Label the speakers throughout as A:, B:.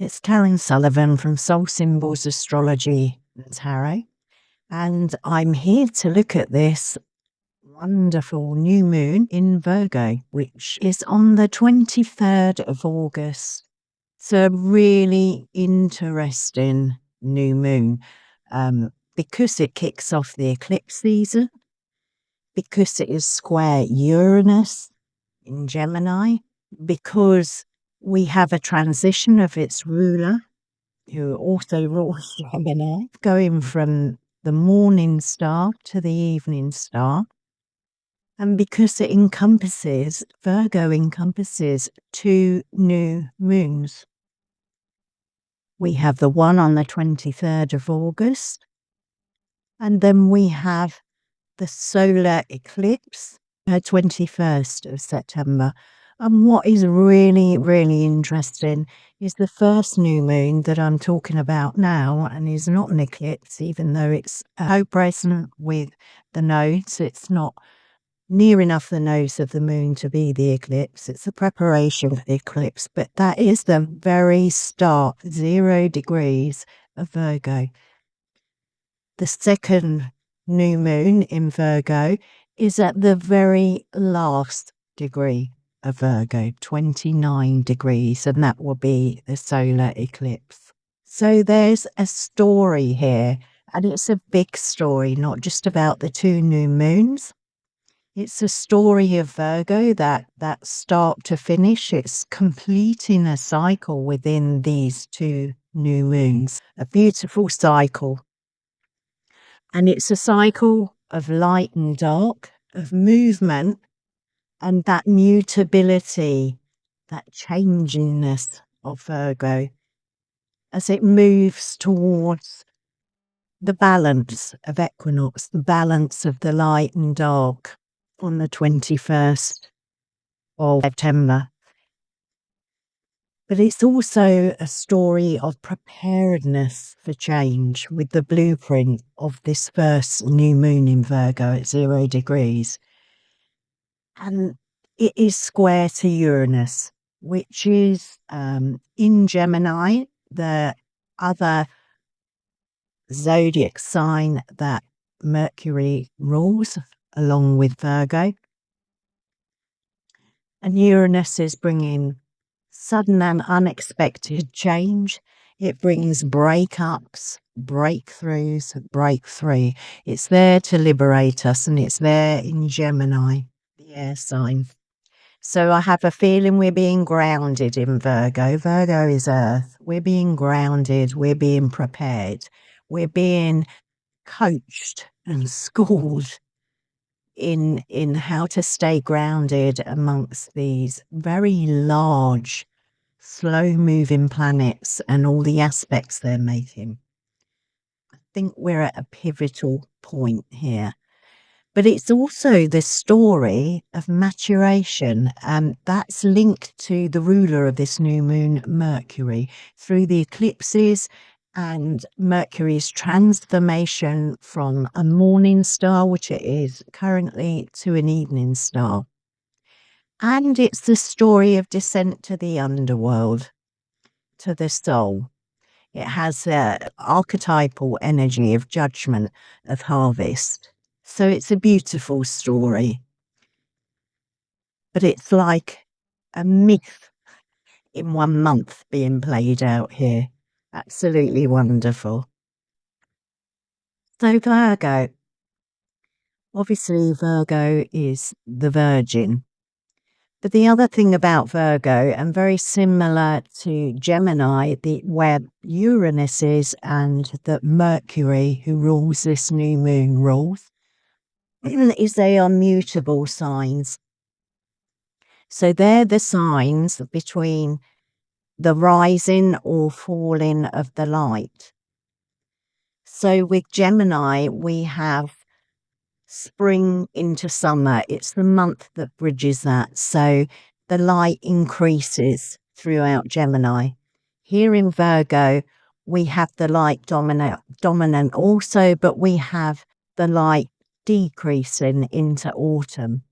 A: It's Karen Sullivan from Soul Symbols, Astrology and Tarot, and I'm here to look at this wonderful new moon in Virgo, which is on the 23rd of August. It's a really interesting new moon because it kicks off the eclipse season, because it is square Uranus in Gemini, because we have a transition of its ruler, who also rules Gemini, going from the morning star to the evening star. And because it encompasses, Virgo encompasses 2 new moons. We have the one on the 23rd of August, and then we have the solar eclipse, 21st of September. And what is really, really interesting is the first new moon that I'm talking about now, and is not an eclipse, even though it's co-present with the nodes. It's not near enough the nose of the moon to be the eclipse. It's a preparation for the eclipse, but that is the very start, 0 degrees of Virgo. The second new moon in Virgo is at the very last degree of Virgo, 29 degrees, and that will be the solar eclipse. So there's a story here, and it's a big story, not just about the 2 new moons. It's a story of Virgo that start to finish. It's completing a cycle within these 2 new moons, a beautiful cycle. And it's a cycle of light and dark, of movement, and that mutability, that changingness of Virgo as it moves towards the balance of equinox, the balance of the light and dark on the 21st of September. But it's also a story of preparedness for change with the blueprint of this first new moon in Virgo at 0 degrees. And it is square to Uranus, which is in Gemini, the other zodiac sign that Mercury rules, along with Virgo. And Uranus is bringing sudden and unexpected change. It brings breakups, breakthroughs, breakthrough. It's there to liberate us, and it's there in Gemini, the air sign. So I have a feeling we're being grounded in Virgo. Virgo is Earth. We're being grounded. We're being prepared. We're being coached and schooled in how to stay grounded amongst these very large, slow-moving planets and all the aspects they're making. I think we're at a pivotal point here. But it's also the story of maturation, and that's linked to the ruler of this new moon, Mercury, through the eclipses and Mercury's transformation from a morning star, which it is currently, to an evening star. And it's the story of descent to the underworld, to the soul. It has the archetypal energy of judgment, of harvest. So it's a beautiful story. But it's like a myth in 1 month being played out here. Absolutely wonderful. So Virgo. Obviously Virgo is the Virgin. But the other thing about Virgo, and very similar to Gemini, where Uranus is and that Mercury, who rules this new moon, rules, is they are mutable signs. So they're the signs between the rising or falling of the light. So with Gemini, we have spring into summer. It's the month that bridges that. So the light increases throughout Gemini. Here in Virgo, we have the light dominant also, but we have the light decreasing into autumn.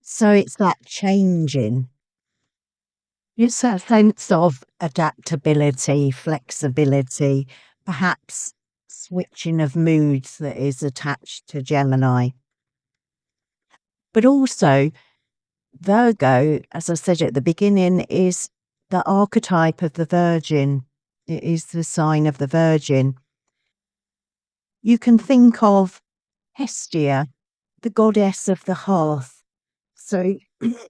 A: So it's that changing. It's that sense of adaptability, flexibility, perhaps switching of moods that is attached to Gemini. But also, Virgo, as I said at the beginning, is the archetype of the Virgin. It is the sign of the Virgin. You can think of Hestia, the goddess of the hearth. So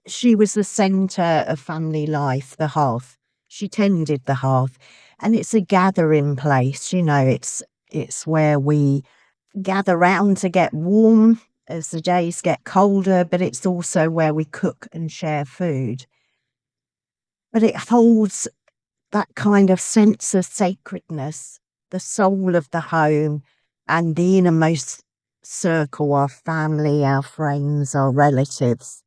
A: she was the centre of family life, the hearth. She tended the hearth. And it's a gathering place, it's where we gather round to get warm as the days get colder, but it's also where we cook and share food. But it holds that kind of sense of sacredness, the soul of the home, and the innermost circle, our family, our friends, our relatives.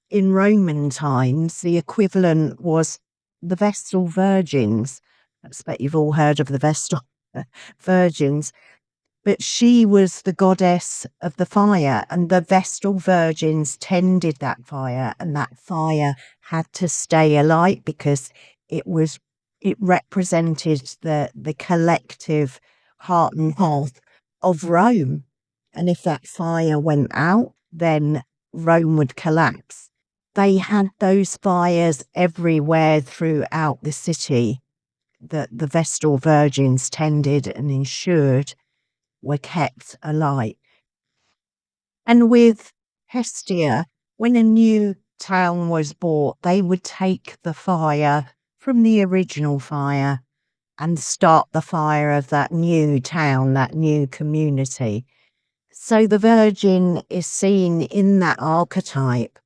A: In Roman times, the equivalent was the Vestal Virgins. I expect you've all heard of the Vestal Virgins. But she was the goddess of the fire, and the Vestal Virgins tended that fire, and that fire had to stay alight because it represented the collective heart and hearth of Rome. And if that fire went out, then Rome would collapse. They had those fires everywhere throughout the city that the Vestal Virgins tended and ensured were kept alight. And with Hestia, when a new town was bought, they would take the fire from the original fire and start the fire of that new town, that new community. So the Virgin is seen in that archetype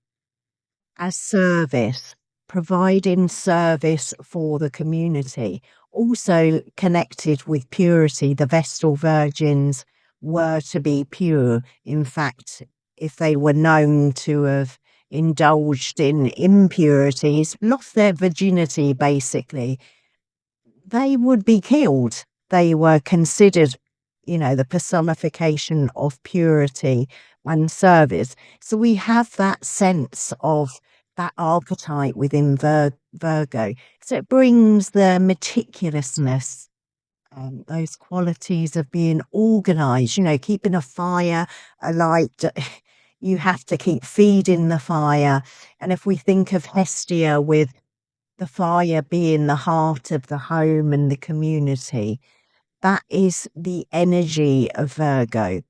A: as service, providing service for the community. Also connected with purity, the Vestal Virgins were to be pure. In fact, if they were known to have indulged in impurities, lost their virginity basically, they would be killed. They were considered, the personification of purity and service. So we have that sense of that archetype within Virgo. So it brings the meticulousness, those qualities of being organized, keeping a fire alight. You have to keep feeding the fire. And if we think of Hestia with the fire being the heart of the home and the community, that is the energy of Virgo.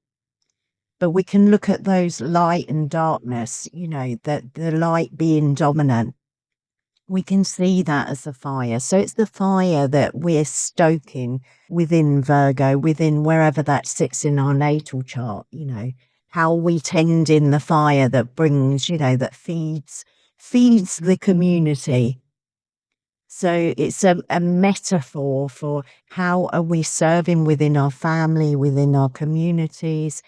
A: But we can look at those light and darkness, the light being dominant. We can see that as the fire. So it's the fire that we're stoking within Virgo, within wherever that sits in our natal chart, how we tend in the fire that brings, that feeds the community. So it's a metaphor for how are we serving within our family, within our communities,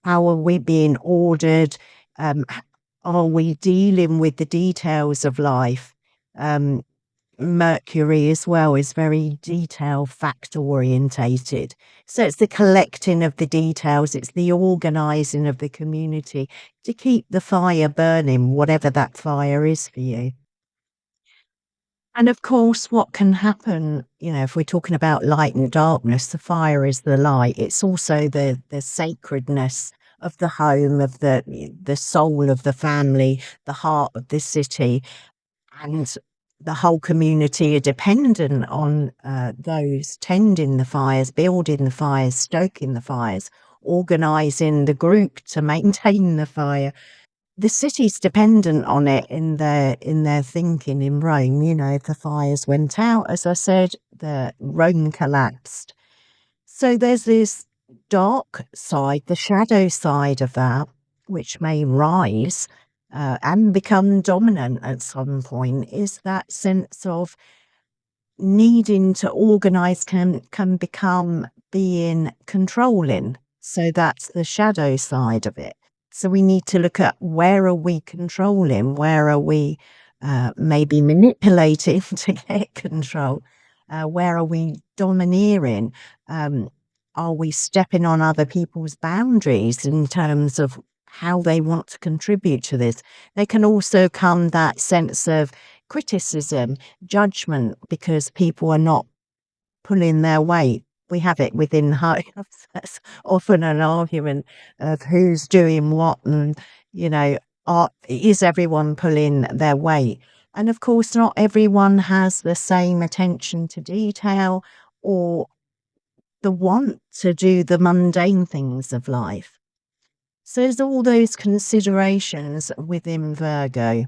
A: how are we being ordered? Are we dealing with the details of life? Mercury as well is very detail fact orientated. So it's the collecting of the details, it's the organising of the community to keep the fire burning, whatever that fire is for you. And of course, what can happen, if we're talking about light and darkness, the fire is the light. It's also the sacredness of the home, of the soul of the family, the heart of the city, and the whole community are dependent on those tending the fires, building the fires, stoking the fires, organising the group to maintain the fire. The city's dependent on it in their thinking in Rome. If the fires went out, as I said, the Rome collapsed. So there's this dark side, the shadow side of that, which may rise and become dominant at some point, is that sense of needing to organise can become being controlling. So that's the shadow side of it. So we need to look at where are we controlling, where are we maybe manipulating to get control, where are we domineering, are we stepping on other people's boundaries in terms of how they want to contribute to this. There can also come that sense of, criticism, judgment, because people are not pulling their weight. We have it within homes. That's often an argument of who's doing what, and, is everyone pulling their weight? And of course, not everyone has the same attention to detail or the want to do the mundane things of life. So there's all those considerations within Virgo.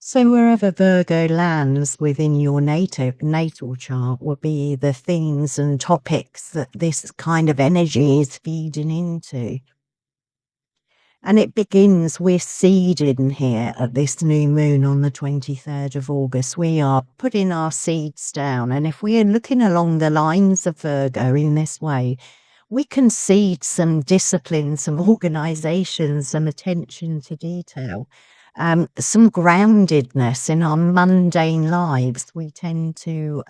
A: So wherever Virgo lands within your natal chart will be the themes and topics that this kind of energy is feeding into. And it begins with seeding here at this new moon on the 23rd of August. We are putting our seeds down. And if we are looking along the lines of Virgo in this way, we can seed some discipline, some organisation, some attention to detail, some groundedness in our mundane lives. We tend to,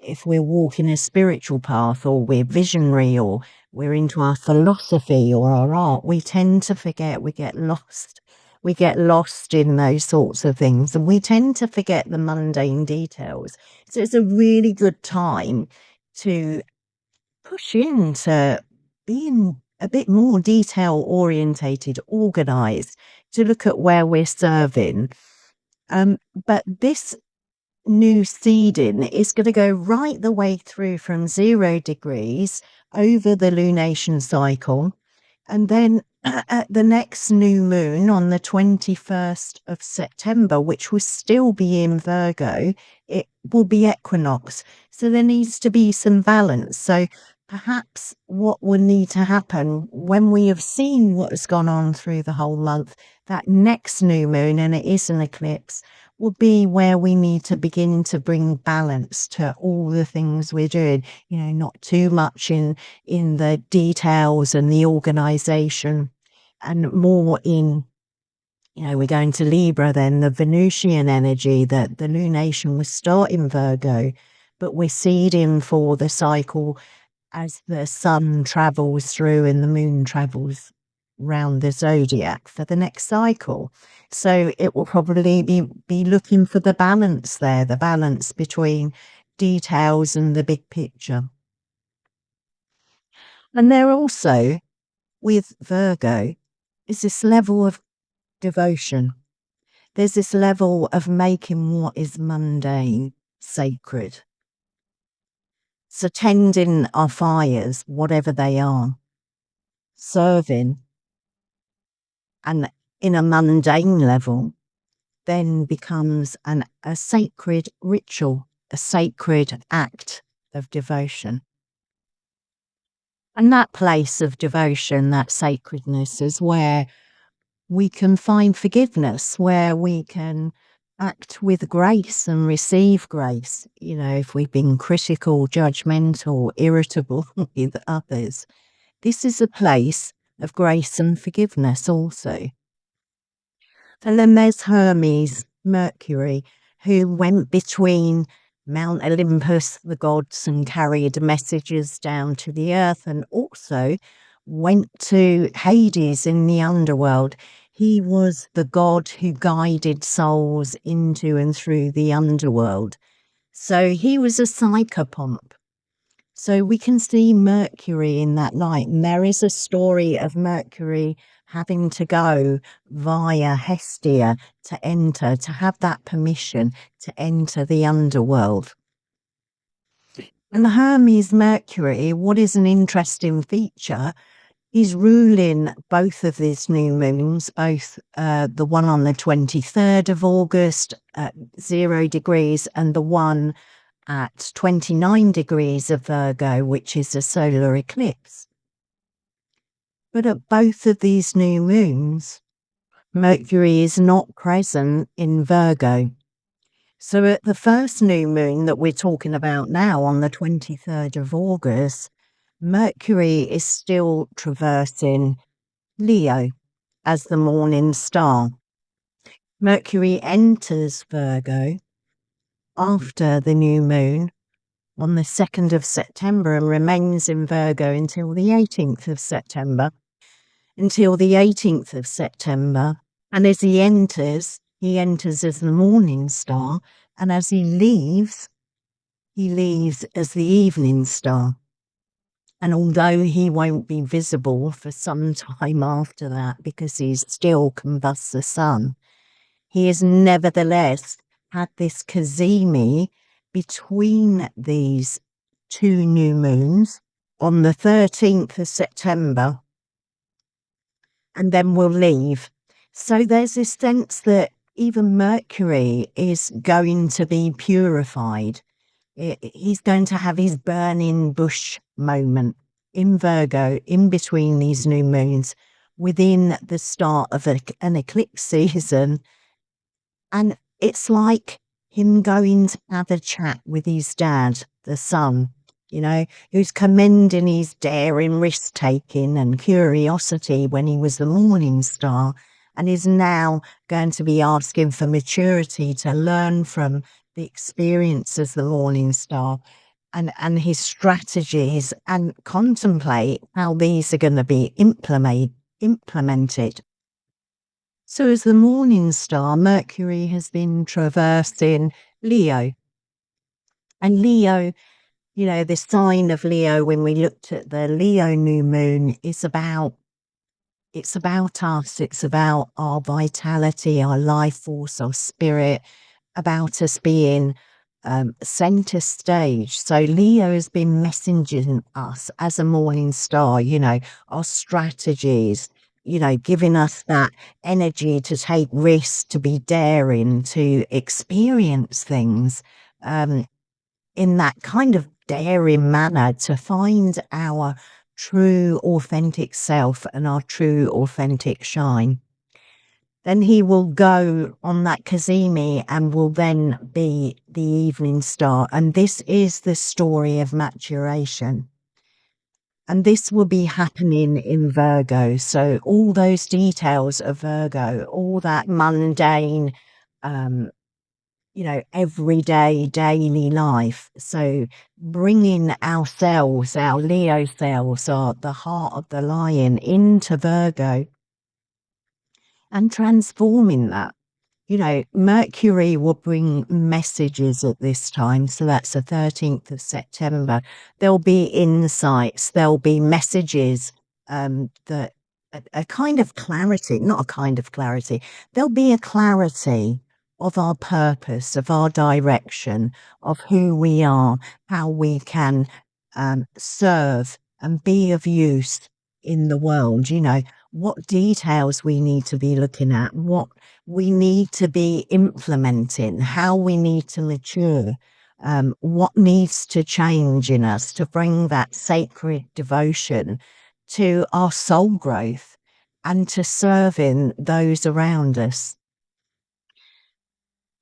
A: if we're walking a spiritual path, or we're visionary, or we're into our philosophy or our art, we tend to forget, we get lost. We get lost in those sorts of things, and we tend to forget the mundane details. So it's a really good time to push into being a bit more detail orientated, organized, to look at where we're serving. But this new seeding is going to go right the way through from 0 degrees over the lunation cycle, and then at the next new moon on the 21st of September, which will still be in Virgo, it will be equinox. So there needs to be some balance. So perhaps what will need to happen when we have seen what has gone on through the whole month, that next new moon, and it is an eclipse, will be where we need to begin to bring balance to all the things we're doing. Not too much in the details and the organisation, and more in, we're going to Libra then, the Venusian energy, that the lunation will start in Virgo, but we're seeding for the cycle as the sun travels through and the moon travels round the zodiac for the next cycle. So it will probably be looking for the balance there, the balance between details and the big picture. And there also, with Virgo, is this level of devotion. There's this level of making what is mundane sacred. So tending our fires, whatever they are, serving, and in a mundane level, then becomes a sacred ritual, a sacred act of devotion. And that place of devotion, that sacredness, is where we can find forgiveness, where we can act with grace and receive grace. If we've been critical, judgmental, irritable with others, this is a place of grace and forgiveness also. And then there's Hermes, Mercury, who went between Mount Olympus, the gods, and carried messages down to the earth, and also went to Hades in the underworld. He was the god who guided souls into and through the underworld. So he was a psychopomp. So we can see Mercury in that light. And there is a story of Mercury having to go via Hestia to have that permission to enter the underworld. And Hermes Mercury, what is an interesting feature, is ruling both of these new moons, both the one on the 23rd of August at 0 degrees and the one at 29 degrees of Virgo, which is a solar eclipse. But at both of these new moons, Mercury is not present in Virgo. So at the first new moon that we're talking about now on the 23rd of August, Mercury is still traversing Leo as the morning star. Mercury enters Virgo after the new moon on the 2nd of September and remains in Virgo until the 18th of September. And as he enters, he enters as the morning star, and as he leaves as the evening star. And although he won't be visible for some time after that because he still combusts the sun, he has nevertheless had this cazimi between these two new moons on the 13th of September, and then will leave. So there's this sense that even Mercury is going to be purified. He's going to have his burning bush moment in Virgo in between these new moons within the start of an eclipse season. And it's like him going to have a chat with his dad, the sun, who's commending his daring, risk-taking and curiosity when he was the morning star, and is now going to be asking for maturity to learn from the experience as the morning star and his strategies, and contemplate how these are going to be implemented. So as the morning star, Mercury has been traversing Leo. And Leo, the sign of Leo, when we looked at the Leo new moon, it's about us. It's about our vitality, our life force, our spirit, about us being center stage. So Leo has been messaging us as a morning star, our strategies, giving us that energy to take risks, to be daring, to experience things in that kind of daring manner, to find our true authentic self and our true authentic shine. Then he will go on that cazimi and will then be the evening star. And this is the story of maturation. And this will be happening in Virgo. So all those details of Virgo, all that mundane, everyday, daily life. So bringing ourselves, our Leo selves, the heart of the lion into Virgo and transforming that. Mercury will bring messages at this time. So that's the 13th of September. There'll be insights, there'll be messages that a kind of clarity, not a kind of clarity, there'll be a clarity of our purpose, of our direction, of who we are, how we can serve and be of use in the world, what details we need to be looking at, what we need to be implementing, how we need to mature, what needs to change in us to bring that sacred devotion to our soul growth and to serving those around us.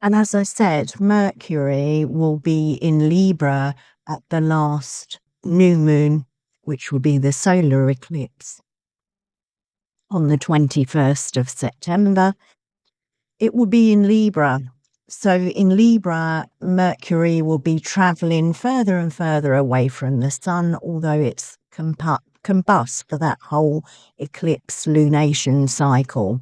A: And as I said, Mercury will be in Libra at the last new moon, which will be the solar eclipse on the 21st of September. It will be in Libra. So in Libra, Mercury will be travelling further and further away from the sun, although it's combust for that whole eclipse lunation cycle.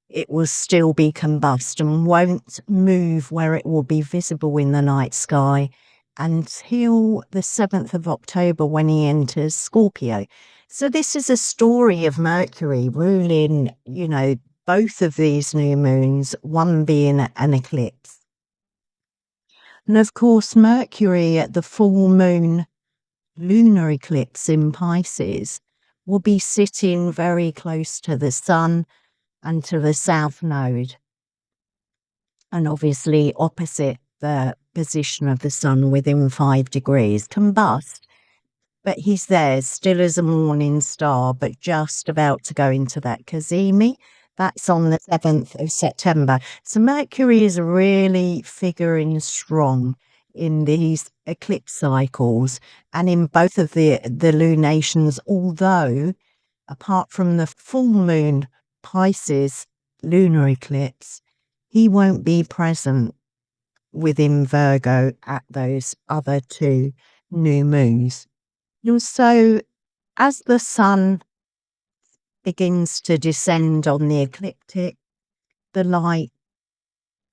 A: It will still be combust and won't move where it will be visible in the night sky until the 7th of October when he enters Scorpio. So this is a story of Mercury ruling, both of these new moons, one being an eclipse. And of course, Mercury at the full moon lunar eclipse in Pisces will be sitting very close to the sun and to the south node, and obviously opposite the position of the sun within 5 degrees, combust. But he's there still as a morning star, but just about to go into that cazimi. That's on the 7th of September. So Mercury is really figuring strong in these eclipse cycles and in both of the lunations, although apart from the full moon Pisces lunar eclipse, he won't be present within Virgo at those other two new moons. So as the sun begins to descend on the ecliptic, the light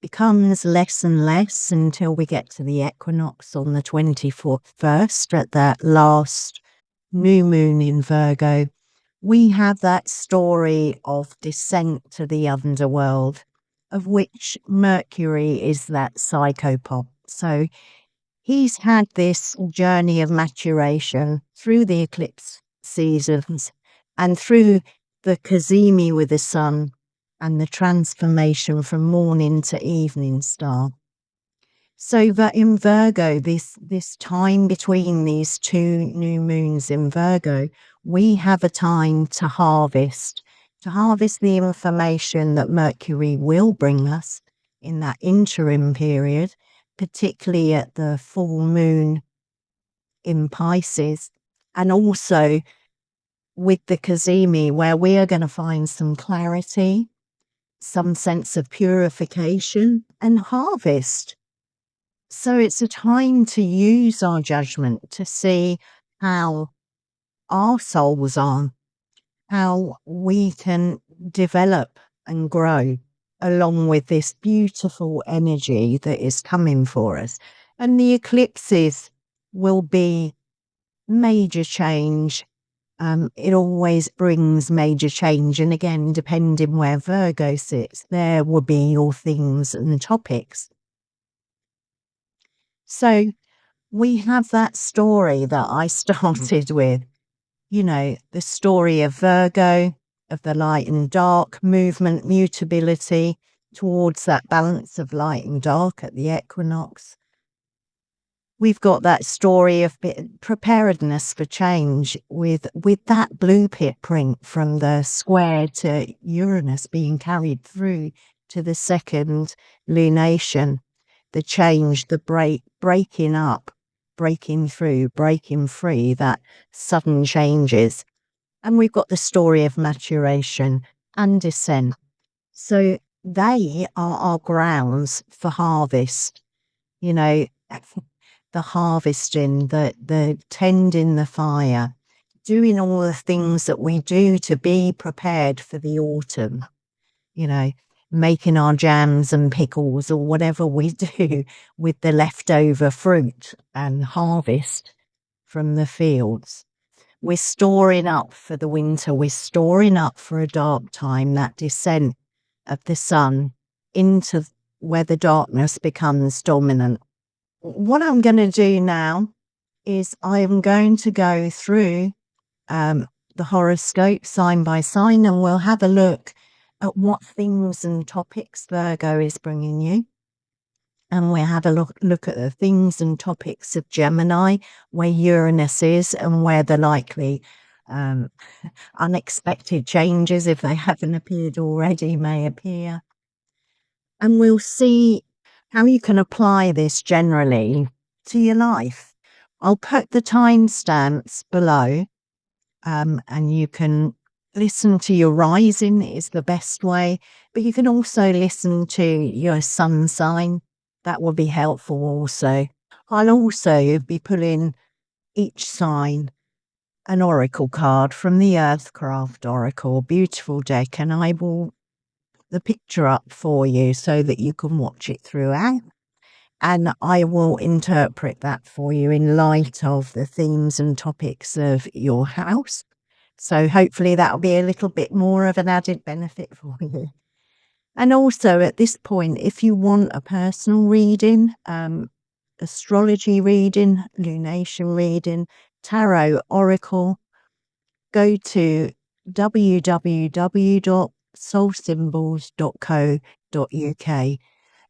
A: becomes less and less until we get to the equinox on the 21st at that last new moon in Virgo. We have that story of descent to the underworld, of which Mercury is that psychopath. So he's had this journey of maturation through the eclipse seasons and through the cazimi with the sun and the transformation from morning to evening star. So that in Virgo, this time between these two new moons in Virgo, we have a time to harvest the information that Mercury will bring us in that interim period, particularly at the full moon in Pisces, and also with the cazimi, where we are going to find some clarity, some sense of purification and harvest. So it's a time to use our judgment to see how our souls are, how we can develop and grow along with this beautiful energy that is coming for us. And the eclipses will be major change. It always brings major change. And again, depending where Virgo sits, there will be your themes and topics. So we have that story that I started with, the story of Virgo, of the light and dark, movement, mutability towards that balance of light and dark at the equinox. We've got that story of preparedness for change with that blueprint from the square to Uranus being carried through to the second lunation. The change, the breaking up, breaking through, breaking free, that sudden changes. And we've got the story of maturation and descent. So they are our grounds for harvest. The harvesting, the tending the fire, doing all the things that we do to be prepared for the autumn, making our jams and pickles or whatever we do with the leftover fruit and harvest from the fields. We're storing up for the winter. We're storing up for a dark time, that descent of the sun into where the darkness becomes dominant. What I'm going to do now is I am going to go through the horoscope sign by sign, and we'll have a look at what themes and topics Virgo is bringing you. And we'll have a look at the themes and topics of Gemini, where Uranus is and where the likely unexpected changes, if they haven't appeared already, may appear. And we'll see how you can apply this generally to your life. I'll put the timestamps below, and you can listen to your rising is the best way, but you can also listen to your sun sign. That will be helpful also. I'll also be pulling each sign an oracle card from the Earthcraft Oracle, beautiful deck, and I will put the picture up for you so that you can watch it throughout. And I will interpret that for you in light of the themes and topics of your house. So hopefully that'll be a little bit more of an added benefit for you. And also at this point, if you want a personal reading, astrology reading, lunation reading, tarot, oracle, go to www.soulsymbols.co.uk.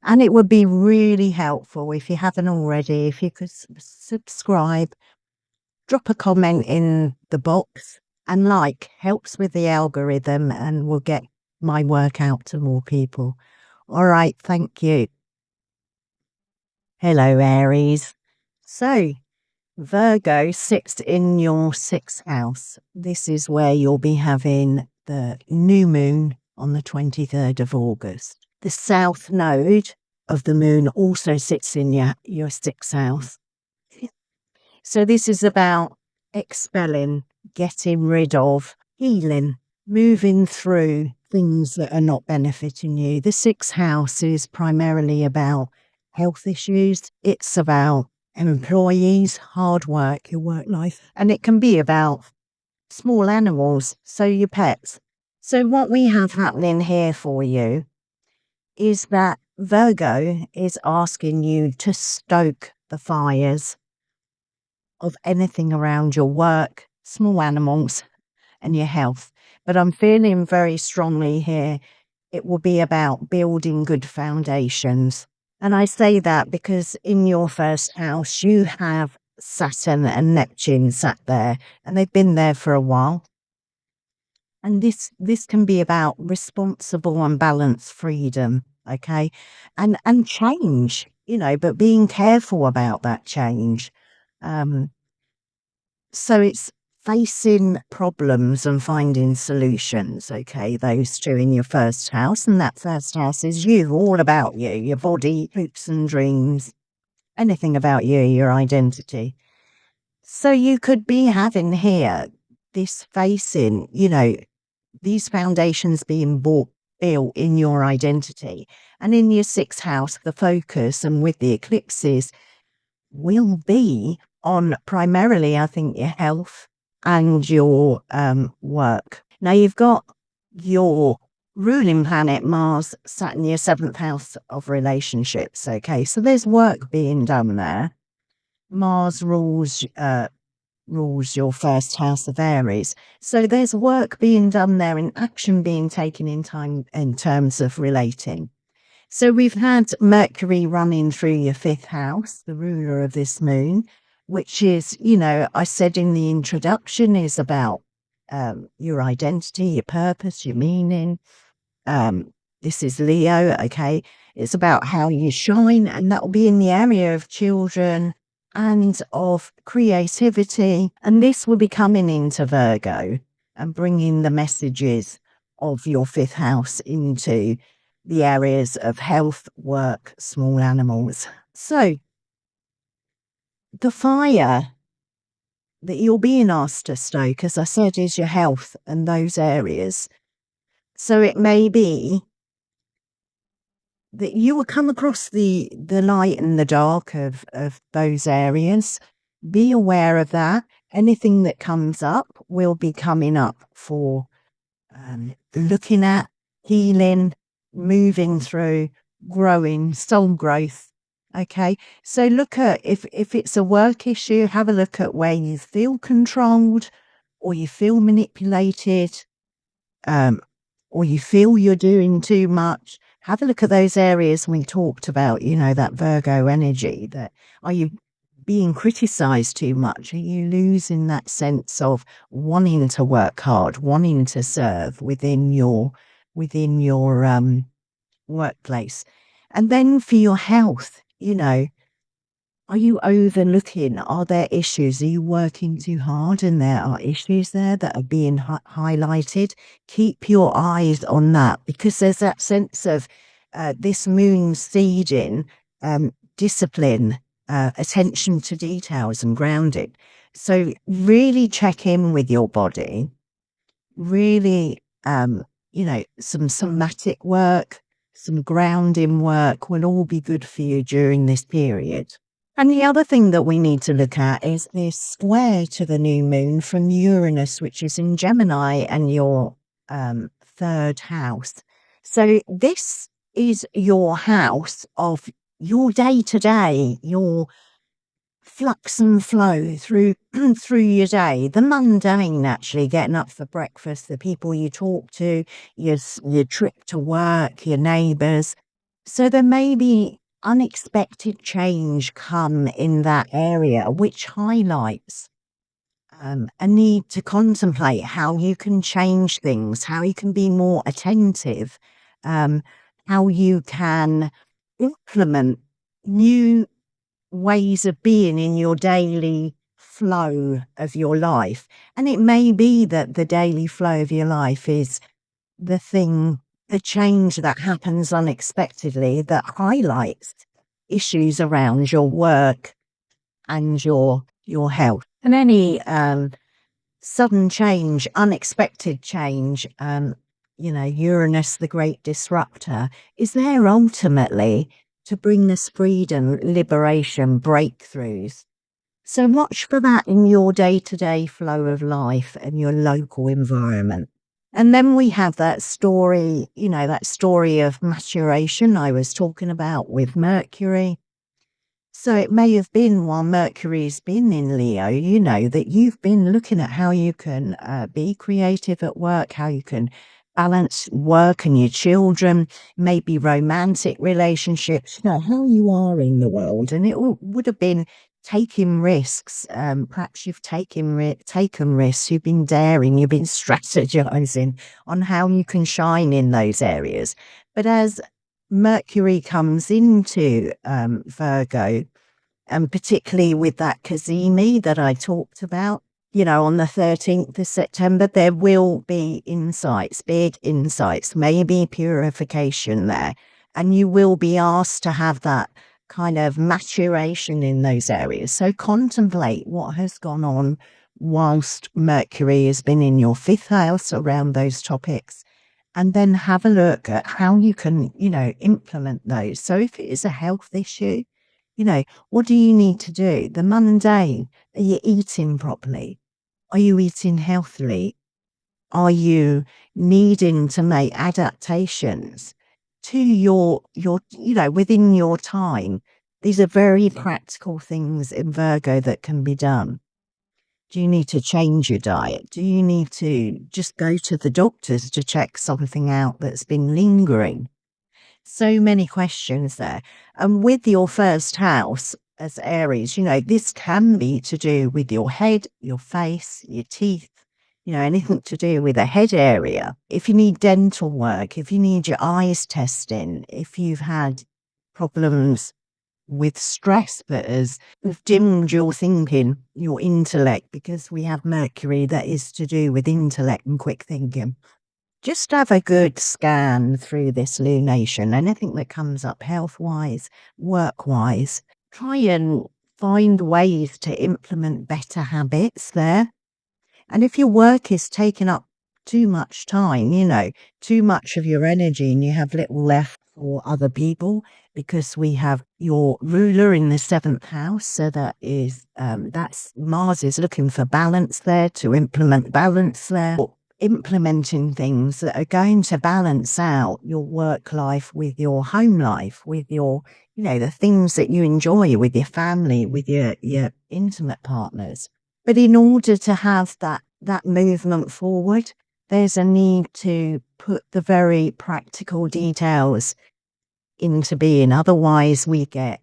A: And it would be really helpful if you haven't already, if you could subscribe, drop a comment in the box, and helps with the algorithm and will get my work out to more people. All right, thank you. Hello, Aries. So, Virgo sits in your 6th house. This is where you'll be having the new moon on the 23rd of August. The south node of the moon also sits in your 6th house. So this is about expelling, getting rid of, healing, moving through things that are not benefiting you. The sixth house is primarily about health issues. It's about employees, hard work, your work life, and it can be about small animals, so your pets. So what we have happening here for you is that Virgo is asking you to stoke the fires of anything around your work, small animals, and your health. But I'm feeling very strongly here it will be about building good foundations. And I say that because in your first house, you have Saturn and Neptune sat there, and they've been there for a while. And this can be about responsible and balanced freedom, okay? And change, but being careful about that change. So it's facing problems and finding solutions, okay? Those two in your first house, and that first house is you, all about you, your body, hopes and dreams, anything about you, your identity. So you could be having here this facing, these foundations being built in your identity. And in your sixth house, the focus and with the eclipses will be on primarily, I think, your health and your work. Now, you've got your ruling planet, Mars, sat in your seventh house of relationships, okay? So there's work being done there. Mars rules your first house of Aries. So there's work being done there and action being taken in terms of relating. So we've had Mercury running through your fifth house, the ruler of this moon, which is, I said in the introduction, is about your identity, your purpose, your meaning. This is Leo, okay? It's about how you shine, and that will be in the area of children and of creativity. And this will be coming into Virgo and bringing the messages of your fifth house into the areas of health, work, small animals. So the fire that you're being asked to stoke, as I said, is your health and those areas. So it may be that you will come across the light and the dark of those areas. Be aware of that. Anything that comes up will be coming up for looking at, healing, moving through, growing, soul growth. Okay, so look at if it's a work issue, have a look at where you feel controlled or you feel manipulated, or you feel you're doing too much. Have a look at those areas we talked about, that Virgo energy. That are you being criticized too much? Are you losing that sense of wanting to work hard, wanting to serve within your workplace? And then for your health, are you overlooking? Are there issues? Are you working too hard and there are issues there that are being highlighted? Keep your eyes on that, because there's that sense of this moon seeding, discipline, attention to details and grounding. So really check in with your body. Really, some somatic work, some grounding work will all be good for you during this period. And the other thing that we need to look at is this square to the new moon from Uranus, which is in Gemini and your third house. So this is your house of your day-to-day, your flux and flow through your day, the mundane, actually getting up for breakfast, the people you talk to, your trip to work, your neighbours. So there may be unexpected change come in that area, which highlights a need to contemplate how you can change things, how you can be more attentive, how you can implement new ways of being in your daily flow of your life. And it may be that the daily flow of your life is the change that happens unexpectedly that highlights issues around your work and your health. And any sudden change, unexpected change, Uranus, the great disruptor, is there ultimately to bring us freedom, liberation, breakthroughs. So watch for that in your day-to-day flow of life and your local environment. And then we have that story, that story of maturation I was talking about with Mercury. So it may have been while Mercury's been in Leo, that you've been looking at how you can be creative at work, how you can balance work and your children, maybe romantic relationships, how you are in the world. And it would have been taking risks. Perhaps you've taken risks, you've been daring, you've been strategizing on how you can shine in those areas. But as Mercury comes into Virgo, and particularly with that Cazimi that I talked about, on the 13th of September, there will be insights, big insights, maybe purification there. And you will be asked to have that kind of maturation in those areas. So contemplate what has gone on whilst Mercury has been in your 5th house around those topics. And then have a look at how you can, implement those. So if it is a health issue, what do you need to do? The mundane. Are you eating properly? Are you eating healthily? Are you needing to make adaptations to your, within your time? These are very practical things in Virgo that can be done. Do you need to change your diet? Do you need to just go to the doctors to check something out that's been lingering? So many questions there. And with your 1st house as Aries, this can be to do with your head, your face, your teeth, anything to do with the head area. If you need dental work, if you need your eyes testing, if you've had problems with stress that has dimmed your thinking, your intellect, because we have Mercury that is to do with intellect and quick thinking. Just have a good scan through this lunation. Anything that comes up health-wise, work-wise, try and find ways to implement better habits there. And if your work is taking up too much time, too much of your energy and you have little left for other people, because we have your ruler in the 7th house. So that is, that's Mars is looking for balance there, to implement balance there. Implementing things that are going to balance out your work life with your home life, with your, the things that you enjoy with your family, with your intimate partners. But in order to have that movement forward, there's a need to put the very practical details into being. Otherwise, we get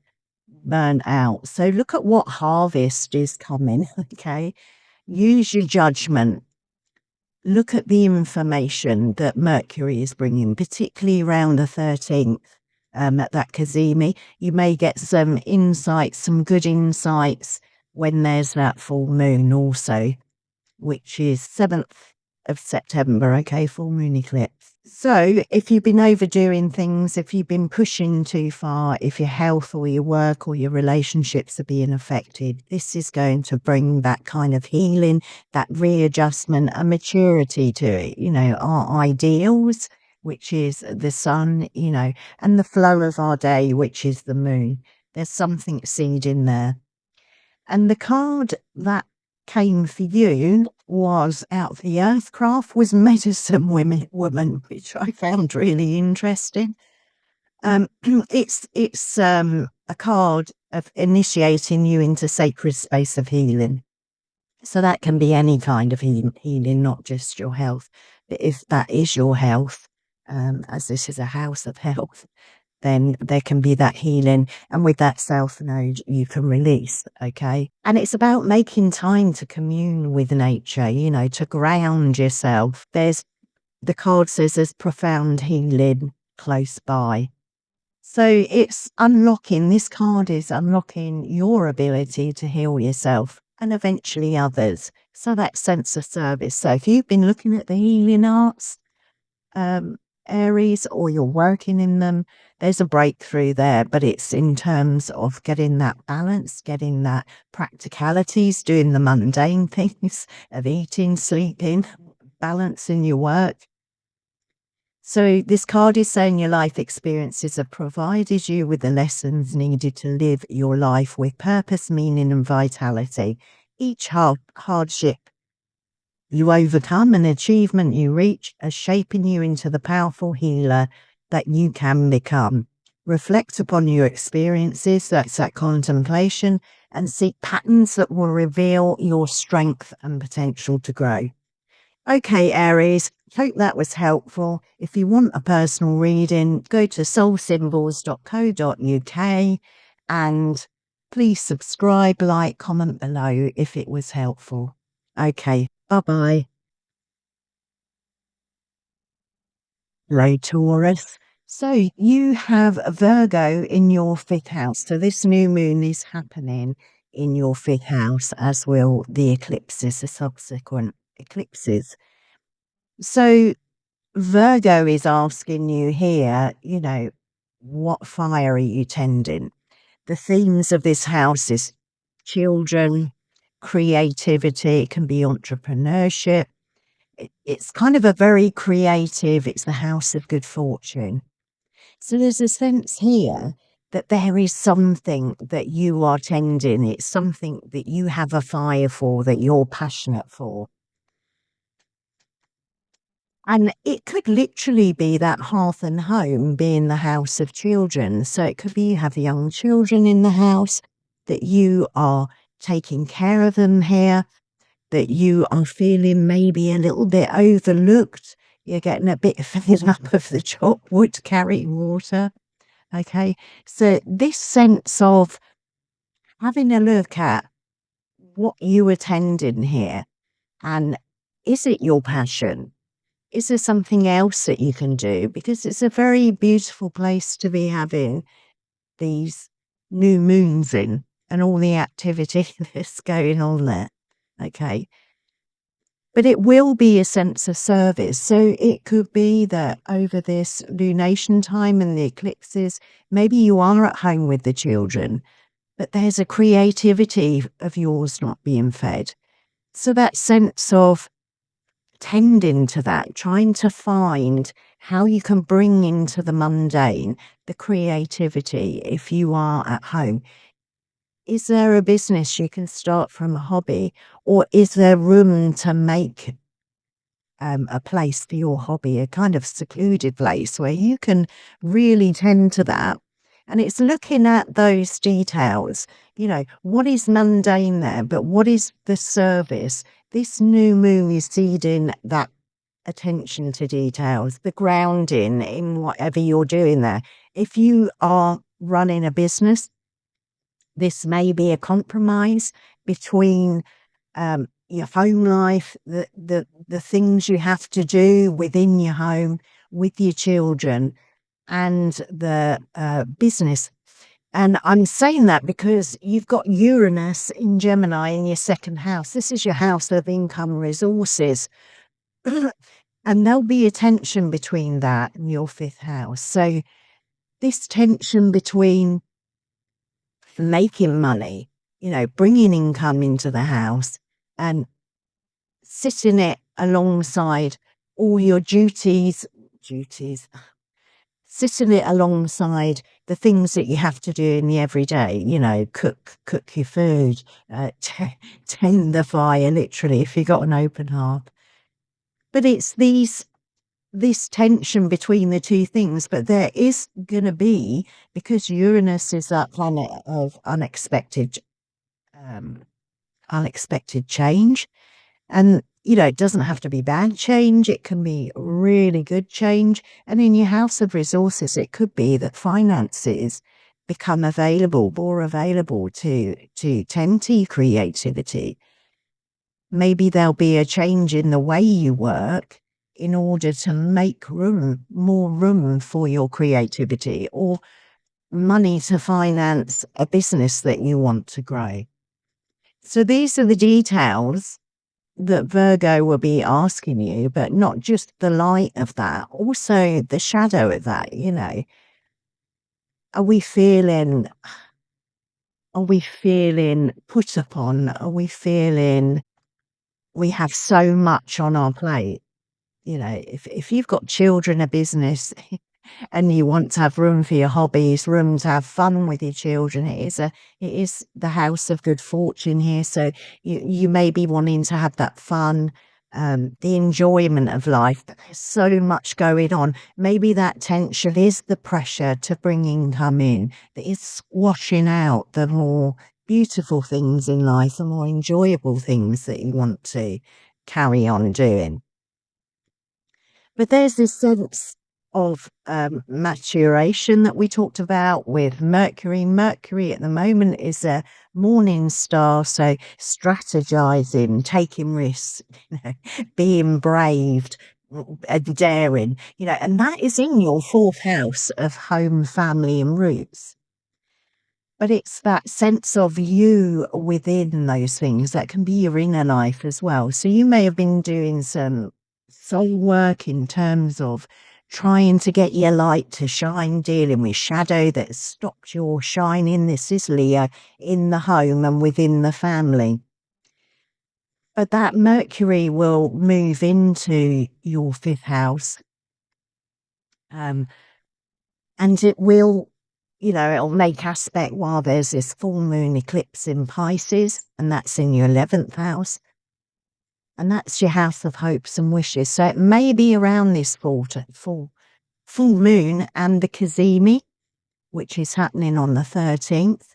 A: burnt out. So look at what harvest is coming, okay? Use your judgment. Look at the information that Mercury is bringing, particularly around the 13th, at that Cazimi. You may get some insights, some good insights when there's that full moon also, which is 7th of September, okay, full moon eclipse. So if you've been overdoing things, if you've been pushing too far, if your health or your work or your relationships are being affected, this is going to bring that kind of healing, that readjustment and maturity to it. Our ideals, which is the sun, and the flow of our day, which is the moon. There's something seed in there. And the card that came for you was out of the Earthcraft, was Medicine Woman, which I found really interesting. It's a card of initiating you into sacred space of healing. So that can be any kind of healing, not just your health. But if that is your health, as this is a house of health, then there can be that healing. And with that South Node, you can release, okay? And it's about making time to commune with nature, to ground yourself. The card says there's profound healing close by. So it's this card is unlocking your ability to heal yourself and eventually others. So that sense of service. So if you've been looking at the healing arts, Aries, or you're working in them, there's a breakthrough there, but it's in terms of getting that balance, getting that practicalities, doing the mundane things of eating, sleeping, balancing your work. So this card is saying your life experiences have provided you with the lessons needed to live your life with purpose, meaning and vitality. Each hardship you overcome and achievement you reach are shaping you into the powerful healer that you can become. Reflect upon your experiences, that's that contemplation, and seek patterns that will reveal your strength and potential to grow. Okay, Aries, hope that was helpful. If you want a personal reading, go to soulsymbols.co.uk and please subscribe, like, comment below if it was helpful. Okay, bye-bye. Hello, Taurus. So you have a Virgo in your 5th house. So this new moon is happening in your 5th house, as will the eclipses, the subsequent eclipses. So Virgo is asking you here, what fire are you tending? The themes of this house is children, creativity, it can be entrepreneurship. It's kind of a very creative, it's the house of good fortune. So there's a sense here that there is something that you are tending. It's something that you have a fire for, that you're passionate for. And it could literally be that hearth and home being the house of children. So it could be you have young children in the house, that you are taking care of them here, that you are feeling maybe a little bit overlooked. You're getting a bit fed up of the chop wood carrying water. Okay. So this sense of having a look at what you attending here, and is it your passion? Is there something else that you can do? Because it's a very beautiful place to be having these new moons in and all the activity that's going on there. Okay. But it will be a sense of service. So it could be that over this lunation time and the eclipses, maybe you are at home with the children, but there's a creativity of yours not being fed. So that sense of tending to that, trying to find how you can bring into the mundane the creativity if you are at home. Is there a business you can start from a hobby, or is there room to make a place for your hobby, a kind of secluded place where you can really tend to that? And it's looking at those details, what is mundane there, but what is the service? This new moon is seeding that attention to details, the grounding in whatever you're doing there. If you are running a business, this may be a compromise between your home life, the things you have to do within your home with your children, and the business. And I'm saying that because you've got Uranus in Gemini in your 2nd house. This is your house of income resources. And there'll be a tension between that and your 5th house. So this tension between making money, bringing income into the house and sitting it alongside all your duties, sitting it alongside the things that you have to do in the everyday, cook your food, tend the fire, literally, if you've got an open hearth. But it's this tension between the two things, but there is going to be, because Uranus is that planet of unexpected change. And, it doesn't have to be bad change. It can be really good change. And in your house of resources, it could be that finances become more available to tend to creativity. Maybe there'll be a change in the way you work in order to make more room for your creativity, or money to finance a business that you want to grow. So these are the details that Virgo will be asking you, but not just the light of that, also the shadow of that, Are we feeling put upon? Are we feeling we have so much on our plate? if you've got children, a business, and you want to have room for your hobbies, room to have fun with your children, it is the house of good fortune here. So you may be wanting to have that fun, the enjoyment of life. But there's so much going on. Maybe that tension is the pressure to bring income in, that is squashing out the more beautiful things in life, the more enjoyable things that you want to carry on doing. But there's this sense of maturation that we talked about with Mercury. Mercury at the moment is a morning star, so strategizing, taking risks, being brave and daring, and that is in your fourth house of home, family, and roots. But it's that sense of you within those things that can be your inner life as well. So you may have been doing some soul work in terms of trying to get your light to shine, dealing with shadow that stopped your shining. This is Leo, in the home and within the family. But that Mercury will move into your fifth house. And it will, it'll make aspect while there's this full moon eclipse in Pisces, and that's in your 11th house. And that's your house of hopes and wishes. So it may be around this full moon and the Cazimi, which is happening on the 13th.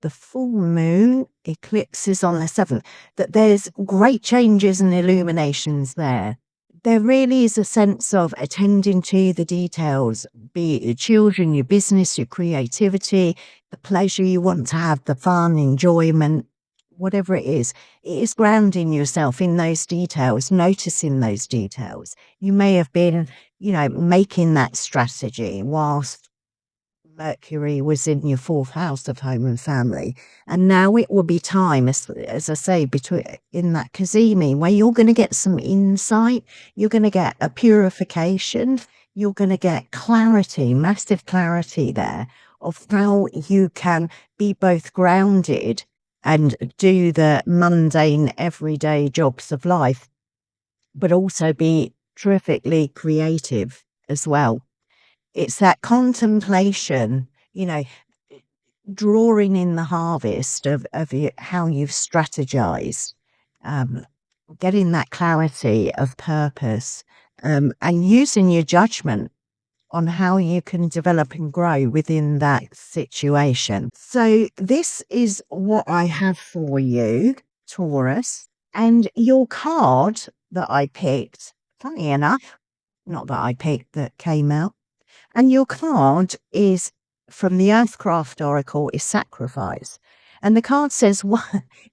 A: The full moon eclipse is on the 7th. That there's great changes and illuminations there. There really is a sense of attending to the details, be it your children, your business, your creativity, the pleasure you want to have, the fun, enjoyment, whatever it is grounding yourself in those details, noticing those details. You may have been, making that strategy whilst Mercury was in your fourth house of home and family. And now it will be time, as I say, in that Cazimi, where you're going to get some insight, you're going to get a purification, you're going to get clarity, massive clarity there of how you can be both grounded and do the mundane, everyday jobs of life, but also be terrifically creative as well. It's that contemplation, drawing in the harvest of how you've strategized, getting that clarity of purpose, and using your judgment on how you can develop and grow within that situation. So this is what I have for you, Taurus. And your card that I picked, funny enough, not that I picked, that came out, and your card is from the Earthcraft Oracle, is Sacrifice. And the card says, what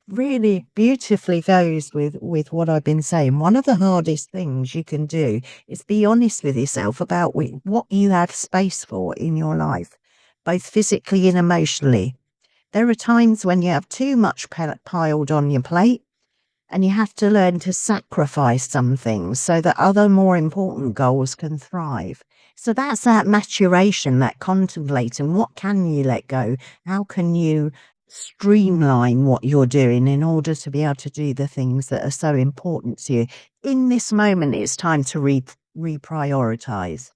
A: really beautifully goes with what I've been saying. One of the hardest things you can do is be honest with yourself about what you have space for in your life, both physically and emotionally. There are times when you have too much piled on your plate, and you have to learn to sacrifice some things so that other more important goals can thrive. So that's that maturation, that contemplating. What can you let go? How can you streamline what you're doing in order to be able to do the things that are so important to you? In this moment, it's time to reprioritize.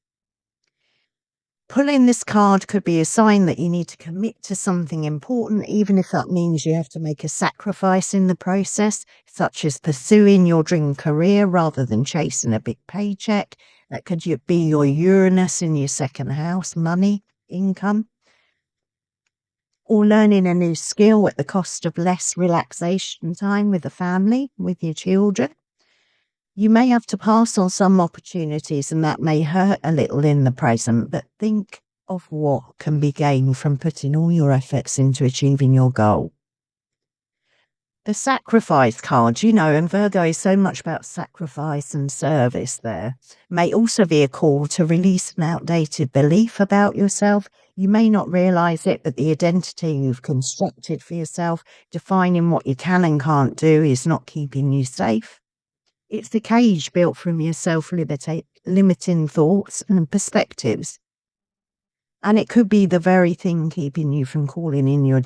A: Pulling this card could be a sign that you need to commit to something important, even if that means you have to make a sacrifice in the process, such as pursuing your dream career rather than chasing a big paycheck. That could be your Uranus in your second house, money, income, or learning a new skill at the cost of less relaxation time with the family, with your children. You may have to pass on some opportunities, and that may hurt a little in the present, but think of what can be gained from putting all your efforts into achieving your goal. The sacrifice card, and Virgo is so much about sacrifice and service there, may also be a call to release an outdated belief about yourself. You may not realize it, but the identity you've constructed for yourself, defining what you can and can't do, is not keeping you safe. It's the cage built from your self-limiting thoughts and perspectives. And it could be the very thing keeping you from calling in your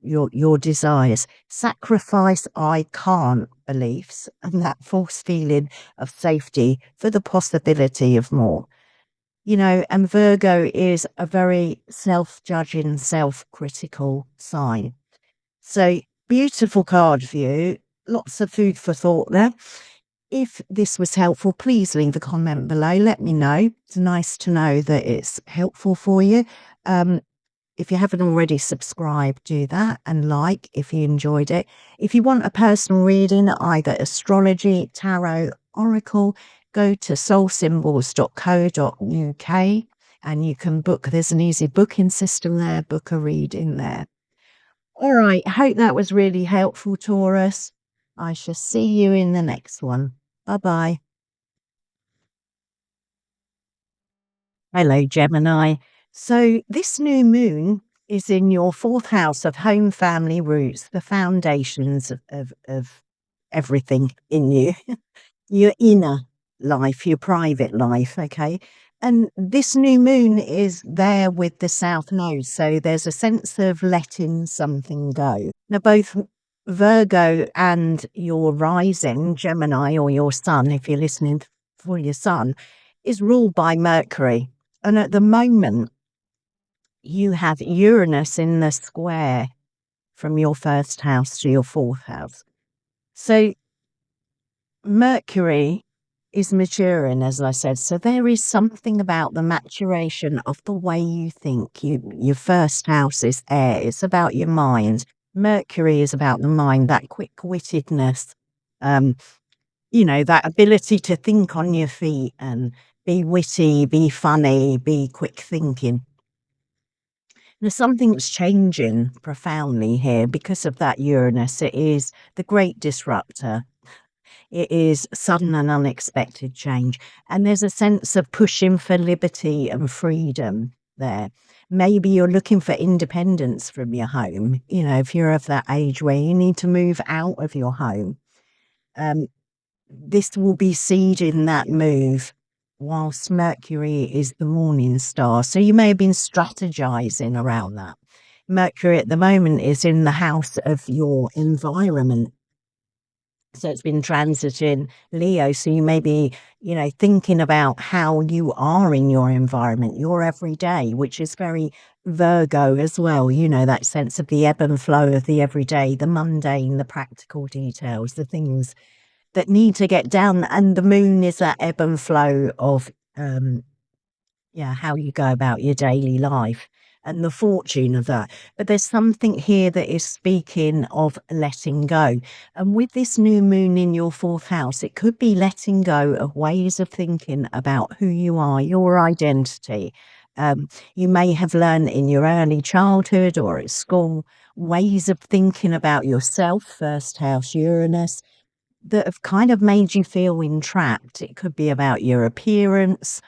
A: your desires. Sacrifice I can't beliefs and that false feeling of safety for the possibility of more. And Virgo is a very self-judging, self-critical sign. So beautiful card for you. Lots of food for thought there. If this was helpful, please leave a comment below. Let me know. It's nice to know that it's helpful for you. If you haven't already subscribed, do that and like if you enjoyed it. If you want a personal reading, either astrology, tarot, oracle, go to soulsymbols.co.uk and you can book. There's an easy booking system there, book a reading there. All right, hope that was really helpful, Taurus. I shall see you in the next one. Bye-bye. Hello, Gemini. So this new moon is in your 4th house of home, family, roots, the foundations of everything in you, your inner life, your private life, okay? And this new moon is there with the south node, so there's a sense of letting something go. Now, both Virgo and your rising, Gemini, or your sun, if you're listening for your sun, is ruled by Mercury. And at the moment, you have Uranus in the square from your 1st house to your 4th house. So Mercury is maturing, as I said. So there is something about the maturation of the way you think. Your 1st house is air. It's about your mind. Mercury is about the mind, that quick-wittedness, that ability to think on your feet and be witty, be funny, be quick thinking. There's something that's changing profoundly here because of that Uranus. It is the great disruptor. It is sudden and unexpected change. And there's a sense of pushing for liberty and freedom there. Maybe you're looking for independence from your home. If you're of that age where you need to move out of your home. This will be seeding that move whilst Mercury is the morning star. So you may have been strategizing around that. Mercury at the moment is in the house of your environment. So it's been transiting Leo. So you may be, thinking about how you are in your environment, your everyday, which is very Virgo as well. That sense of the ebb and flow of the everyday, the mundane, the practical details, the things that need to get done. And the moon is that ebb and flow of, how you go about your daily life and the fortune of that. But there's something here that is speaking of letting go. And with this new moon in your 4th house, it could be letting go of ways of thinking about who you are, your identity. You may have learned in your early childhood or at school ways of thinking about yourself, 1st house Uranus, that have kind of made you feel entrapped. It could be about your appearance.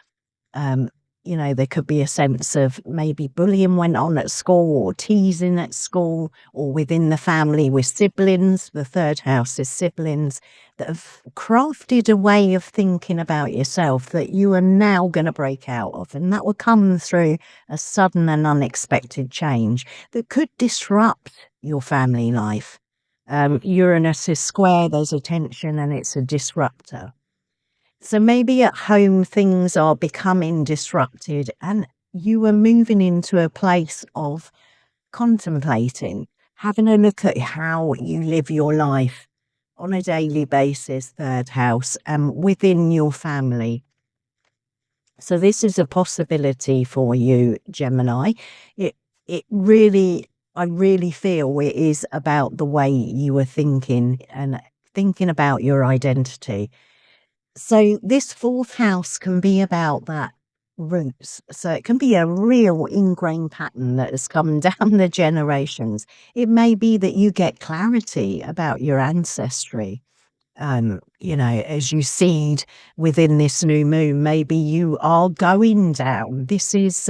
A: There could be a sense of maybe bullying went on at school or teasing at school or within the family with siblings. The 3rd house is siblings that have crafted a way of thinking about yourself that you are now going to break out of. And that will come through a sudden and unexpected change that could disrupt your family life. Uranus is square, there's a tension and it's a disruptor. So maybe at home things are becoming disrupted and you are moving into a place of contemplating, having a look at how you live your life on a daily basis, 3rd house, and within your family. So this is a possibility for you, Gemini. I really feel it is about the way you are thinking and thinking about your identity. So this 4th house can be about that roots. So it can be a real ingrained pattern that has come down the generations. It may be that you get clarity about your ancestry. As you seed within this new moon, maybe you are going down. This is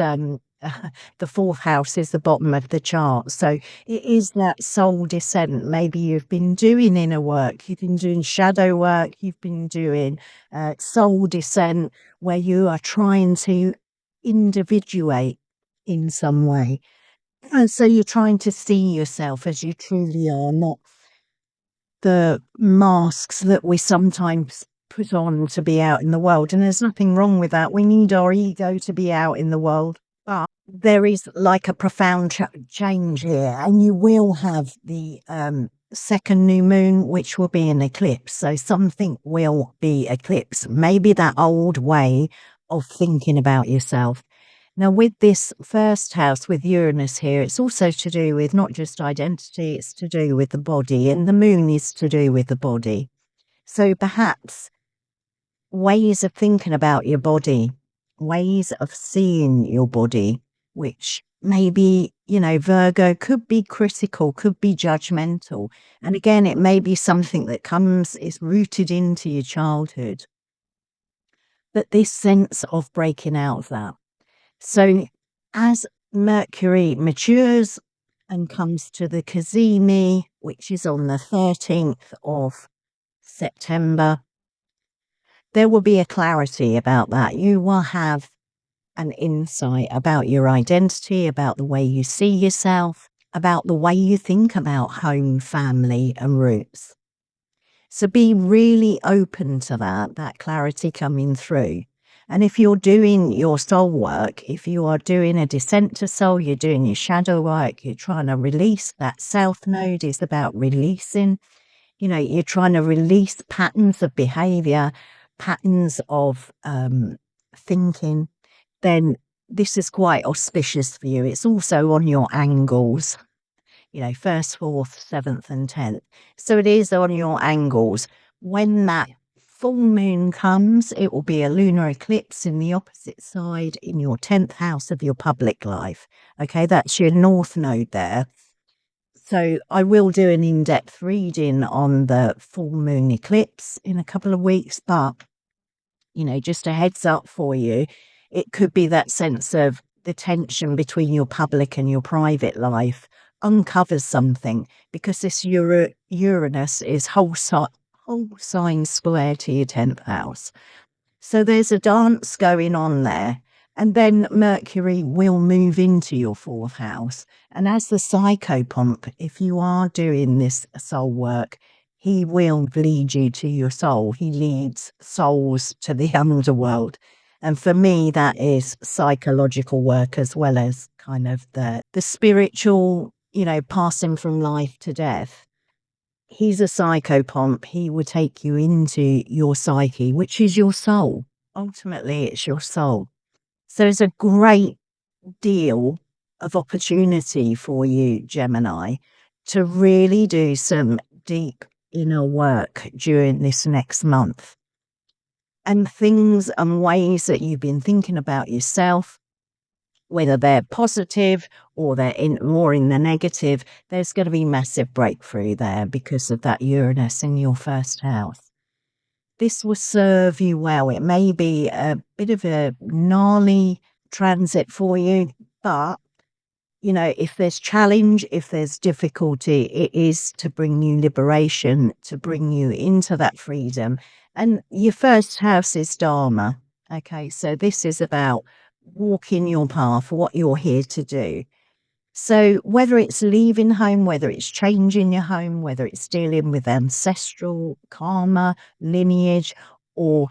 A: the 4th house is the bottom of the chart. So it is that soul descent. Maybe you've been doing inner work, you've been doing shadow work, you've been doing soul descent, where you are trying to individuate in some way. And so you're trying to see yourself as you truly are, not the masks that we sometimes put on to be out in the world. And there's nothing wrong with that. We need our ego to be out in the world. But there is like a profound change here, and you will have the second new moon, which will be an eclipse. So something will be eclipsed. Maybe that old way of thinking about yourself. Now, with this first house with Uranus here, it's also to do with not just identity, it's to do with the body, and the moon is to do with the body. So perhaps ways of thinking about your body, ways of seeing your body, which maybe, Virgo could be critical, could be judgmental. And again, it may be something that is rooted into your childhood. But this sense of breaking out of that. So as Mercury matures and comes to the Cazimi, which is on the 13th of September, there will be a clarity about that. You will have an insight about your identity, about the way you see yourself, about the way you think about home, family, and roots. So be really open to that clarity coming through. And if you're doing your soul work, if you are doing a descent to soul, you're doing your shadow work, you're trying to release, that self node is about releasing. You're trying to release patterns of behavior, patterns of thinking, then this is quite auspicious for you. It's also on your angles, 1st, 4th, 7th, and 10th. So it is on your angles. When that full moon comes, it will be a lunar eclipse in the opposite side in your 10th house of your public life. Okay, that's your north node there. So I will do an in-depth reading on the full moon eclipse in a couple of weeks, but, just a heads up for you, it could be that sense of the tension between your public and your private life uncovers something, because this Uranus is whole sign square to your 10th house. So there's a dance going on there. And then Mercury will move into your 4th house. And as the psychopomp, if you are doing this soul work, he will lead you to your soul. He leads souls to the underworld. And for me, that is psychological work as well as kind of the spiritual, passing from life to death. He's a psychopomp. He will take you into your psyche, which is your soul. Ultimately, it's your soul. So there's a great deal of opportunity for you, Gemini, to really do some deep inner work during this next month. And things and ways that you've been thinking about yourself, whether they're positive or they're more in the negative, there's going to be massive breakthrough there because of that Uranus in your 1st house. This will serve you well. It may be a bit of a gnarly transit for you, but, if there's challenge, if there's difficulty, it is to bring you liberation, to bring you into that freedom. And your 1st house is Dharma. Okay, so this is about walking your path, what you're here to do. So whether it's leaving home, whether it's changing your home, whether it's dealing with ancestral karma, lineage, or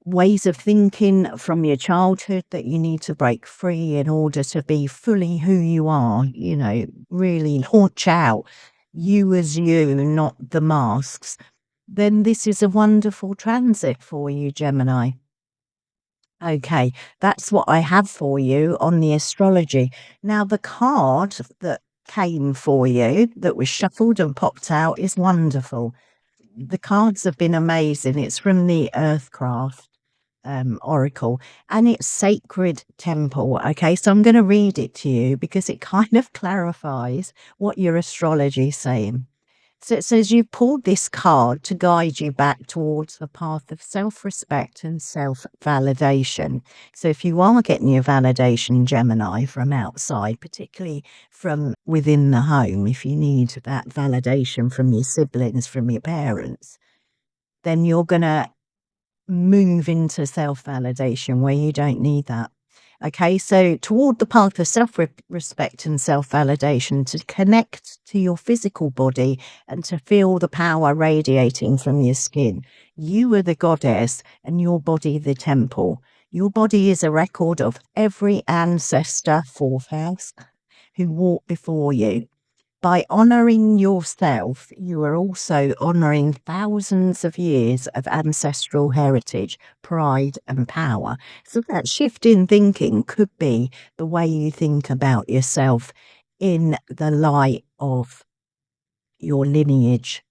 A: ways of thinking from your childhood that you need to break free in order to be fully who you are, really launch out, you as you, not the masks, then this is a wonderful transit for you, Gemini. Okay, that's what I have for you on the astrology. Now, the card that came for you, that was shuffled and popped out, is wonderful. The cards have been amazing. It's from the Earthcraft Oracle, and it's Sacred Temple. Okay, so I'm going to read it to you because it kind of clarifies what your astrology is saying. So it says you pulled this card to guide you back towards the path of self-respect and self-validation. So if you are getting your validation, Gemini, from outside, particularly from within the home, if you need that validation from your siblings, from your parents, then you're going to move into self-validation where you don't need that. Okay, so toward the path of self-respect and self-validation, to connect to your physical body and to feel the power radiating from your skin. You are the goddess and your body the temple. Your body is a record of every ancestor, fourth house, who walked before you. By honouring yourself, you are also honouring thousands of years of ancestral heritage, pride and power. So that shift in thinking could be the way you think about yourself in the light of your lineage.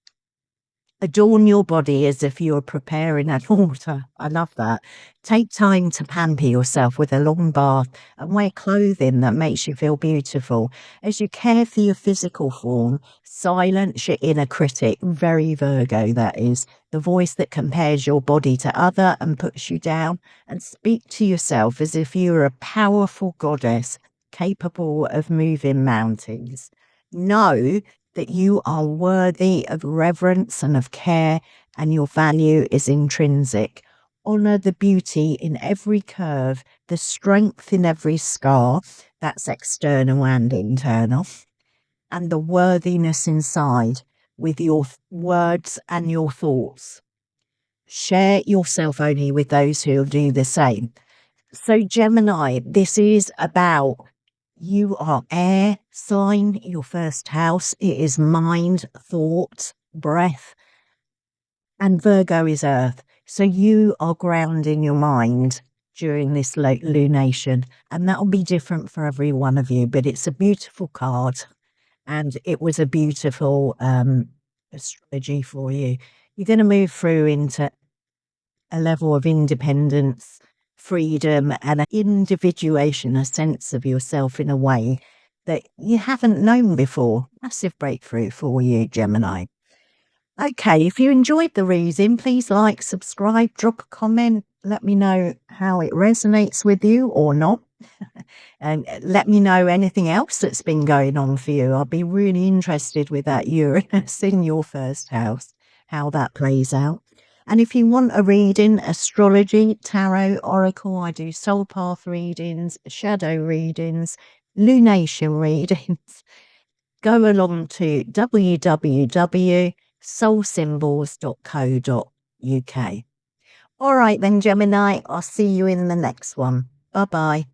A: Adorn your body as if you're preparing an altar. I love that. Take time to pamper yourself with a long bath and wear clothing that makes you feel beautiful. As you care for your physical form, silence your inner critic, very Virgo that is, the voice that compares your body to other and puts you down, and speak to yourself as if you were a powerful goddess capable of moving mountains. Know that you are worthy of reverence and of care, and your value is intrinsic. Honour the beauty in every curve, the strength in every scar, that's external and internal, and the worthiness inside with your words and your thoughts. Share yourself only with those who will do the same. So Gemini, this is about, you are air sign, your first house. It is mind, thought, breath. And Virgo is earth. So you are grounding your mind during this lunation. And that will be different for every one of you. But it's a beautiful card. And it was a beautiful astrology for you. You're going to move through into a level of independence, freedom, and an individuation, a sense of yourself in a way that you haven't known before. Massive breakthrough for you, Gemini. Okay, if you enjoyed the reading, please like, subscribe, drop a comment, let me know how it resonates with you or not. And let me know anything else that's been going on for you. I'll be really interested with that Uranus in your first house, how that plays out. And if you want a reading, astrology, tarot, oracle, I do soul path readings, shadow readings, lunation readings, go along to www.soulsymbols.co.uk. All right then, Gemini, I'll see you in the next one. Bye-bye.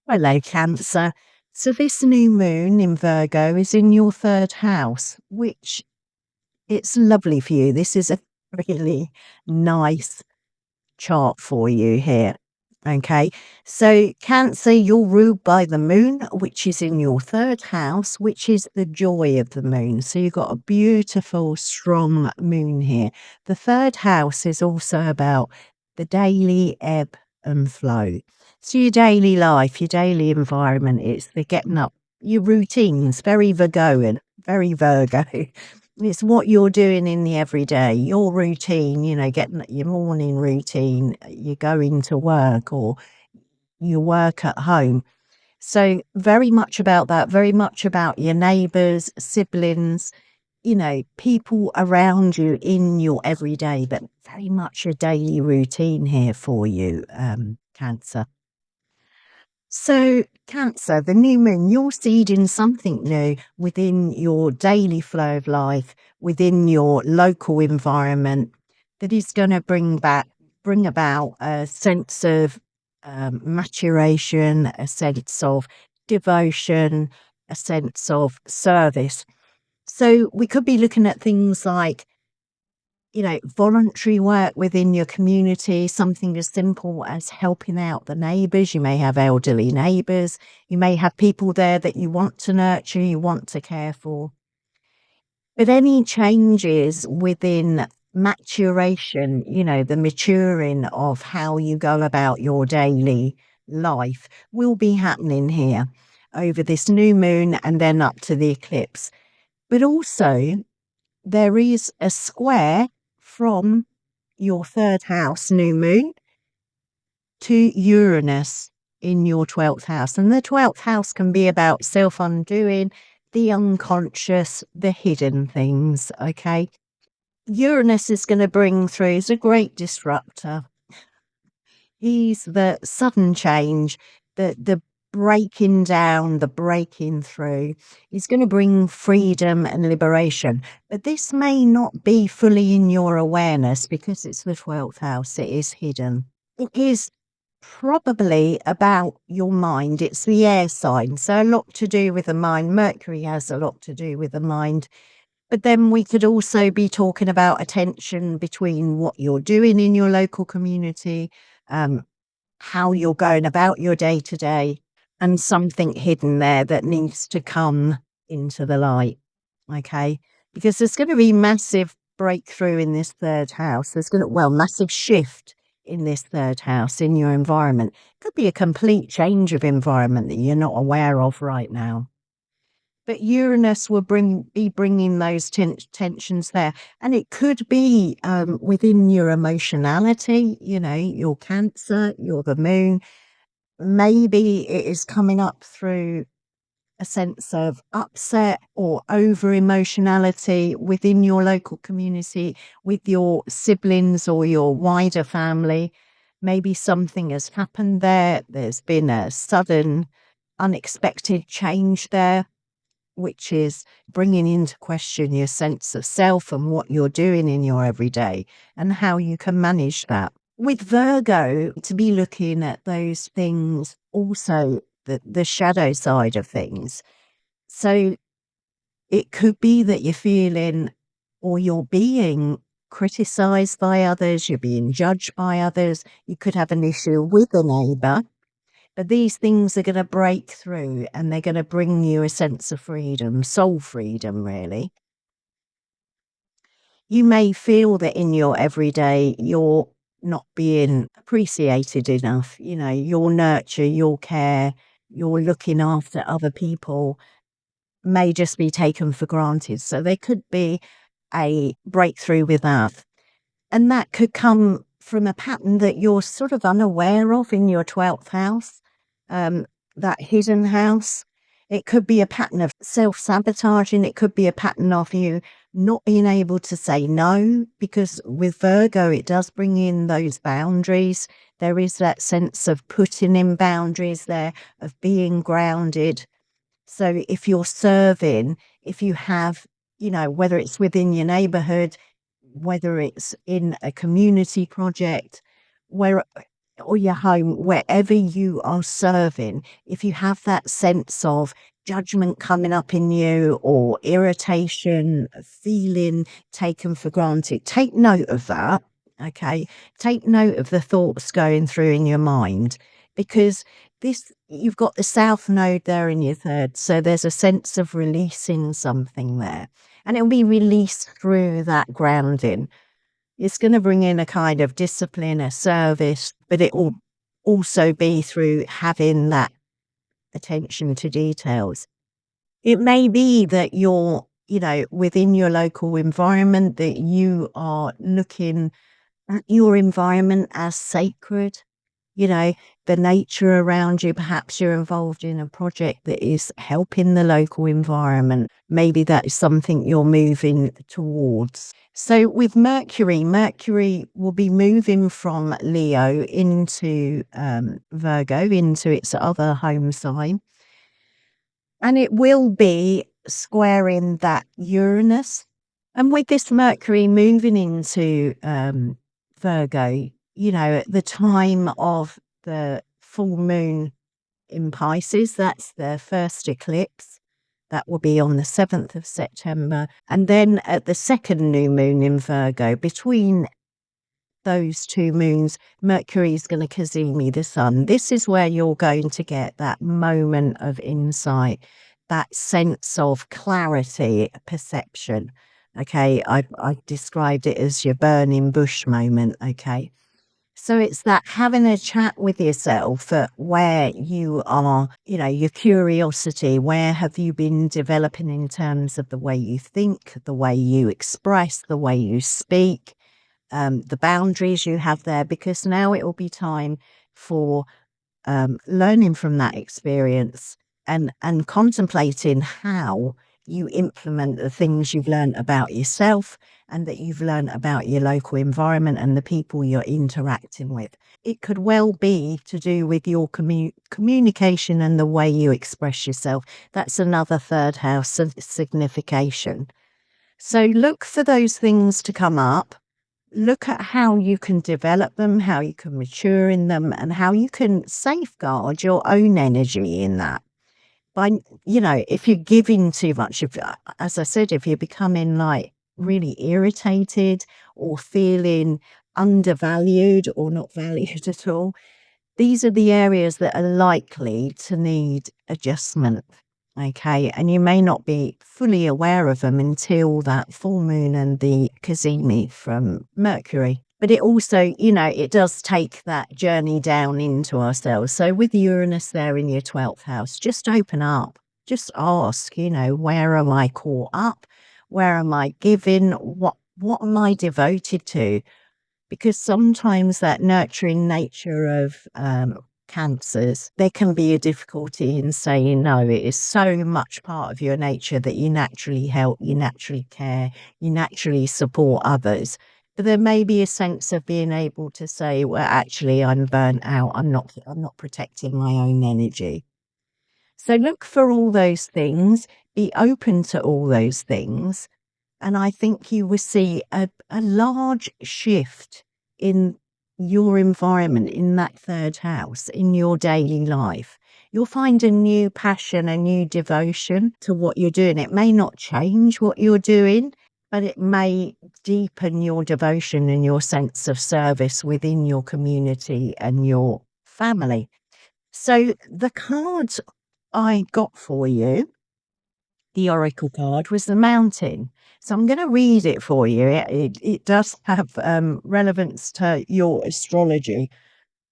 A: Hello, Cancer. So this new moon in Virgo is in your third house, which it's lovely for you. This is a really nice chart for you here. Okay, so Cancer, you're ruled by the moon, which is in your third house, which is the joy of the moon. So you've got a beautiful, strong moon here. The third house is also about the daily ebb and flow. So your daily life, your daily environment, it's the getting up, your routines, very Virgoan, very Virgo. It's what you're doing in the everyday, your routine, you know, getting your morning routine, you're going to work or you work at home. So very much about that, very much about your neighbours, siblings, you know, people around you in your everyday, but very much a daily routine here for you, Cancer. So, Cancer, the new moon, you're seeding something new within your daily flow of life, within your local environment, that is going to bring about a sense of maturation, a sense of devotion, a sense of service. So we could be looking at things like, you know, voluntary work within your community, something as simple as helping out the neighbours. You may have elderly neighbours. You may have people there that you want to nurture, you want to care for. But any changes within maturation, you know, the maturing of how you go about your daily life will be happening here over this new moon and then up to the eclipse. But also, there is a square from your third house, new moon, to Uranus in your 12th house. And the 12th house can be about self-undoing, the unconscious, the hidden things, okay? Uranus is going to bring through, he's a great disruptor. He's the sudden change, the breaking down, the breaking through. He's going to bring freedom and liberation. But this may not be fully in your awareness because it's the 12th house. It is hidden. It is probably about your mind. It's the air sign. So a lot to do with the mind. Mercury has a lot to do with the mind. But then we could also be talking about a tension between what you're doing in your local community, how you're going about your day to day, and something hidden there that needs to come into the light. Okay. Because there's going to be massive breakthrough in this third house. There's going to, massive shift in this third house in your environment. Could be a complete change of environment that you're not aware of right now. But Uranus will be bringing those tensions there. And it could be within your emotionality, your Cancer, you're the moon. Maybe it is coming up through a sense of upset or over emotionality within your local community, with your siblings or your wider family. Maybe something has happened there. There's been a sudden, unexpected change there, which is bringing into question your sense of self and what you're doing in your everyday and how you can manage that. With Virgo, to be looking at those things, also the shadow side of things. So it could be that you're feeling or you're being criticized by others, you're being judged by others, you could have an issue with a neighbor. But these things are going to break through and they're going to bring you a sense of freedom, soul freedom, really. You may feel that in your everyday, you're not being appreciated enough. Your nurture, your care, your looking after other people may just be taken for granted. So there could be a breakthrough with that. And that could come from a pattern that you're sort of unaware of in your 12th house, that hidden house. It could be a pattern of self-sabotaging. It could be a pattern of you not being able to say no, because with Virgo, it does bring in those boundaries. There is that sense of putting in boundaries there, of being grounded. So if you're serving, if you have, whether it's within your neighborhood, whether it's in a community project, or your home, wherever you are serving, if you have that sense of judgment coming up in you or irritation, feeling taken for granted, take note of that. Okay. Take note of the thoughts going through in your mind, because you've got the South Node there in your third. So there's a sense of releasing something there, and it'll be released through that grounding. It's going to bring in a kind of discipline, a service, but it will also be through having that attention to details. It may be that you're, within your local environment, that you are looking at your environment as sacred. The nature around you. Perhaps you're involved in a project that is helping the local environment. Maybe that is something you're moving towards. So with Mercury will be moving from Leo into Virgo, into its other home sign. And it will be squaring that Uranus. And with this Mercury moving into Virgo, at the time of the full moon in Pisces, that's the first eclipse. That will be on the 7th of September. And then at the second new moon in Virgo, between those two moons, Mercury is going to Kazumi the sun. This is where you're going to get that moment of insight, that sense of clarity, perception. Okay, I described it as your burning bush moment. Okay, so it's that having a chat with yourself at where you are, your curiosity, where have you been developing in terms of the way you think, the way you express, the way you speak, the boundaries you have there, because now it will be time for learning from that experience and contemplating how you implement the things you've learned about yourself and that you've learned about your local environment and the people you're interacting with. It could well be to do with your communication and the way you express yourself. That's another third house of signification. So look for those things to come up. Look at how you can develop them, how you can mature in them, and how you can safeguard your own energy in that. By, if you're giving too much, as I said, if you're becoming like really irritated or feeling undervalued or not valued at all, these are the areas that are likely to need adjustment. Okay, and you may not be fully aware of them until that full moon and the cazimi from Mercury. But it also, it does take that journey down into ourselves. So with Uranus there in your 12th house, just open up. Just ask, where am I caught up? Where am I giving? What am I devoted to? Because sometimes that nurturing nature of Cancers, there can be a difficulty in saying no. It is so much part of your nature that you naturally help, you naturally care, you naturally support others. But there may be a sense of being able to say, well, actually, I'm burnt out. I'm not protecting my own energy. So look for all those things, be open to all those things. And I think you will see a large shift in your environment, in that third house, in your daily life. You'll find a new passion, a new devotion to what you're doing. It may not change what you're doing, but it may deepen your devotion and your sense of service within your community and your family. So the cards I got for you, the oracle card, was the Mountain. So I'm going to read it for you. It does have relevance to your astrology.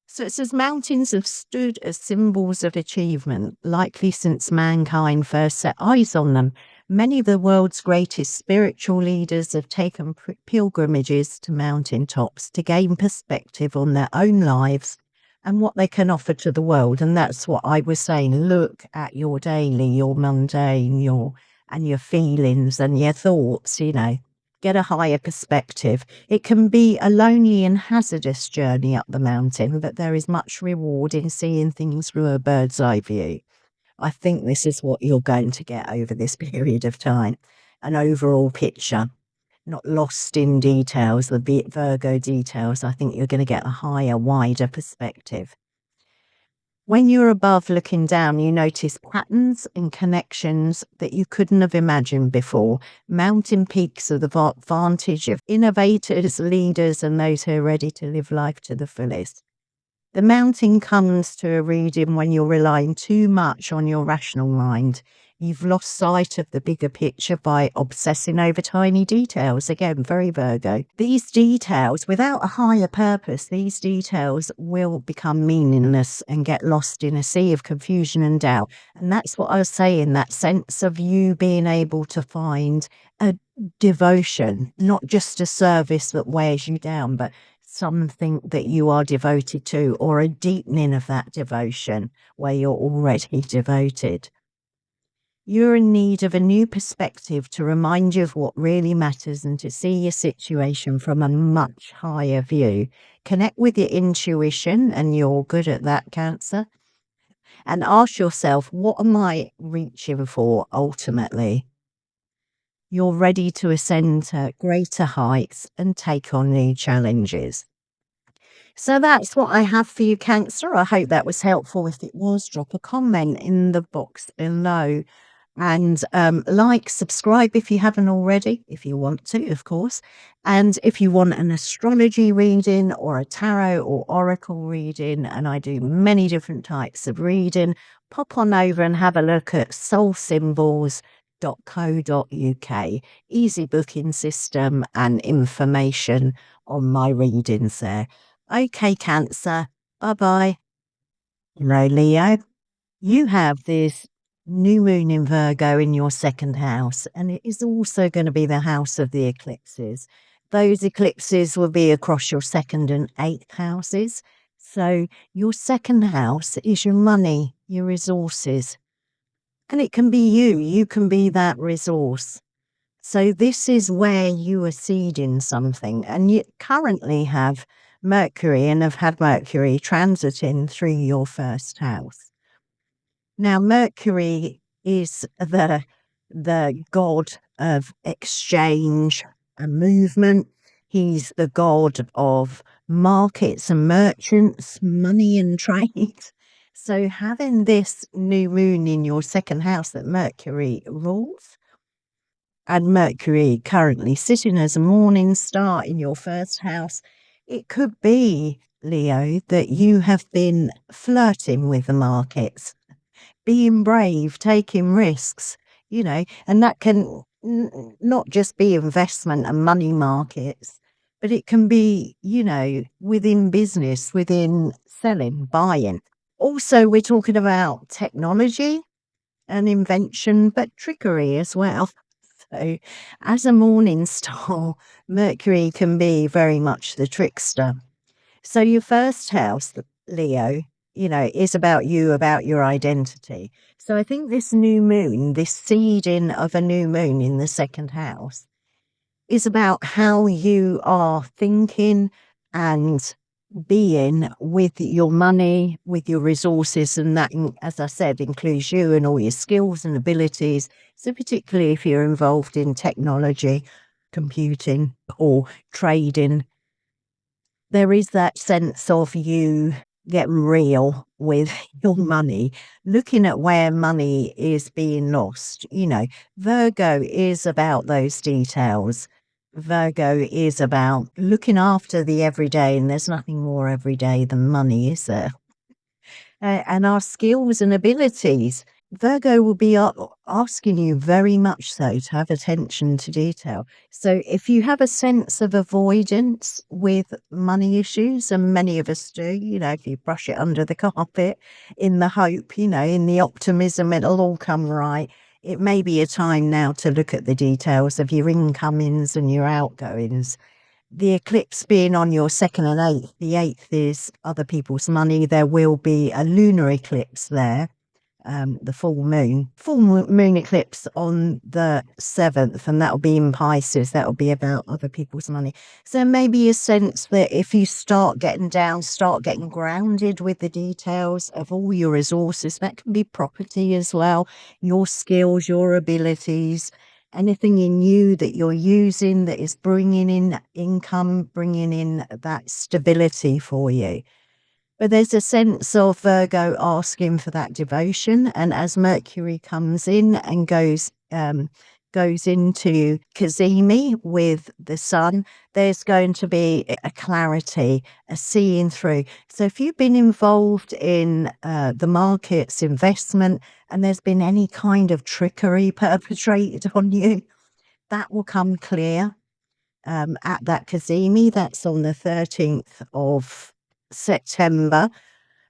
A: So it says, mountains have stood as symbols of achievement, likely since mankind first set eyes on them. Many of the world's greatest spiritual leaders have taken pilgrimages to mountaintops to gain perspective on their own lives and what they can offer to the world. And that's what I was saying. Look at your daily, your mundane, your feelings and your thoughts, get a higher perspective. It can be a lonely and hazardous journey up the mountain, but there is much reward in seeing things through a bird's eye view. I think this is what you're going to get over this period of time, an overall picture. Not lost in details, the Virgo details. I think you're going to get a higher, wider perspective. When you're above looking down, you notice patterns and connections that you couldn't have imagined before. Mountain peaks are the vantage of innovators, leaders, and those who are ready to live life to the fullest. The mountain comes to a reading when you're relying too much on your rational mind. You've lost sight of the bigger picture by obsessing over tiny details. Again, very Virgo. These details, without a higher purpose, these details will become meaningless and get lost in a sea of confusion and doubt. And that's what I was saying, that sense of you being able to find a devotion, not just a service that wears you down, but something that you are devoted to, or a deepening of that devotion where you're already devoted. You're in need of a new perspective to remind you of what really matters and to see your situation from a much higher view. Connect with your intuition, and you're good at that, Cancer. And ask yourself, what am I reaching for ultimately? You're ready to ascend to greater heights and take on new challenges. So that's what I have for you, Cancer. I hope that was helpful. If it was, drop a comment in the box below. And subscribe if you haven't already, if you want to, of course. And if you want an astrology reading or a tarot or oracle reading, and I do many different types of reading, pop on over and have a look at soulsymbols.co.uk. Easy booking system and information on my readings there. Okay, Cancer. Bye-bye. Hello, Leo. You have this new moon in Virgo in your second house, and it is also going to be the house of the eclipses. Those eclipses will be across your second and eighth houses. So your second house is your money, your resources. And it can be you can be that resource. So this is where you are seeding something, and you currently have Mercury and have had Mercury transiting through your first house. Now, Mercury is the god of exchange and movement. He's the god of markets and merchants, money and trade. So having this new moon in your second house that Mercury rules, and Mercury currently sitting as a morning star in your first house, it could be, Leo, that you have been flirting with the markets, being brave, taking risks, and that can not just be investment and money markets, but it can be, within business, within selling, buying. Also, we're talking about technology and invention, but trickery as well. So, as a morning star, Mercury can be very much the trickster. So, your first house, Leo, is about you, about your identity. So, I think this new moon, this seeding of a new moon in the second house, is about how you are thinking and being with your money, with your resources, and that, as I said, includes you and all your skills and abilities. So particularly if you're involved in technology, computing, or trading, there is that sense of you getting real with your money, looking at where money is being lost. Virgo is about those details. Virgo is about looking after the everyday, and there's nothing more everyday than money, is there? And our skills and abilities. Virgo will be asking you very much so to have attention to detail. So if you have a sense of avoidance with money issues, and many of us do, if you brush it under the carpet in the hope, in the optimism it'll all come right, it may be a time now to look at the details of your incomings and your outgoings. The eclipse being on your second and eighth, the eighth is other people's money. There will be a lunar eclipse there, the full moon eclipse on the 7th, and that'll be in Pisces. That'll be about other people's money. So maybe a sense that if you start getting down, start getting grounded with the details of all your resources, that can be property as well, your skills, your abilities, anything in you that you're using that is bringing in income, bringing in that stability for you. But there's a sense of Virgo asking for that devotion. And as Mercury comes in and goes into Cazimi with the sun, there's going to be a clarity, a seeing through. So if you've been involved in the markets, investment, and there's been any kind of trickery perpetrated on you, that will come clear at that Cazimi. That's on the 13th of September.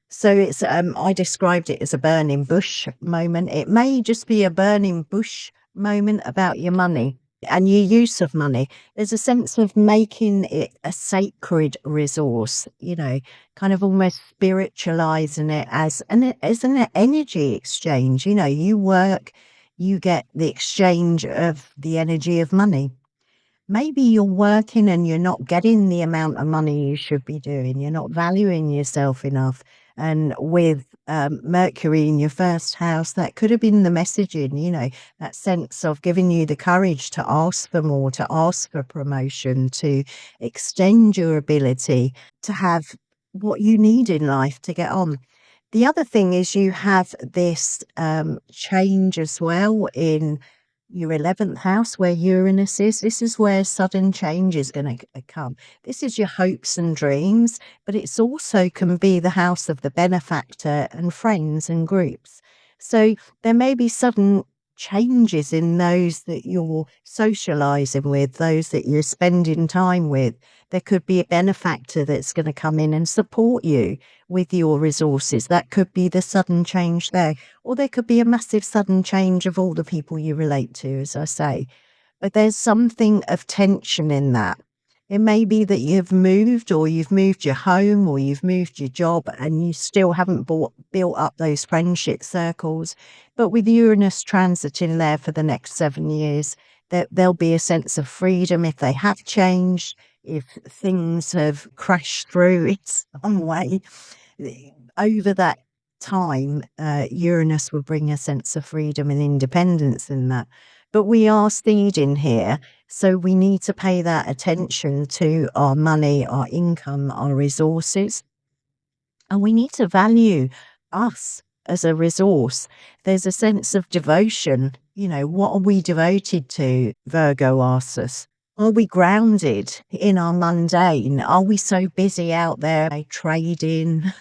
A: So it's I described it as a burning bush moment. It may just be a burning bush moment about your money and your use of money. There's a sense of making it a sacred resource, kind of almost spiritualizing it as an energy exchange. You work, you get the exchange of the energy of money. Maybe you're working and you're not getting the amount of money you should be doing. You're not valuing yourself enough. And with Mercury in your first house, that could have been the messaging, that sense of giving you the courage to ask for more, to ask for promotion, to extend your ability to have what you need in life to get on. The other thing is you have this change as well in your 11th house where Uranus is. This is where sudden change is going to come. This is your hopes and dreams, but it's also can be the house of the benefactor and friends and groups. So there may be sudden changes in those that you're socializing with, those that you're spending time with. There could be a benefactor that's going to come in and support you with your resources. That could be the sudden change there. Or there could be a massive sudden change of all the people you relate to, as I say. But there's something of tension in that. It may be that you've moved, or you've moved your home, or you've moved your job, and you still haven't built up those friendship circles. But with Uranus transiting there for the next 7 years, there'll be a sense of freedom if they have changed, if things have crashed through in some way. Over that time, Uranus will bring a sense of freedom and independence in that. But we are seeding here, so we need to pay that attention to our money, our income, our resources. And we need to value us as a resource. There's a sense of devotion. What are we devoted to? Virgo asks us. Are we grounded in our mundane? Are we so busy out there trading,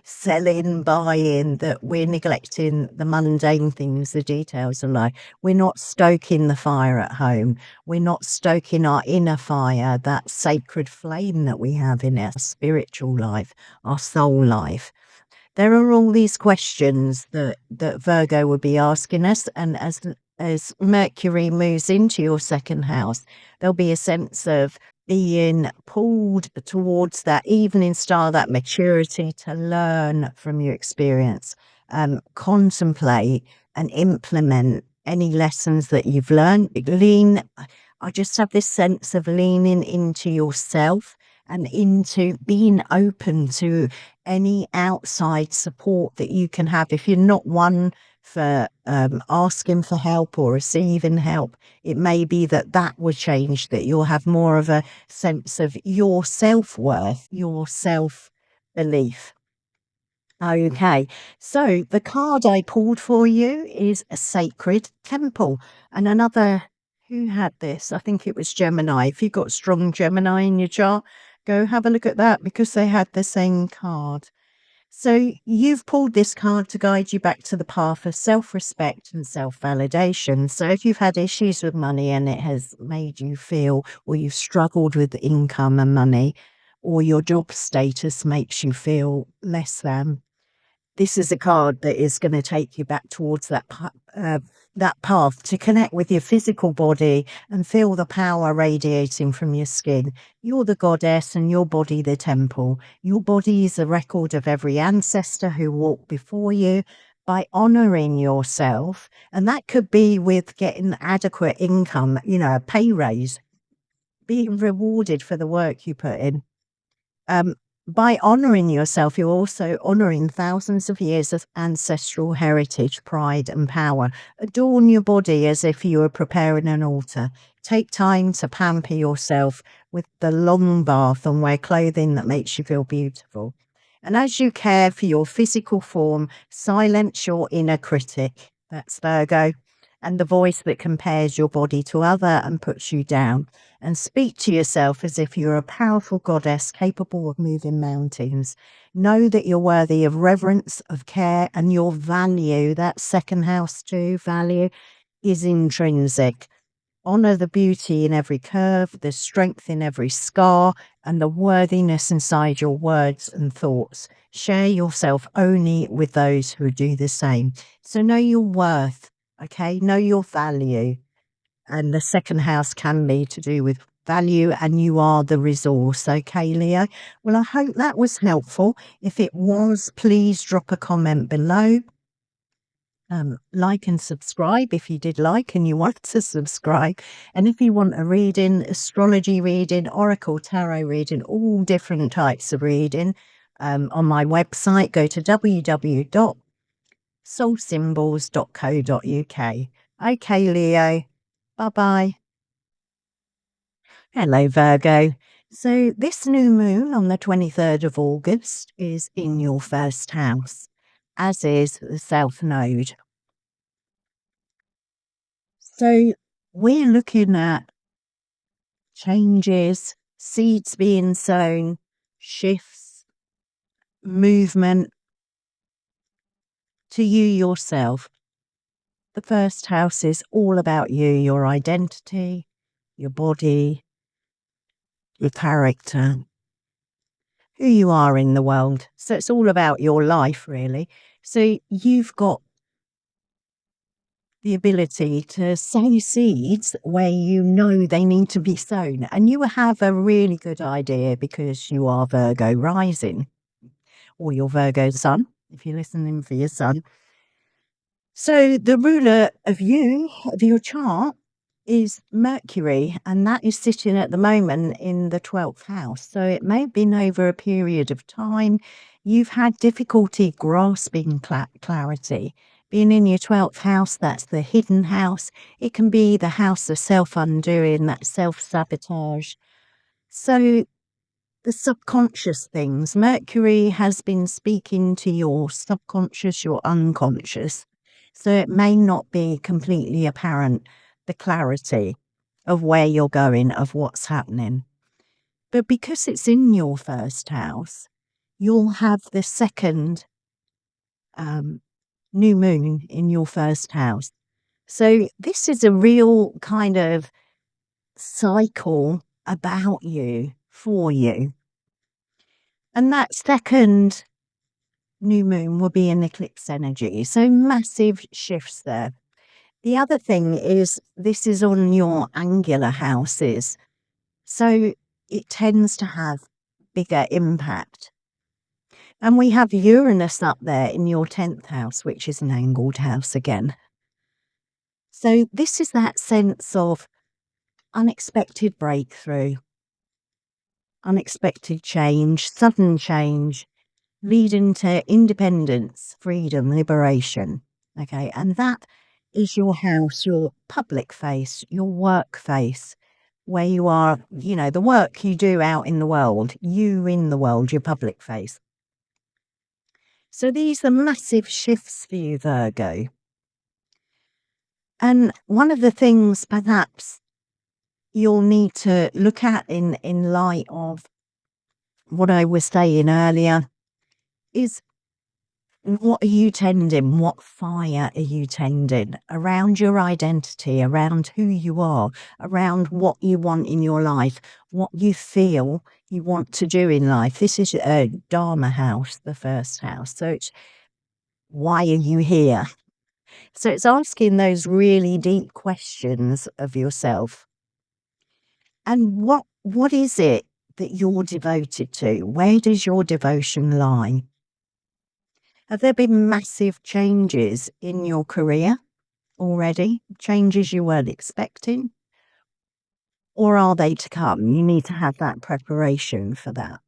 A: selling, buying, that we're neglecting the mundane things, the details of life? We're not stoking the fire at home. We're not stoking our inner fire, that sacred flame that we have in our spiritual life, our soul life. There are all these questions that Virgo would be asking us, and as Mercury moves into your second house, there'll be a sense of being pulled towards that evening star, that maturity, to learn from your experience, contemplate and implement any lessons that you've learned. I just have this sense of leaning into yourself and into being open to any outside support that you can have. If you're not one for asking for help or receiving help, it may be that will change, that you'll have more of a sense of your self-worth, your self-belief. Okay, so the card I pulled for you is a sacred temple. And who had this? I think it was Gemini. If you've got strong Gemini in your chart, go have a look at that, because they had the same card. So you've pulled this card to guide you back to the path of self-respect and self-validation. So if you've had issues with money and it has made you feel, or you've struggled with income and money, or your job status makes you feel less than, this is a card that is going to take you back towards that path to connect with your physical body and feel the power radiating from your skin. You're the goddess and your body the temple. Your body is a record of every ancestor who walked before you. By honouring yourself, and that could be with getting adequate income, a pay raise, being rewarded for the work you put in. By honouring yourself, you're also honouring thousands of years of ancestral heritage, pride and power. Adorn your body as if you were preparing an altar. Take time to pamper yourself with the long bath and wear clothing that makes you feel beautiful. And as you care for your physical form, silence your inner critic, that's Virgo, and the voice that compares your body to other and puts you down. And speak to yourself as if you're a powerful goddess capable of moving mountains. Know that you're worthy of reverence, of care, and your value, that second house too, value, is intrinsic. Honour the beauty in every curve, the strength in every scar, and the worthiness inside your words and thoughts. Share yourself only with those who do the same. So know your worth, okay? Know your value. And the second house can be to do with value, and you are the resource. Okay, Leo? Well, I hope that was helpful. If it was, please drop a comment below. Like and subscribe if you did like and you want to subscribe. And if you want a reading, astrology reading, oracle tarot reading, all different types of reading, on my website, go to www.soulsymbols.co.uk. Okay, Leo. Bye-bye. Hello, Virgo. So this new moon on the 23rd of August is in your first house, as is the South Node. So we're looking at changes, seeds being sown, shifts, movement to you yourself. The first house is all about you, your identity, your body, your character, who you are in the world. So it's all about your life, really. So you've got the ability to sow seeds where you know they need to be sown. And you have a really good idea because you are Virgo rising, or your Virgo sun, if you're listening for your sun. So the ruler of your chart, is Mercury, and that is sitting at the moment in the 12th house. So it may have been over a period of time you've had difficulty grasping clarity. Being in your 12th house, that's the hidden house. It can be the house of self-undoing, that self-sabotage. So the subconscious things, Mercury has been speaking to your subconscious, your unconscious. So it may not be completely apparent, the clarity of where you're going, of what's happening. But because it's in your first house, you'll have the second new moon in your first house. So this is a real kind of cycle about you, for you. And that second new moon will be in eclipse energy. So massive shifts there. The other thing is this is on your angular houses. So it tends to have bigger impact. And we have Uranus up there in your 10th house, which is an angled house again. So this is that sense of unexpected breakthrough, unexpected change, sudden change, leading to independence, freedom, liberation. Okay, and that is your house, your public face, your work face, where you are, you know, the work you do out in the world, you in the world, your public face. So these are massive shifts for you, Virgo. And one of the things perhaps you'll need to look at in light of what I was saying earlier is, what are you tending? What fire are you tending around your identity, around who you are, around what you want in your life, what you feel you want to do in life? This is a Dharma house, the first house. So it's, why are you here? So it's asking those really deep questions of yourself. And what is it that you're devoted to? Where does your devotion lie? Have there been massive changes in your career already? Changes you weren't expecting? Or are they to come? You need to have that preparation for that.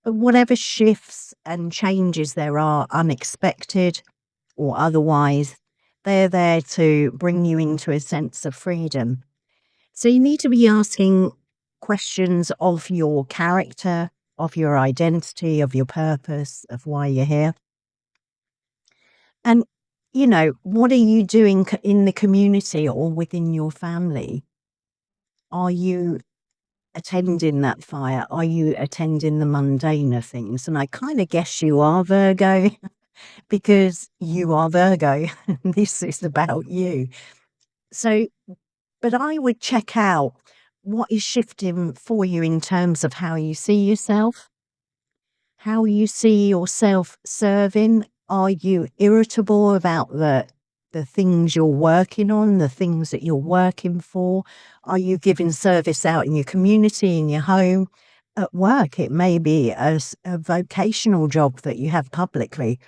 A: But whatever shifts and changes there are, unexpected or otherwise, they're there to bring you into a sense of freedom. So you need to be asking questions of your character, of your identity, of your purpose, of why you're here. And, you know, what are you doing in the community or within your family? Are you attending that fire? Are you attending the mundane of things? And I kind of guess you are, Virgo, because you are Virgo. This is about you. So, but I would check out what is shifting for you in terms of how you see yourself, how you see yourself serving. Are you irritable about the things you're working on, the things that you're working for? Are you giving service out in your community, in your home? At work, it may be a vocational job that you have publicly.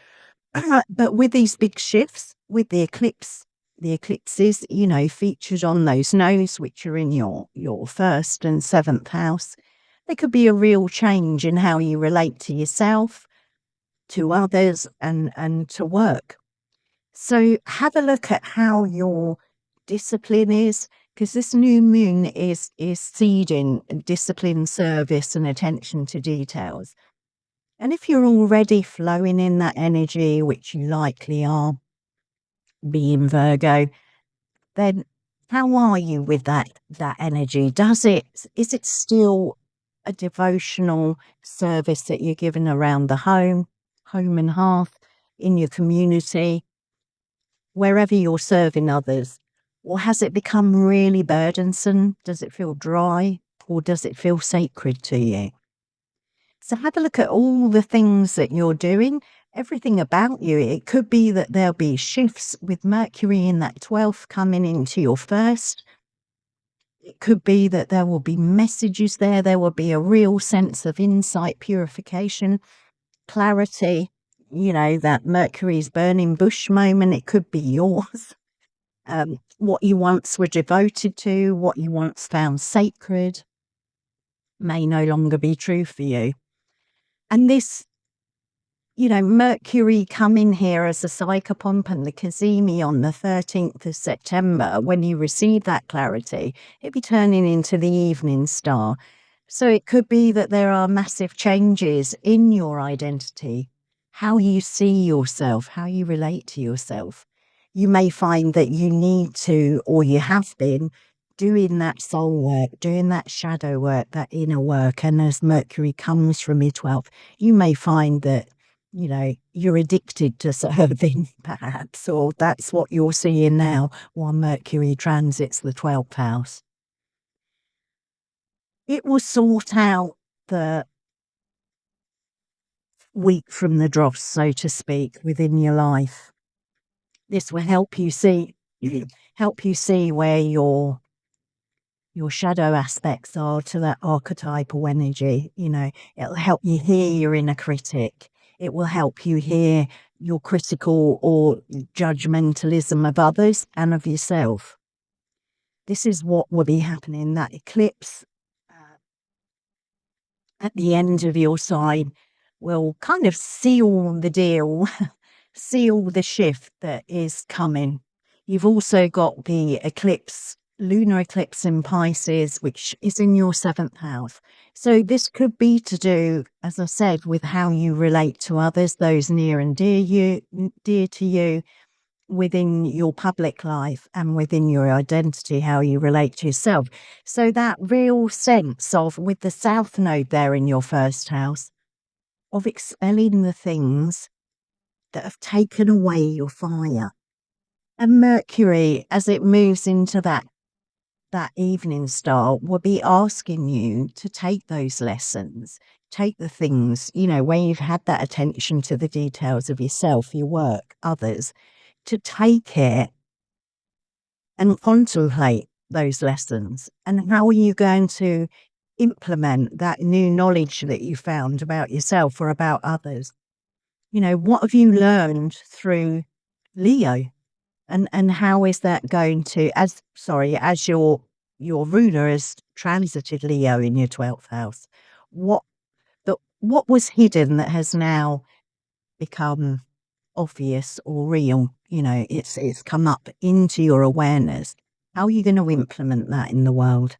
A: But with these big shifts, with the eclipses, you know, featured on those nodes, which are in your 1st and 7th house, there could be a real change in how you relate to yourself, to others, and to work. So have a look at how your discipline is, because this new moon is seeding discipline, service, and attention to details. And if you're already flowing in that energy, which you likely are, being Virgo, then how are you with that energy? Is it still a devotional service that you're giving around the home and hearth, in your community, wherever you're serving others? Or has it become really burdensome? Does it feel dry, or does it feel sacred to you? So have a look at all the things that you're doing everything about you. It could be that there'll be shifts with Mercury in that 12th coming into your first. It could be that there will be messages there. There will be a real sense of insight, purification, clarity. You know, that Mercury's burning bush moment. It could be yours. What you once were devoted to, what you once found sacred, may no longer be true for you. And this, you know, Mercury coming here as a psychopomp and the Cazimi on the 13th of September, when you receive that clarity, it'd be turning into the evening star. So it could be that there are massive changes in your identity, how you see yourself, how you relate to yourself. You may find that you need to, or you have been, doing that soul work, doing that shadow work, that inner work. And as Mercury comes from your 12th, you may find that, you know, you're addicted to serving, perhaps, or that's what you're seeing now while Mercury transits the 12th house. It will sort out the wheat from the dross, so to speak, within your life. This will help you see where your shadow aspects are to that archetypal energy. You know, it'll help you hear your inner critic. It will help you hear your critical or judgmentalism of others and of yourself. This is what will be happening. That eclipse at the end of your sign will kind of seal the deal, seal the shift that is coming. You've also got the eclipse, lunar eclipse in Pisces, which is in your 7th house. So this could be to do, as I said, with how you relate to others, those near and dear to you, within your public life and within your identity, how you relate to yourself. So that real sense of, with the South Node there in your 1st house, of expelling the things that have taken away your fire. And Mercury, as it moves into that evening star, will be asking you to take those lessons, take the things, you know, where you've had that attention to the details of yourself, your work, others, to take it and contemplate those lessons. And how are you going to implement that new knowledge that you found about yourself or about others? You know, what have you learned through Leo? And how is that going to, as your ruler has transited Leo in your 12th house, what was hidden that has now become obvious or real? You know, it's come up into your awareness. How are you going to implement that in the world?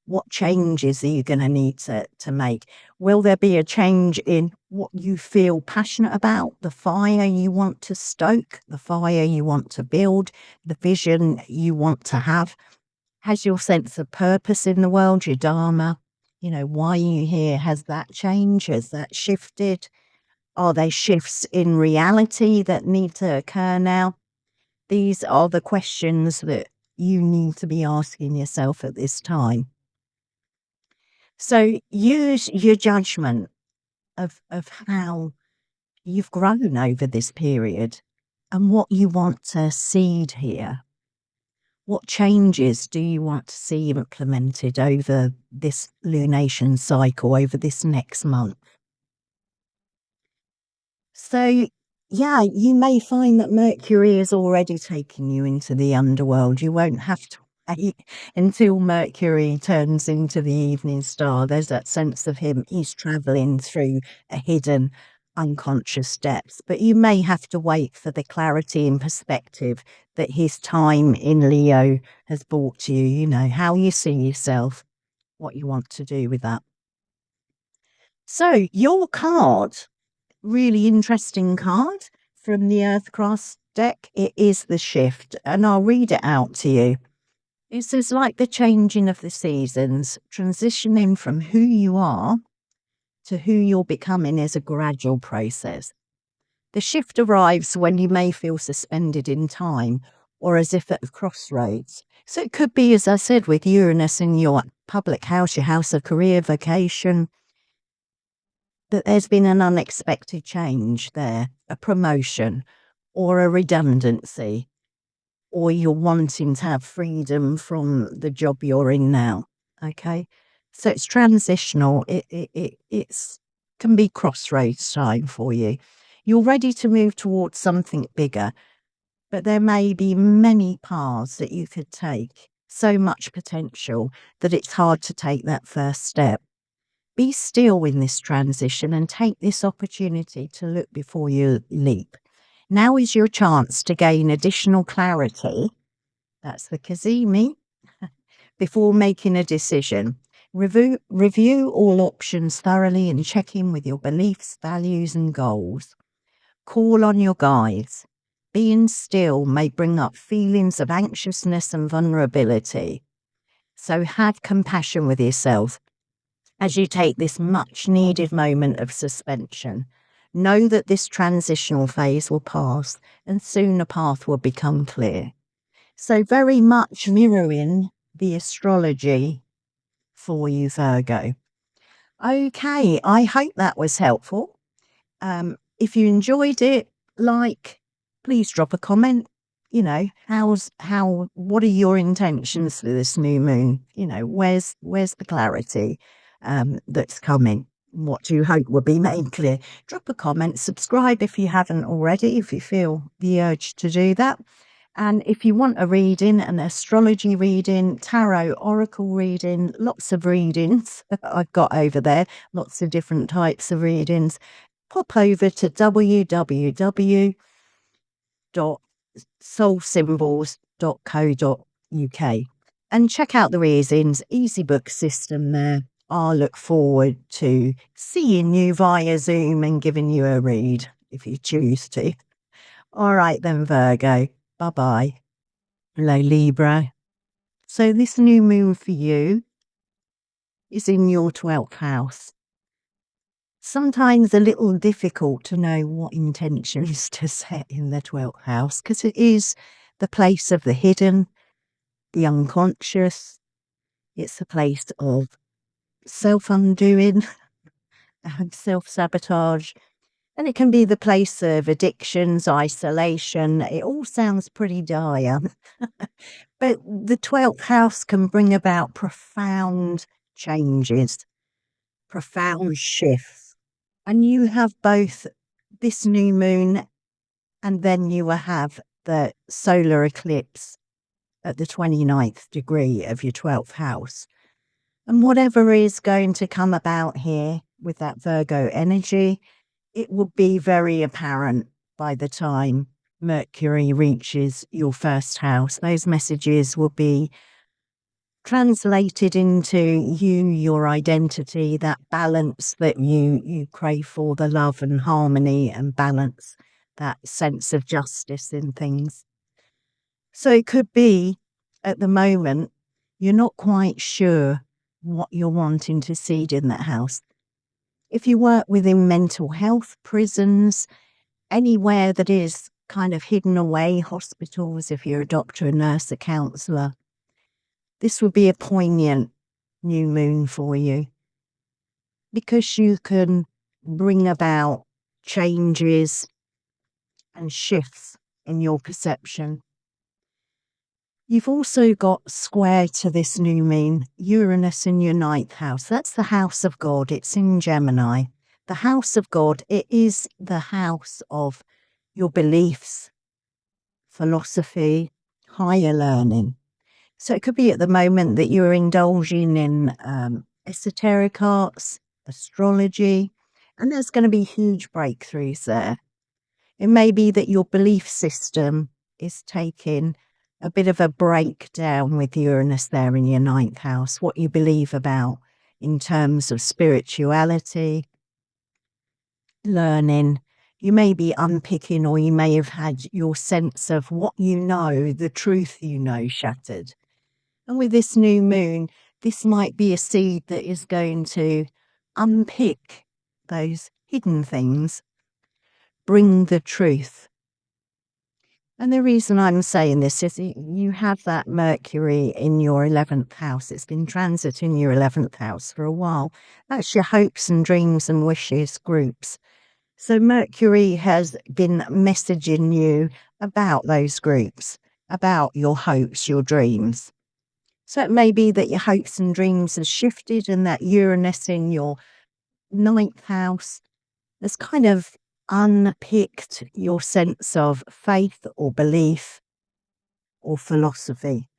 A: What changes are you going to need to make? Will there be a change in what you feel passionate about, the fire you want to stoke, the fire you want to build, the vision you want to have? Has your sense of purpose in the world, your dharma, you know, why are you here, has that changed? Has that shifted? Are there shifts in reality that need to occur now? These are the questions that you need to be asking yourself at this time. So use your judgment of how you've grown over this period and what you want to seed here. What changes do you want to see implemented over this lunation cycle, over this next month? So, yeah, you may find that Mercury is already taking you into the underworld. You won't have to wait until Mercury turns into the evening star. There's that sense of him, he's traveling through a hidden unconscious depths. But you may have to wait for the clarity and perspective that his time in Leo has brought to you, you know, how you see yourself, what you want to do with that. So, your card, really interesting card from the Earth Cross deck. It is the shift, and I'll read it out to you. It says, like the changing of the seasons, transitioning from who you are to who you're becoming is a gradual process. The shift arrives when you may feel suspended in time or as if at a crossroads. So it could be, as I said, with Uranus in your public house, your house of career, vocation, that there's been an unexpected change there, a promotion or a redundancy, or you're wanting to have freedom from the job you're in now. Okay, so it's transitional. It's can be crossroads time for you. You're ready to move towards something bigger, but there may be many paths that you could take. So much potential that it's hard to take that first step. Be still in this transition and take this opportunity to look before you leap. Now is your chance to gain additional clarity. That's the Kazemi. Before making a decision. Review all options thoroughly and check in with your beliefs, values, and goals. Call on your guides. Being still may bring up feelings of anxiousness and vulnerability. So have compassion with yourself as you take this much needed moment of suspension. Know that this transitional phase will pass and soon a path will become clear. So very much mirroring the astrology for you, Virgo. Okay, I hope that was helpful. If you enjoyed it, please drop a comment. You know, what are your intentions for this new moon? You know, where's the clarity that's coming? What do you hope will be made clear? Drop a comment, subscribe if you haven't already, if you feel the urge to do that. And if you want a reading, an astrology reading, tarot, oracle reading, lots of readings I've got over there, lots of different types of readings, pop over to www.soulsymbols.co.uk and check out the readings, easy book system there. I'll look forward to seeing you via Zoom and giving you a read if you choose to. All right then, Virgo. Bye-bye. Hello, Libra. So this new moon for you is in your 12th house. Sometimes a little difficult to know what intentions to set in the 12th house because it is the place of the hidden, the unconscious. It's a place of self-undoing and self-sabotage. And it can be the place of addictions, isolation. It all sounds pretty dire. But the 12th house can bring about profound changes, profound shifts. And you have both this new moon and then you will have the solar eclipse at the 29th degree of your 12th house. And whatever is going to come about here with that Virgo energy, it will be very apparent by the time Mercury reaches your first house. Those messages will be translated into you, your identity, that balance that you crave for, the love and harmony and balance, that sense of justice in things. So it could be at the moment you're not quite sure what you're wanting to seed in that house. If you work within mental health, prisons, anywhere that is kind of hidden away, hospitals, if you're a doctor, a nurse, a counsellor, this would be a poignant new moon for you because you can bring about changes and shifts in your perception. You've also got square to this new moon, Uranus in your 9th house. That's the house of God. It's in Gemini. The house of God, it is the house of your beliefs, philosophy, higher learning. So it could be at the moment that you're indulging in esoteric arts, astrology, and there's going to be huge breakthroughs there. It may be that your belief system is taking a bit of a breakdown with Uranus there in your 9th house, what you believe about in terms of spirituality, learning. You may be unpicking, or you may have had your sense of what you know, the truth you know, shattered. And with this new moon, this might be a seed that is going to unpick those hidden things, bring the truth. And the reason I'm saying this is you have that Mercury in your 11th house. It's been transiting your 11th house for a while. That's your hopes and dreams and wishes groups. So Mercury has been messaging you about those groups, about your hopes, your dreams. So it may be that your hopes and dreams have shifted and that Uranus in your 9th house has kind of unpicked your sense of faith or belief or philosophy.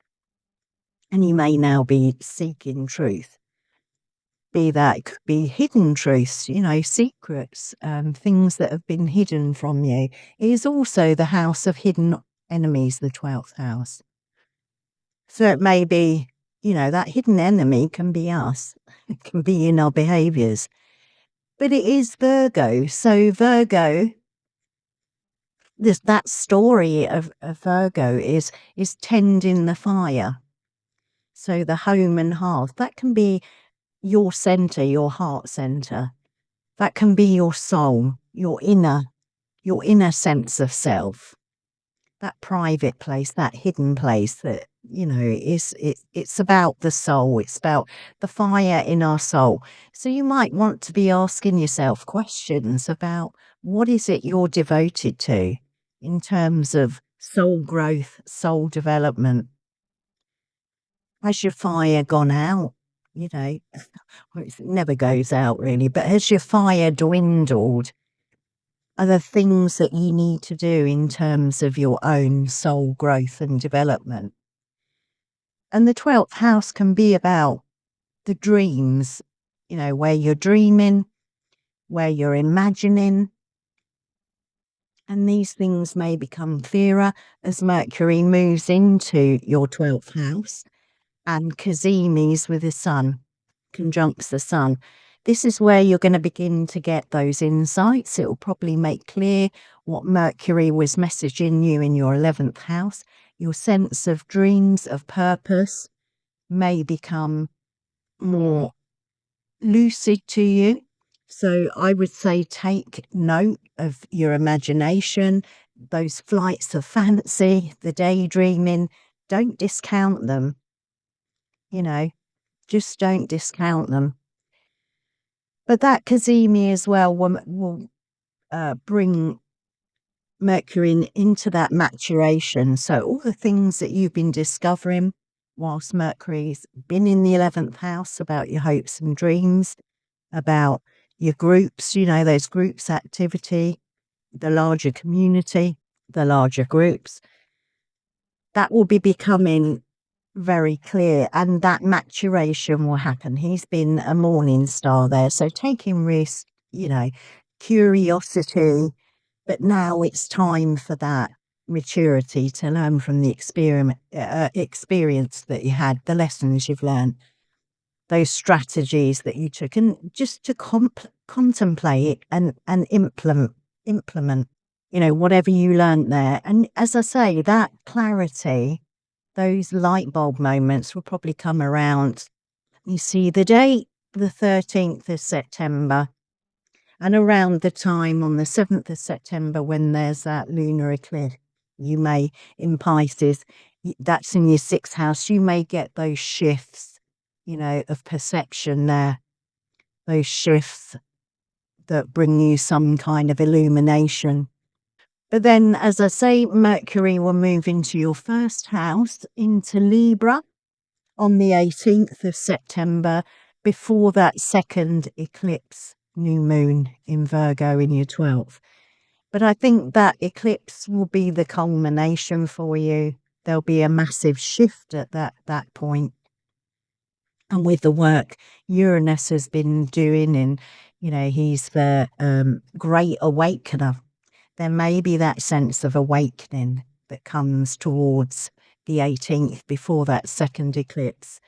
A: And you may now be seeking truth. Be that, it could be hidden truths, secrets, things that have been hidden from you. It is also the house of hidden enemies, the 12th house. So it may be, that hidden enemy can be us. It can be in our behaviours. But it is Virgo. So Virgo, that story of Virgo is tending the fire. So the home and hearth, that can be your center, your heart center. That can be your soul, your inner sense of self. That private place, that hidden place that, it's about the soul. It's about the fire in our soul. So you might want to be asking yourself questions about what is it you're devoted to in terms of soul growth, soul development. Has your fire gone out? Well, it never goes out really, but has your fire dwindled? Are there things that you need to do in terms of your own soul growth and development? And the 12th house can be about the dreams, where you're dreaming, where you're imagining. And these things may become clearer as Mercury moves into your 12th house and Cazimis with the sun, conjuncts the sun. This is where you're going to begin to get those insights. It will probably make clear what Mercury was messaging you in your 11th house. Your sense of dreams, of purpose may become more lucid to you. So I would say take note of your imagination, those flights of fancy, the daydreaming. Don't discount them. Just don't discount them. But that Cazimi as well will bring Mercury into that maturation. So all the things that you've been discovering whilst Mercury's been in the 11th house about your hopes and dreams, about your groups, those groups activity, the larger community, the larger groups, that will be becoming very clear, and that maturation will happen. He's been a morning star there, so taking risk, curiosity, but now it's time for that maturity to learn from the experience that you had, the lessons you've learned, those strategies that you took, and just to contemplate and implement, whatever you learned there. And as I say, that clarity, those light bulb moments will probably come around. You see the date, the 13th of September, and around the time on the 7th of September when there's that lunar eclipse, you may, in Pisces, that's in your 6th house, you may get those shifts, of perception there, those shifts that bring you some kind of illumination. But then, as I say, Mercury will move into your 1st house, into Libra, on the 18th of September, before that 2nd eclipse, new moon in Virgo in your 12th. But I think that eclipse will be the culmination for you. There'll be a massive shift at that point. And with the work Uranus has been doing, and, he's the great awakener, there may be that sense of awakening that comes towards the 18th before that 2nd eclipse,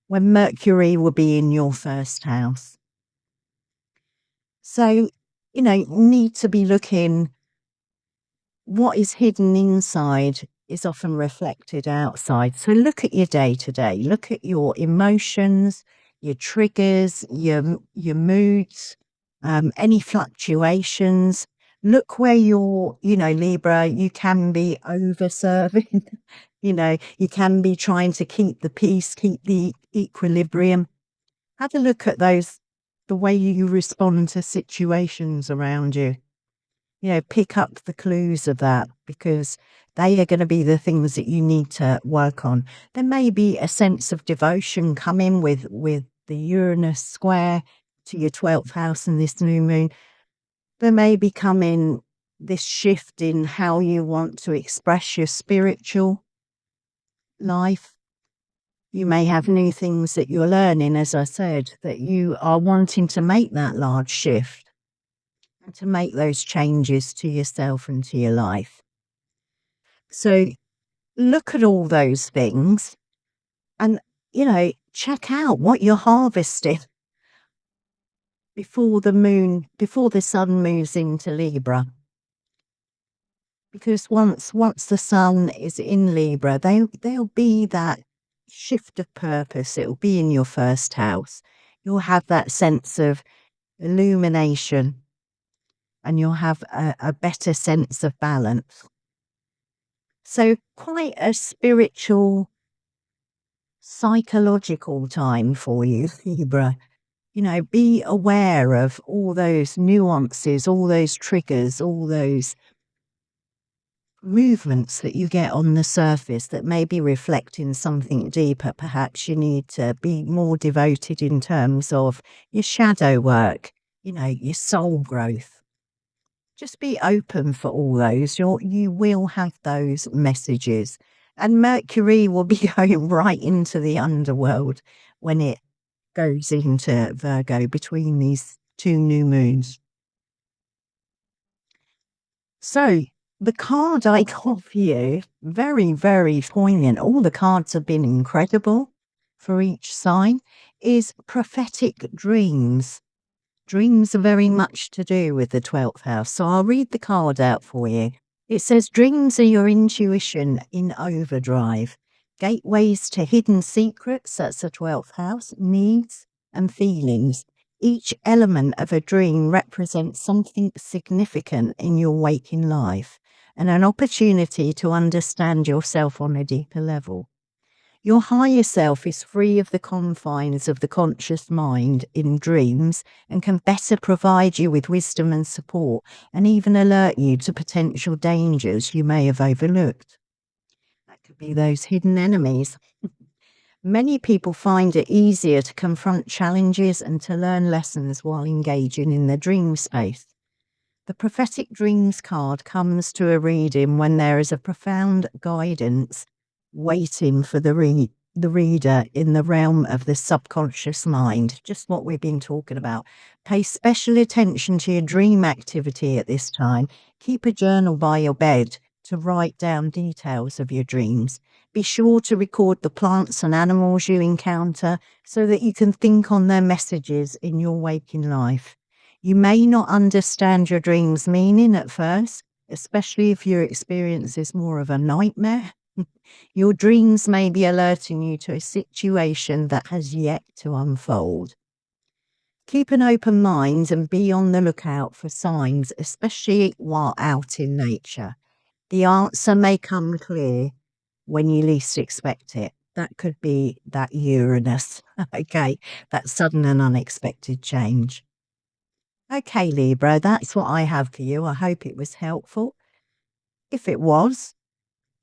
A: when Mercury will be in your 1st house. So, you need to be looking, what is hidden inside is often reflected outside. So look at your day-to-day, look at your emotions, your triggers, your moods, any fluctuations. look where you're, Libra, you can be over serving, you can be trying to keep the peace, keep the equilibrium. Have a look at the way you respond to situations around you. Pick up the clues of that, because they are going to be the things that you need to work on. There may be a sense of devotion coming with the Uranus square to your 12th house and this new moon. There may be coming this shift in how you want to express your spiritual life. You may have new things that you're learning, as I said, that you are wanting to make that large shift and to make those changes to yourself and to your life. So look at all those things and, check out what you're harvesting before the sun moves into Libra. Because once the sun is in Libra, there'll be that shift of purpose. It'll be in your first house. You'll have that sense of illumination, and you'll have a better sense of balance. So quite a spiritual, psychological time for you, Libra. Be aware of all those nuances, all those triggers, all those movements that you get on the surface that may be reflecting something deeper. Perhaps you need to be more devoted in terms of your shadow work, your soul growth. Just be open for all those. You will have those messages. And Mercury will be going right into the underworld when it goes into Virgo between these two new moons. So the card I got for you, very, very poignant. All the cards have been incredible for each sign, is prophetic dreams. Dreams are very much to do with the 12th house. So I'll read the card out for you. It says, dreams are your intuition in overdrive. Gateways to hidden secrets, that's the 12th house, needs and feelings. Each element of a dream represents something significant in your waking life and an opportunity to understand yourself on a deeper level. Your higher self is free of the confines of the conscious mind in dreams and can better provide you with wisdom and support, and even alert you to potential dangers you may have overlooked. That could be those hidden enemies. Many people find it easier to confront challenges and to learn lessons while engaging in the dream space. The prophetic dreams card comes to a reading when there is a profound guidance waiting for the reader in the realm of the subconscious mind, just what we've been talking about. Pay special attention to your dream activity at this time. Keep a journal by your bed to write down details of your dreams. Be sure to record the plants and animals you encounter so that you can think on their messages in your waking life. You may not understand your dream's meaning at first, especially if your experience is more of a nightmare. Your dreams may be alerting you to a situation that has yet to unfold. Keep an open mind and be on the lookout for signs, especially while out in nature. The answer may come clear when you least expect it. That could be that Uranus, okay, that sudden and unexpected change. Okay, Libra, that's what I have for you. I hope it was helpful. If it was,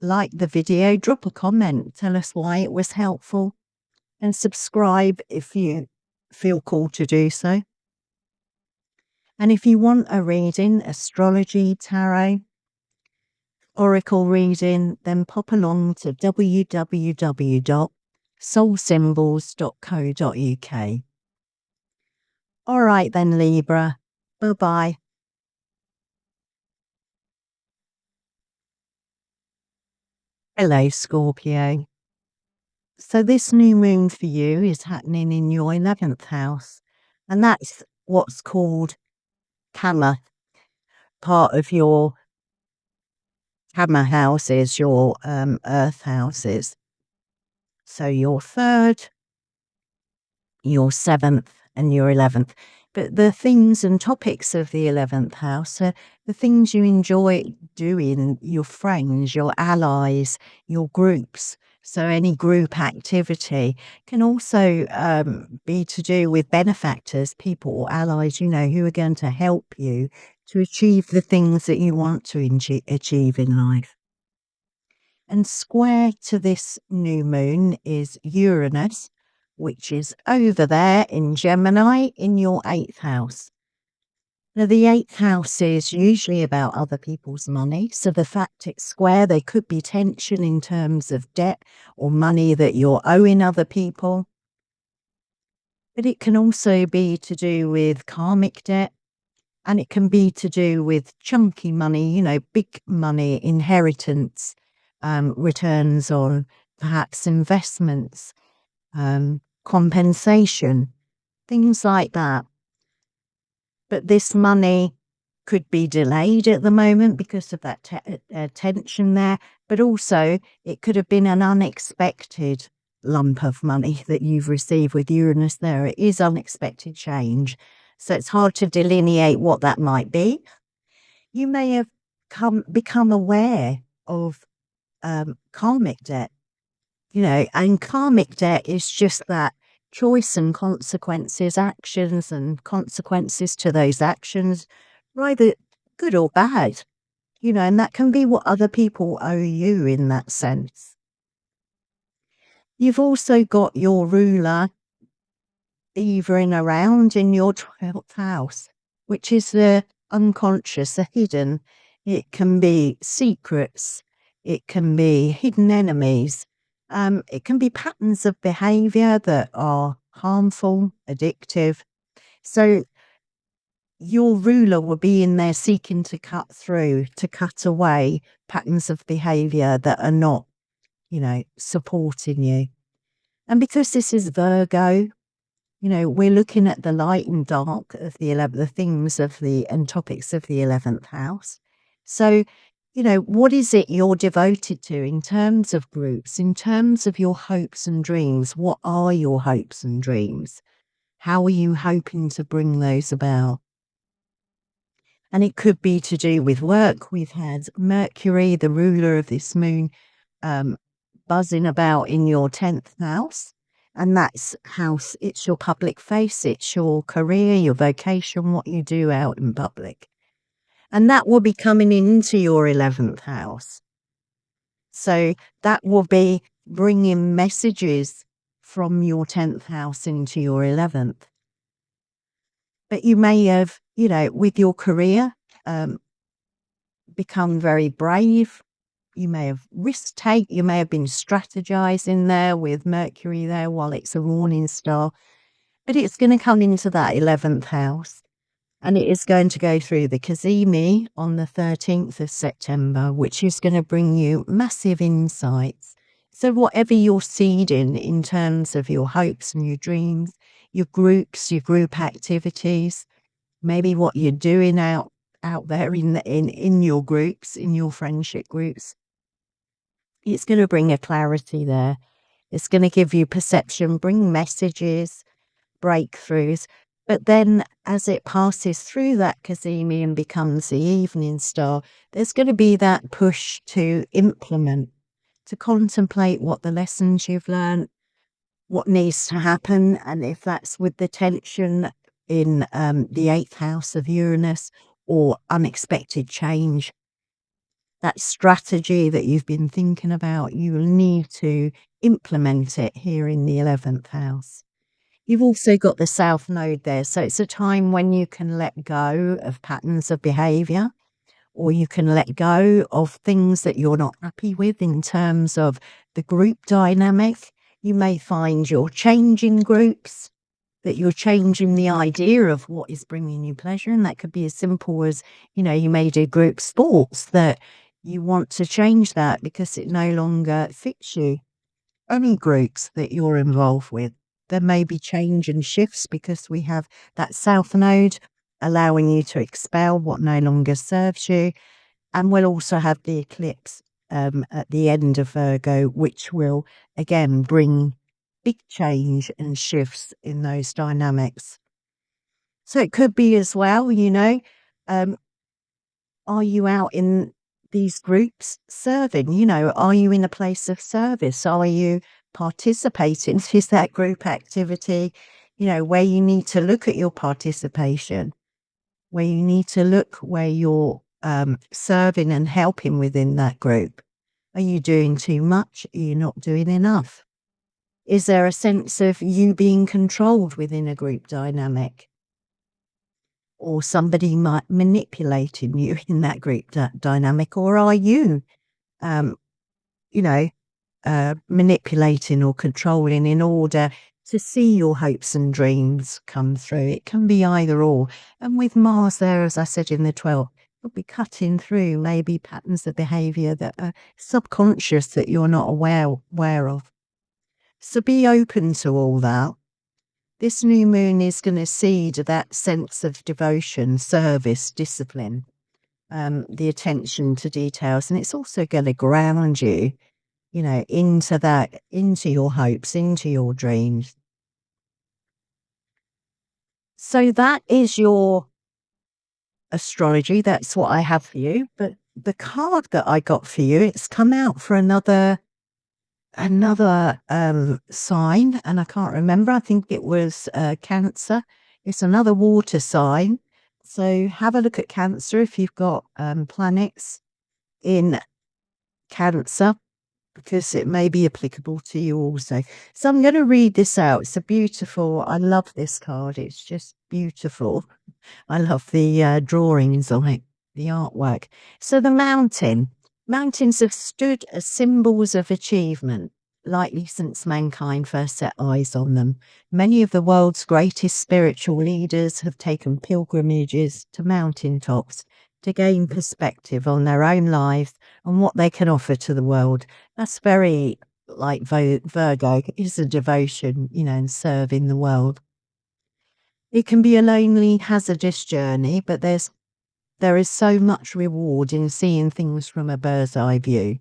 A: like the video, drop a comment, tell us why it was helpful, and subscribe if you feel called to do so. And if you want a reading, astrology, tarot, oracle reading, then pop along to www.soulsymbols.co.uk. All right then, Libra. Bye-bye. Hello, Scorpio. So this new moon for you is happening in your 11th house, and that's what's called Kamma. Part of your Kamma house is your earth houses. So your 3rd, your 7th, and your 11th. But the themes and topics of the 11th house are the things you enjoy doing, your friends, your allies, your groups. So any group activity can also be to do with benefactors, people or allies, who are going to help you to achieve the things that you want to achieve in life. And square to this new moon is Uranus, which is over there in Gemini in your 8th house. Now, the 8th house is usually about other people's money. So the fact it's square, there could be tension in terms of debt or money that you're owing other people. But it can also be to do with karmic debt. And it can be to do with chunky money, big money, inheritance, returns on perhaps investments, compensation, things like that. But this money could be delayed at the moment because of that tension there. But also it could have been an unexpected lump of money that you've received with Uranus there. It is unexpected change. So it's hard to delineate what that might be. You may have become aware of karmic debt, and karmic debt is just that choice and consequences, actions and consequences to those actions, either good or bad, and that can be what other people owe you in that sense. You've also got your ruler beavering around in your 12th house, which is the unconscious, the hidden. It can be secrets. It can be hidden enemies. It can be patterns of behavior that are harmful, addictive. So your ruler will be in there seeking to cut through, to cut away patterns of behavior that are not, supporting you. And because this is Virgo, we're looking at the light and dark of the themes of and topics of the 11th house. So, what is it you're devoted to in terms of groups, in terms of your hopes and dreams? What are your hopes and dreams? How are you hoping to bring those about? And it could be to do with work. We've had Mercury, the ruler of this moon, buzzing about in your 10th house. And that's house, it's your public face, it's your career, your vocation, what you do out in public. And that will be coming into your 11th house. So that will be bringing messages from your 10th house into your 11th. But you may have, with your career, become very brave. You may have you may have been strategizing there with Mercury there while it's a warning star. But it's going to come into that 11th house. And it is going to go through the Cazimi on the 13th of September, which is going to bring you massive insights. So whatever you're seeding in terms of your hopes and your dreams, your groups, your group activities, maybe what you're doing out there in your groups, in your friendship groups, it's going to bring a clarity there. It's going to give you perception, bring messages, breakthroughs. But then as it passes through that Cazimi and becomes the evening star, there's going to be that push to implement, to contemplate what the lessons you've learned, what needs to happen. And if that's with the tension in the 8th house of Uranus or unexpected change, that strategy that you've been thinking about, you will need to implement it here in the 11th house. You've also got the South Node there. So it's a time when you can let go of patterns of behavior, or you can let go of things that you're not happy with in terms of the group dynamic. You may find you're changing groups, that you're changing the idea of what is bringing you pleasure. And that could be as simple as, you may do group sports that you want to change that because it no longer fits you. Any groups that you're involved with, there may be change and shifts because we have that South Node allowing you to expel what no longer serves you. And we'll also have the eclipse at the end of Virgo, which will again bring big change and shifts in those dynamics. So it could be as well, are you out in these groups serving? Are you in a place of service? Are you participating? Is that group activity, where you need to look at your participation, where you need to look where you're serving and helping within that group? Are you doing too much? Are you not doing enough? Is there a sense of you being controlled within a group dynamic? Or somebody might manipulating you in that group dynamic? Or are you, um, you know, manipulating or controlling in order to see your hopes and dreams come through? It can be either or. And with Mars there, as I said in the 12th, you'll be cutting through maybe patterns of behavior that are subconscious that you're not aware of. So be open to all that. This new moon is going to seed that sense of devotion, service, discipline, the attention to details. And it's also going to ground you, into your hopes, into your dreams. So that is your astrology. That's what I have for you. But the card that I got for you, it's come out for another sign, and I can't remember. I think it was Cancer. It's another water sign. So have a look at Cancer if you've got planets in Cancer, because it may be applicable to you also. So I'm going to read this out. It's I love this card. It's just beautiful. I love the drawings on it, the artwork. So the mountains have stood as symbols of achievement, likely since mankind first set eyes on them. Many of the world's greatest spiritual leaders have taken pilgrimages to mountaintops to gain perspective on their own lives and what they can offer to the world. That's very like Virgo, is a devotion, and serving the world. It can be a lonely, hazardous journey, but there is so much reward in seeing things from a bird's eye view.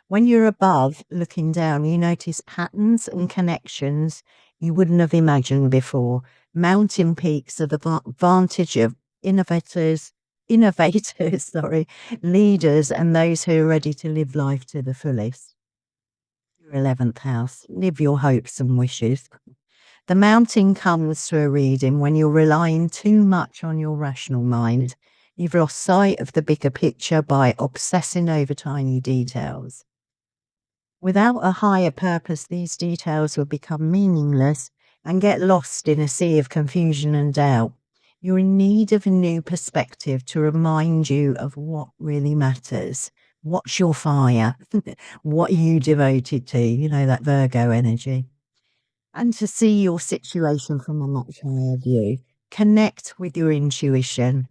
A: When you're above, looking down, you notice patterns and connections you wouldn't have imagined before. Mountain peaks are the vantage of innovators, leaders, and those who are ready to live life to the fullest. Your 11th house, live your hopes and wishes. The mountain comes to a reading when you're relying too much on your rational mind. You've lost sight of the bigger picture by obsessing over tiny details. Without a higher purpose, these details will become meaningless and get lost in a sea of confusion and doubt. You're in need of a new perspective to remind you of what really matters. What's your fire? What are you devoted to? That Virgo energy. And to see your situation from a much higher view. Connect with your intuition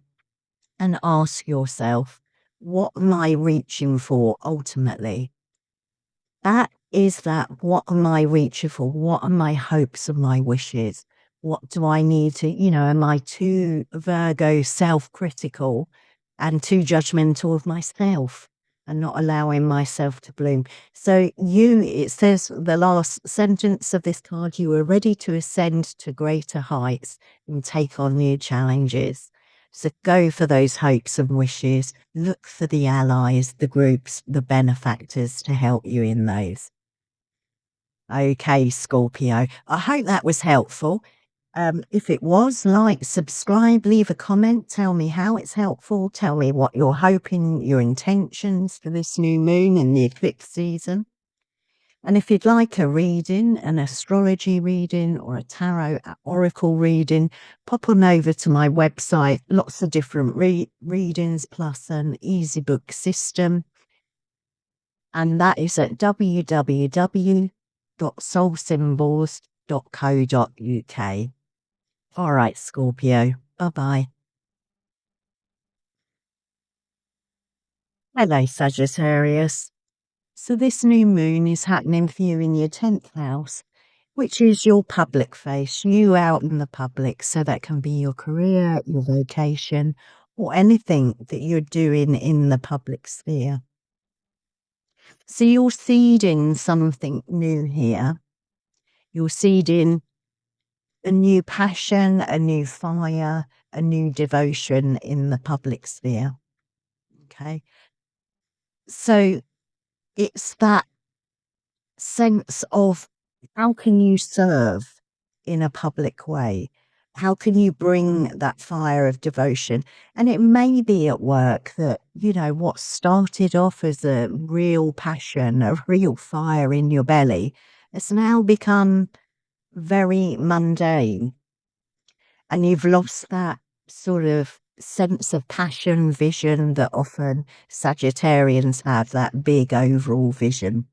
A: and ask yourself, what am I reaching for ultimately? What am I reaching for? What are my hopes and my wishes? What do I need to, am I too Virgo self-critical and too judgmental of myself and not allowing myself to bloom? So it says the last sentence of this card, you are ready to ascend to greater heights and take on new challenges. So go for those hopes and wishes. Look for the allies, the groups, the benefactors to help you in those. Okay, Scorpio. I hope that was helpful. If it was, like, subscribe, leave a comment, tell me how it's helpful, tell me what you're hoping, your intentions for this new moon and the eclipse season. And if you'd like a reading, an astrology reading or a tarot oracle reading, pop on over to my website. Lots of different readings plus an easy book system. And that is at www.soulsymbols.co.uk. All right, Scorpio. Bye-bye. Hello, Sagittarius. So this new moon is happening for you in your 10th house, which is your public face, you out in the public. So that can be your career, your vocation, or anything that you're doing in the public sphere. So you're seeding something new here. You're seeding a new passion, a new fire, a new devotion in the public sphere. Okay. So it's that sense of how can you serve in a public way? How can you bring that fire of devotion? And it may be at work that, what started off as a real passion, a real fire in your belly, has now become very mundane. And you've lost that sort of sense of passion, vision that often Sagittarians have, that big overall vision.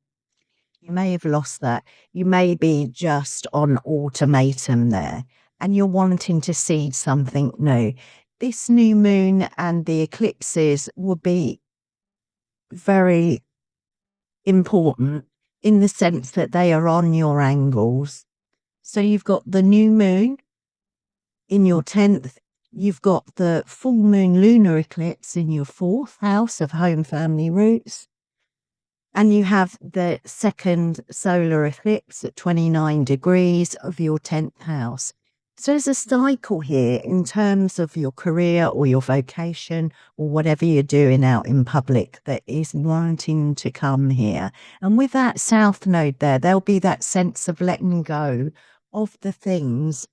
A: You may have lost that. You may be just on automatum there and you're wanting to see something new. This new moon and the eclipses will be very important in the sense that they are on your angles. So you've got the new moon in your 10th. You've got the full moon lunar eclipse in your 4th house of home, family, roots. And you have the second solar eclipse at 29 degrees of your 10th house. So there's a cycle here in terms of your career or your vocation or whatever you're doing out in public that is wanting to come here. And with that south node there, there'll be that sense of letting go of the things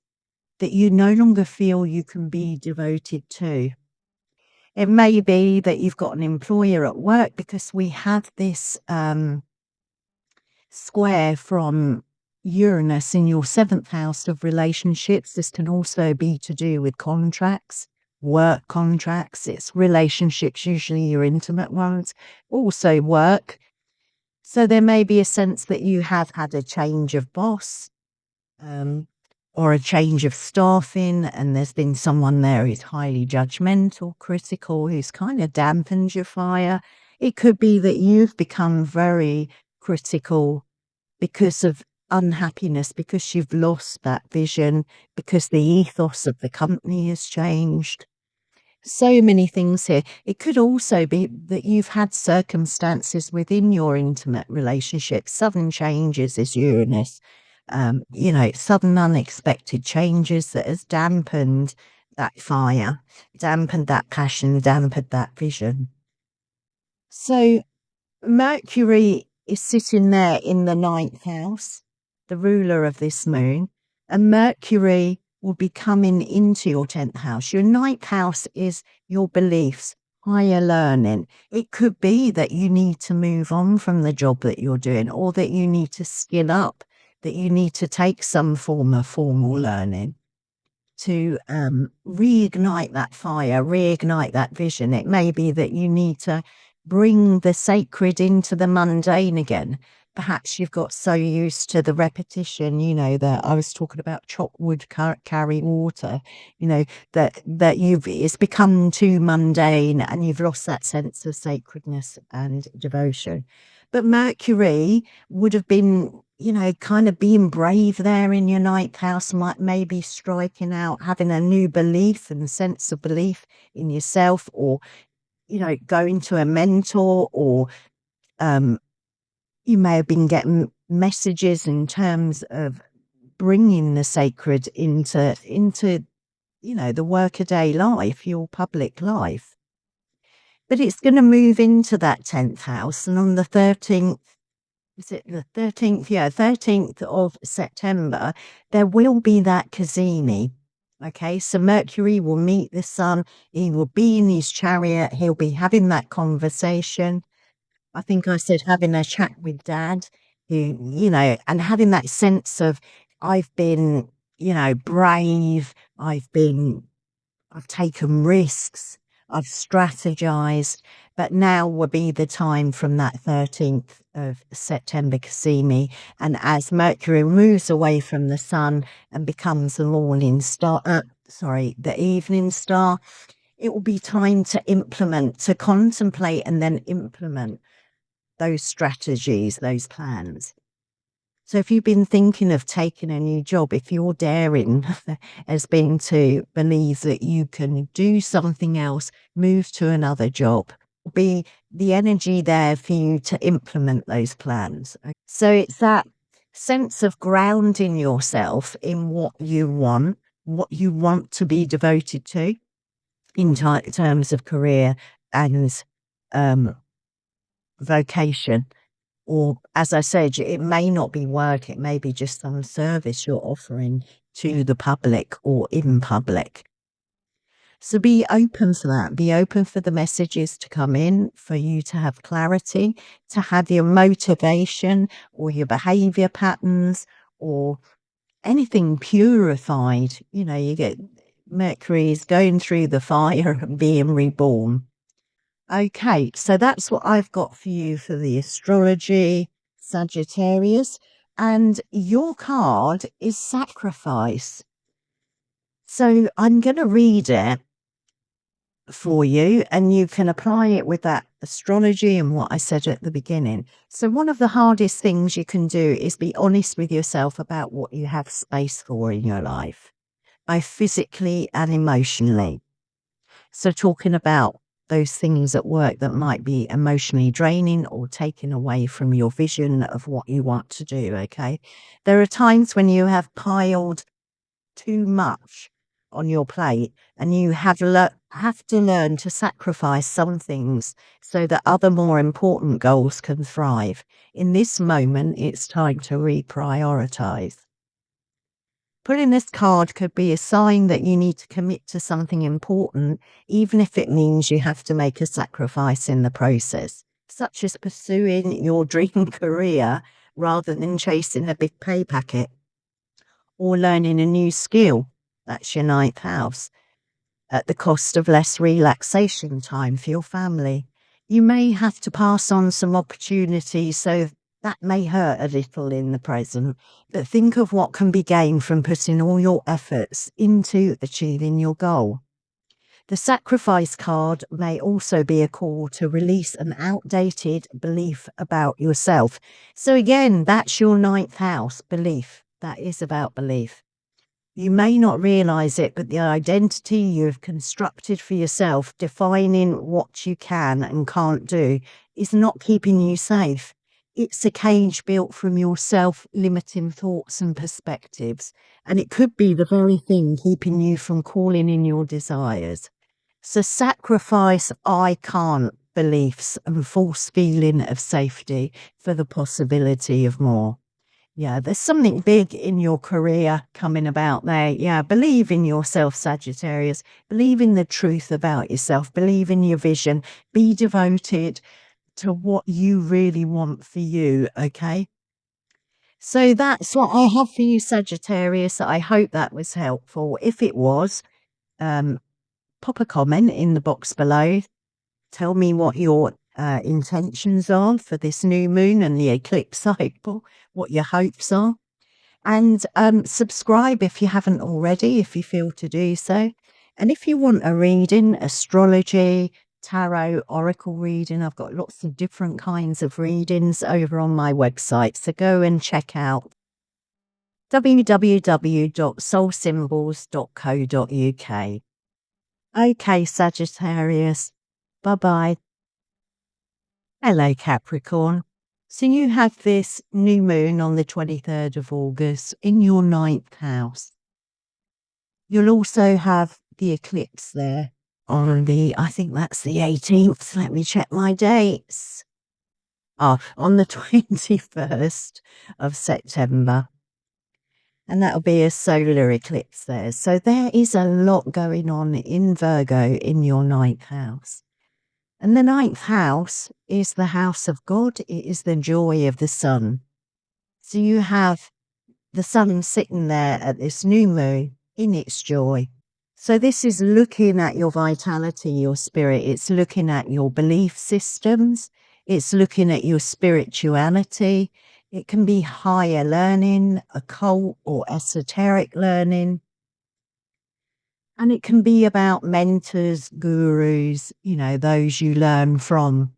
A: that you no longer feel you can be devoted to. It may be that you've got an employer at work because we have this square from Uranus in your 7th house of relationships. This can also be to do with contracts, work contracts. It's relationships, usually your intimate ones, also work. So there may be a sense that you have had a change of boss, or a change of staffing, and there's been someone there who's highly judgmental, critical, who's kind of dampened your fire. It could be that you've become very critical because of unhappiness, because you've lost that vision, because the ethos of the company has changed. So many things here. It could also be that you've had circumstances within your intimate relationship, sudden changes as Uranus, sudden unexpected changes that has dampened that fire, dampened that passion, dampened that vision. So Mercury is sitting there in the 9th house, the ruler of this moon, and Mercury will be coming into your 10th house. Your 9th house is your beliefs, higher learning. It could be that you need to move on from the job that you're doing, or that you need to skill up, that you need to take some form of formal learning to reignite that fire, reignite that vision. It may be that you need to bring the sacred into the mundane again. Perhaps you've got so used to the repetition, that I was talking about, chop wood, carry water, that it's become too mundane and you've lost that sense of sacredness and devotion. But Mercury would have been, kind of being brave there in your 9th house, might maybe striking out, having a new belief and sense of belief in yourself, or, going to a mentor, or you may have been getting messages in terms of bringing the sacred into the workaday life, your public life. But it's going to move into that 10th house, and on the 13th, is it the 13th? Yeah, 13th of September, there will be that cazimi. Okay, so Mercury will meet the sun. He will be in his chariot. He'll be having that conversation. I think I said having a chat with Dad, who, and having that sense of, I've been, brave. I've taken risks. I've strategized, but now will be the time from that 13th of September cazimi. And as Mercury moves away from the sun and becomes the morning star, the evening star, it will be time to implement, to contemplate and then implement those strategies, those plans. So if you've been thinking of taking a new job, if you're daring as being to believe that you can do something else, move to another job, be the energy there for you to implement those plans. So it's that sense of grounding yourself in what you want to be devoted to in terms of career and vocation. Or, as I said, it may not be work, it may be just some service you're offering to the public or in public. So be open for that. Be open for the messages to come in, for you to have clarity, to have your motivation or your behavior patterns or anything purified. You know, you get Mercury is going through the fire and being reborn. Okay, so that's what I've got for you for the astrology, Sagittarius. And your card is sacrifice. So I'm going to read it for you and you can apply it with that astrology and what I said at the beginning. So one of the hardest things you can do is be honest with yourself about what you have space for in your life, both physically and emotionally. So talking about those things at work that might be emotionally draining or taking away from your vision of what you want to do, okay? There are times when you have piled too much on your plate and you have to learn to sacrifice some things so that other more important goals can thrive. In this moment, it's time to reprioritize. Pulling this card could be a sign that you need to commit to something important, even if it means you have to make a sacrifice in the process, such as pursuing your dream career rather than chasing a big pay packet, or learning a new skill. That's your 9th house, at the cost of less relaxation time for your family. You may have to pass on some opportunities, so that may hurt a little in the present, but think of what can be gained from putting all your efforts into achieving your goal. The sacrifice card may also be a call to release an outdated belief about yourself. So again, that's your 9th house, belief. That is about belief. You may not realize it, but the identity you've constructed for yourself, defining what you can and can't do, is not keeping you safe. It's a cage built from your self-limiting thoughts and perspectives, and it could be the very thing keeping you from calling in your desires. So sacrifice I can't beliefs and false feeling of safety for the possibility of more. Yeah, there's something big in your career coming about there. Yeah, believe in yourself, Sagittarius. Believe in the truth about yourself. Believe in your vision. Be devoted to what you really want for you, okay? So that's what I have for you, Sagittarius. I hope that was helpful. If it was, pop a comment in the box below. Tell me what your intentions are for this new moon and the eclipse cycle, what your hopes are. And subscribe if you haven't already, if you feel to do so. And if you want a reading, astrology, tarot, oracle reading, I've got lots of different kinds of readings over on my website. So go and check out www.soulsymbols.co.uk. Okay, Sagittarius. Bye-bye. Hello, Capricorn. So you have this new moon on the 23rd of August in your 9th house. You'll also have the eclipse there on I think that's the 18th. Let me check my dates. On the 21st of September. And that'll be a solar eclipse there. So there is a lot going on in Virgo in your 9th house. And the 9th house is the house of God. It is the joy of the sun. So you have the sun sitting there at this new moon in its joy. So this is looking at your vitality, your spirit. It's looking at your belief systems. It's looking at your spirituality. It can be higher learning, occult or esoteric learning. And it can be about mentors, gurus, you know, those you learn from.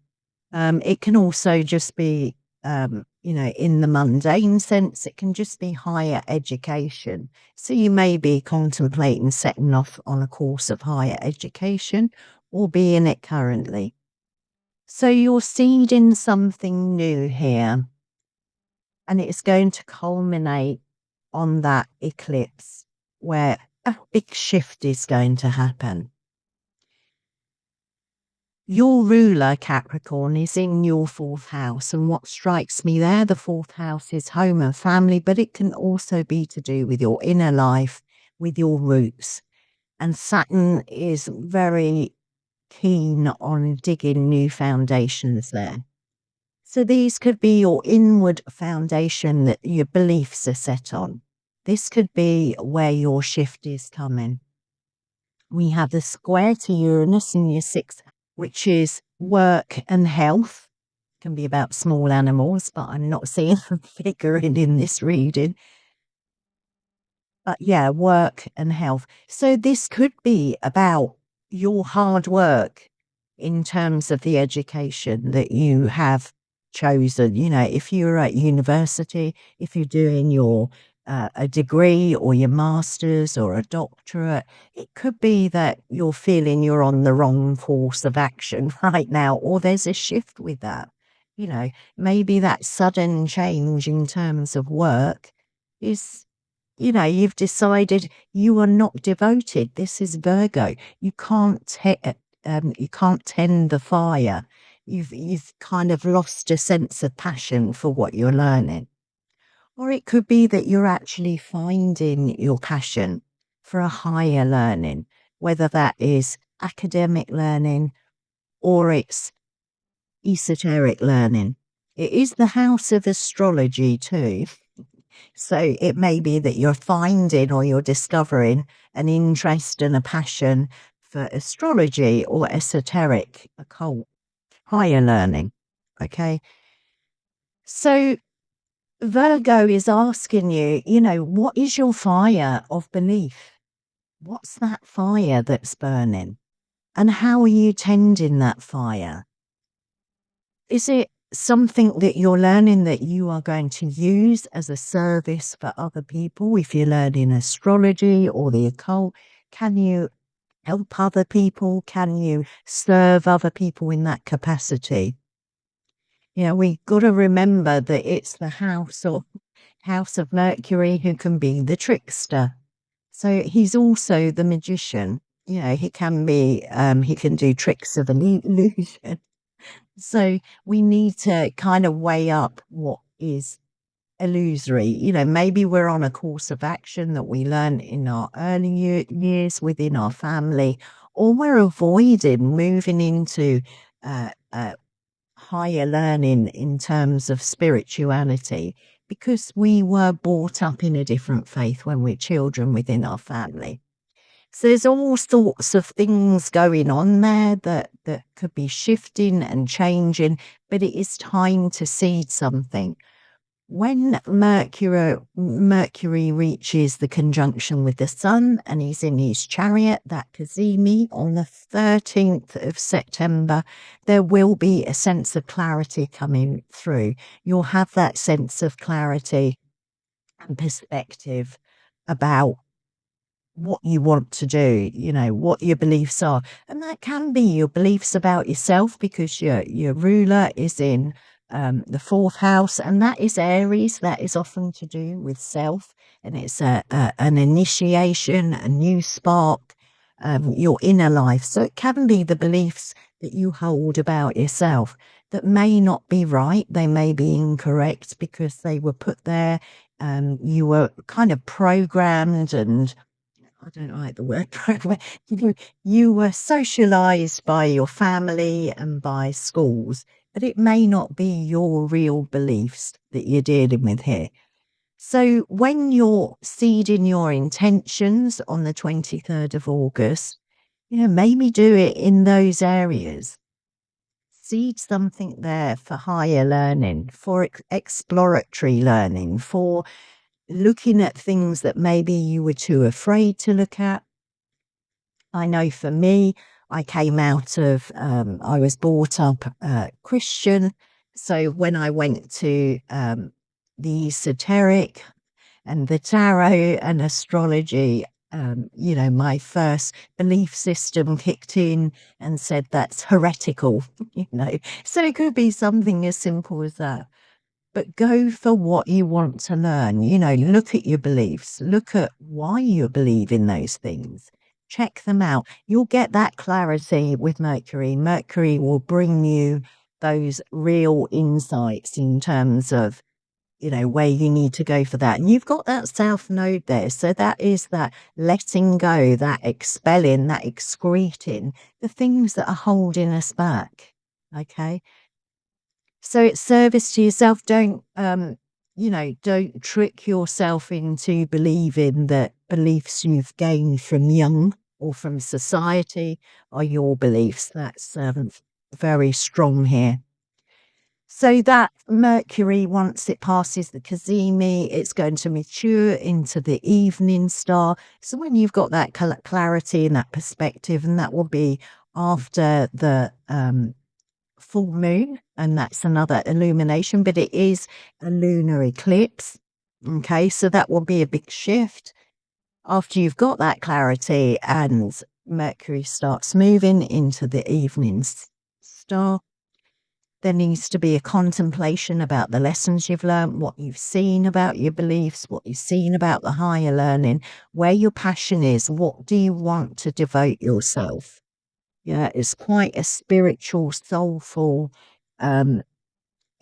A: It can also just be, you know, in the mundane sense, it can just be higher education. So you may be contemplating setting off on a course of higher education or be in it currently. So you're seeding something new here. And it's going to culminate on that eclipse where a big shift is going to happen. Your ruler, Capricorn, is in your 4th house. And what strikes me there, the 4th house is home and family, but it can also be to do with your inner life, with your roots. And Saturn is very keen on digging new foundations there. So these could be your inward foundation that your beliefs are set on. This could be where your shift is coming. We have the square to Uranus in your 6th, which is work and health. It can be about small animals, but I'm not seeing them figuring in this reading. But yeah, work and health. So this could be about your hard work in terms of the education that you have chosen. You know, if you're at university, if you're doing your a degree or your master's or a doctorate, it could be that you're feeling you're on the wrong course of action right now, or there's a shift with that. You know, maybe that sudden change in terms of work is, you know, you've decided you are not devoted. This is Virgo. You can't tend the fire. You've kind of lost a sense of passion for what you're learning. Or it could be that you're actually finding your passion for a higher learning, whether that is academic learning or it's esoteric learning. It is the house of astrology too. So it may be that you're finding or you're discovering an interest and a passion for astrology or esoteric, occult, higher learning. Okay. So Virgo is asking you, you know, what is your fire of belief? What's that fire that's burning? And how are you tending that fire? Is it something that you're learning that you are going to use as a service for other people? If you're learning astrology or the occult, can you help other people? Can you serve other people in that capacity? You know, we've got to remember that it's the house of Mercury who can be the trickster. So he's also the magician. You know, he can be, he can do tricks of illusion. So we need to kind of weigh up what is illusory. You know, maybe we're on a course of action that we learn in our early years within our family, or we're avoiding moving into higher learning in terms of spirituality because we were brought up in a different faith when we're children within our family. So there's all sorts of things going on there that could be shifting and changing, but it is time to seed something. When Mercury reaches the conjunction with the Sun and he's in his chariot, that Kazemi, on the 13th of September, there will be a sense of clarity coming through. You'll have that sense of clarity and perspective about what you want to do, you know, what your beliefs are. And that can be your beliefs about yourself because your ruler is in the 4th house, and that is Aries. That is often to do with self, and it's an initiation, a new spark, your inner life. So it can be the beliefs that you hold about yourself that may not be right. They may be incorrect because they were put there. You were kind of programmed, and I don't like the word program. You were socialized by your family and by schools, but it may not be your real beliefs that you're dealing with here. So when you're seeding your intentions on the 23rd of August, you know, maybe do it in those areas. Seed something there for higher learning, for exploratory learning, for looking at things that maybe you were too afraid to look at. I know for me, I came out of, I was brought up Christian. So when I went to the esoteric and the tarot and astrology, you know, my first belief system kicked in and said that's heretical, you know. So it could be something as simple as that. but go for what you want to learn. You know, look at your beliefs, look at why you believe in those things, check them out. You'll get that clarity with Mercury. Mercury will bring you those real insights in terms of, you know, where you need to go for that. And you've got that South Node there. So that is that letting go, that expelling, that excreting, the things that are holding us back. Okay. So it's service to yourself. Don't, you know, don't trick yourself into believing that beliefs you've gained from young or from society are your beliefs. That's very strong here. So that Mercury, once it passes the Cazimi, it's going to mature into the evening star. So when you've got that clarity and that perspective, and that will be after the full moon, and that's another illumination, but it is a lunar eclipse. Okay, so that will be a big shift. After you've got that clarity and Mercury starts moving into the evening star, there needs to be a contemplation about the lessons you've learned, what you've seen about your beliefs, what you've seen about the higher learning, where your passion is, what do you want to devote yourself? Yeah, it's quite a spiritual, soulful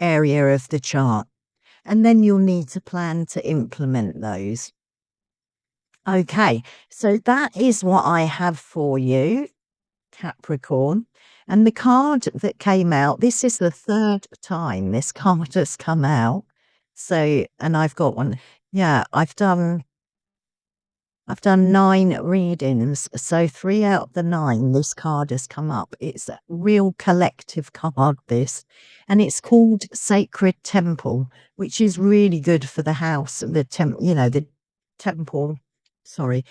A: area of the chart. And then you'll need to plan to implement those. Okay, so that is what I have for you, Capricorn. And the card that came out, this is the third time this card has come out. So, and I've got one. Yeah, I've done 9 readings. So 3 out of the 9, this card has come up. It's a real collective card, this. And it's called Sacred Temple, which is really good for the house, the temple, sorry,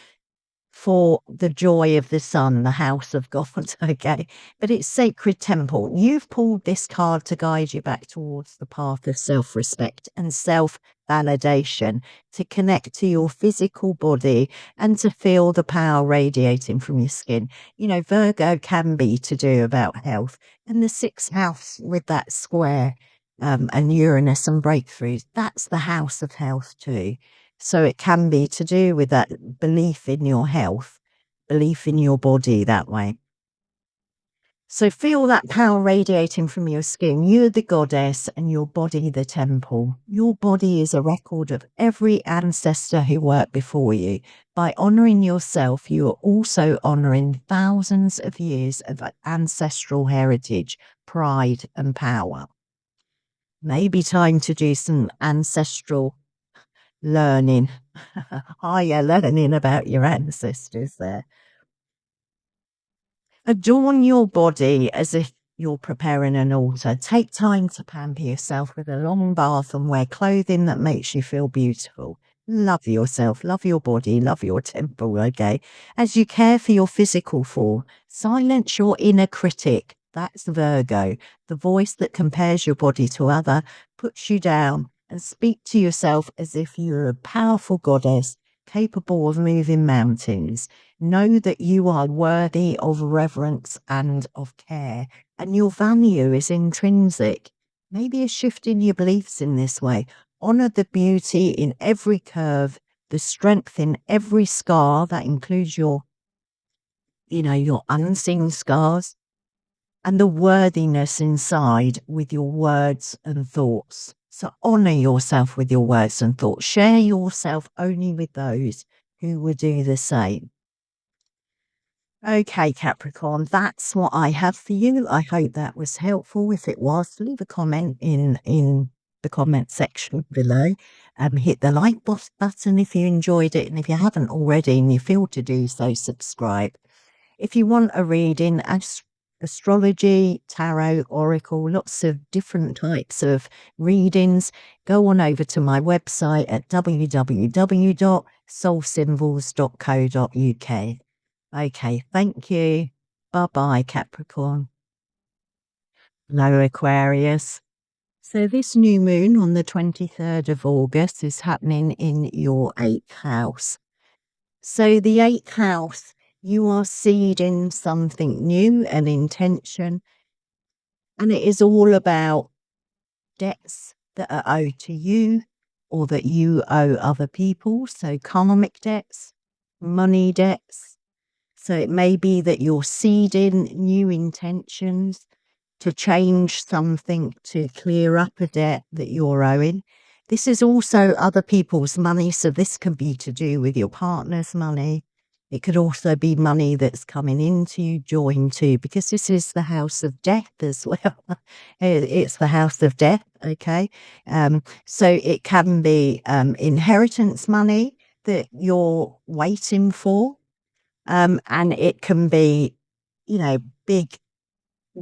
A: for the joy of the sun, the house of God, okay? But it's Sacred Temple. You've pulled this card to guide you back towards the path of self-respect and self-validation, to connect to your physical body and to feel the power radiating from your skin. You know, Virgo can be to do about health, and the 6th house with that square and Uranus and breakthroughs, that's the house of health too. So it can be to do with that belief in your health, belief in your body that way. So feel that power radiating from your skin. You're the goddess and your body the temple. Your body is a record of every ancestor who worked before you. By honouring yourself, you are also honouring thousands of years of ancestral heritage, pride and power. Maybe time to do some ancestral learning, higher learning about your ancestors there. Adorn your body as if you're preparing an altar. Take time to pamper yourself with a long bath and wear clothing that makes you feel beautiful. Love yourself, love your body, love your temple, okay? As you care for your physical form, silence your inner critic. That's Virgo, the voice that compares your body to other, puts you down, and speak to yourself as if you're a powerful goddess capable of moving mountains. Know that you are worthy of reverence and of care, and your value is intrinsic. Maybe a shift in your beliefs in this way. Honor the beauty in every curve, the strength in every scar. That includes your unseen scars, and the worthiness inside with your words and thoughts. So honor yourself with your words and thoughts. Share yourself only with those who will do the same. Okay, Capricorn, that's what I have for you. I hope that was helpful. If it was, leave a comment in the comment section below. Hit the like button if you enjoyed it, and if you haven't already and you feel to do so, subscribe. If you want a reading, astrology, tarot, oracle, lots of different types of readings, go on over to my website at www.soulsymbols.co.uk. Okay, thank you. Bye-bye, Capricorn. Hello, Aquarius. So this new moon on the 23rd of August is happening in your 8th house. So the 8th house, you are seeding something new, an intention, and it is all about debts, that are owed to you or that you owe other people. So karmic debts, money debts. So it may be that you're seeding new intentions to change something, to clear up a debt that you're owing. This is also other people's money. So this can be to do with your partner's money. It could also be money that's coming into you, joined to, because this is the house of death as well. It's the house of death, okay? So it can be inheritance money that you're waiting for. And it can be, big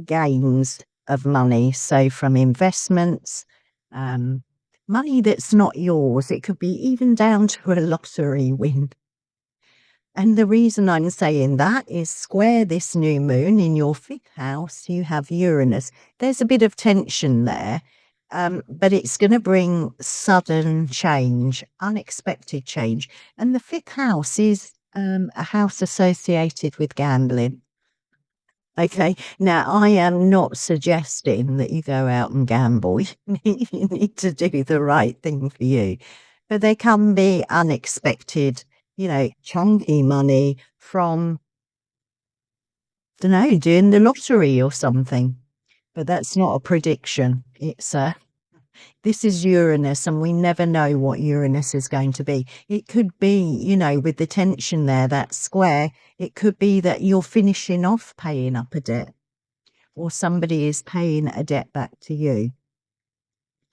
A: gains of money. So from investments, money that's not yours. It could be even down to a lottery win. And the reason I'm saying that is square this new moon in your 5th house, you have Uranus. There's a bit of tension there, but it's going to bring sudden change, unexpected change. And the 5th house is a house associated with gambling. Okay, now I am not suggesting that you go out and gamble. You need to do the right thing for you. But there can be unexpected, chunky money from, doing the lottery or something. But that's not a prediction. This is Uranus, and we never know what Uranus is going to be. It could be, with the tension there, that square, it could be that you're finishing off paying up a debt, or somebody is paying a debt back to you.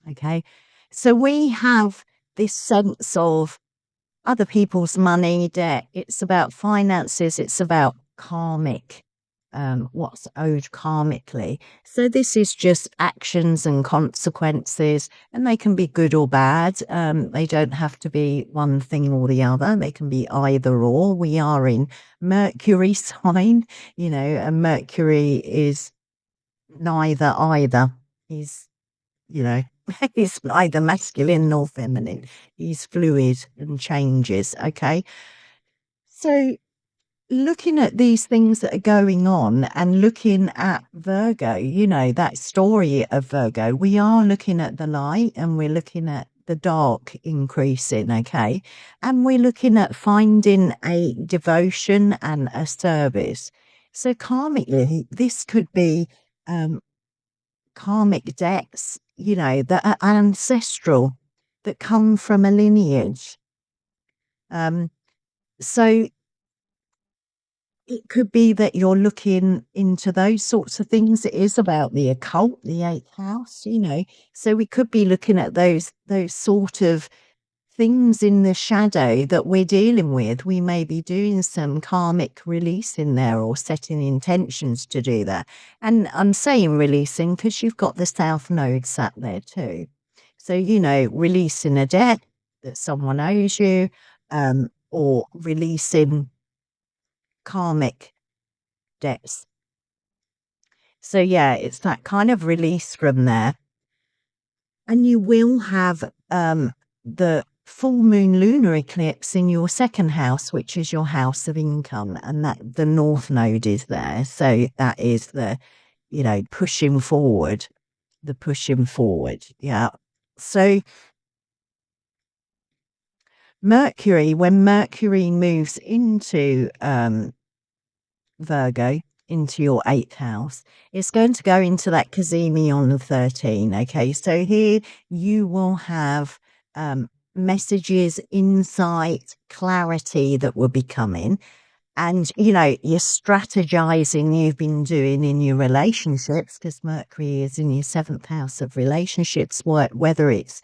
A: Okay, so we have this sense of other people's money, debt. It's about finances. It's about karmic, what's owed karmically. So this is just actions and consequences, and they can be good or bad. They don't have to be one thing or the other. They can be either or. We are in Mercury sign, and Mercury is neither either. He's, he's neither masculine nor feminine. He's fluid and changes. Okay. So looking at these things that are going on and looking at Virgo, that story of Virgo, we are looking at the light and we're looking at the dark increasing, okay? And we're looking at finding a devotion and a service. So karmically, this could be karmic debts, that are ancestral, that come from a lineage. So it could be that you're looking into those sorts of things. It is about the occult, the 8th house, So we could be looking at those sort of things in the shadow that we're dealing with. We may be doing some karmic release in there or setting intentions to do that. And I'm saying releasing because you've got the South Node sat there too. So, releasing a debt that someone owes you, or releasing karmic debts. So yeah, it's that kind of release from there. And you will have the full moon lunar eclipse in your 2nd house, which is your house of income, and that the North Node is there. So that is the, pushing forward, Yeah. So Mercury, when Mercury moves into Virgo, into your 8th house, it's going to go into that Cazimi on the 13. Okay, so here you will have messages, insight, clarity that will be coming. And, your strategizing you've been doing in your relationships, because Mercury is in your 7th house of relationships, whether it's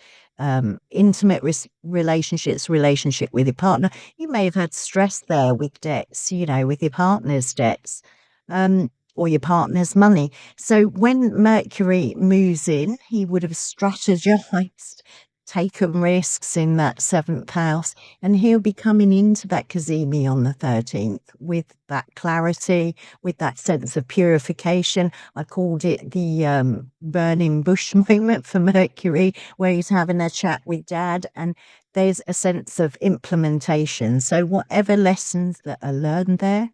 A: intimate relationships, relationship with your partner. You may have had stress there with debts, with your partner's debts, or your partner's money. So when Mercury moves in, he would have strategized, taken risks in that 7th house, and he'll be coming into that Cazimi on the 13th with that clarity, with that sense of purification. I called it the burning bush moment for Mercury, where he's having a chat with Dad, and there's a sense of implementation. So whatever lessons that are learned there,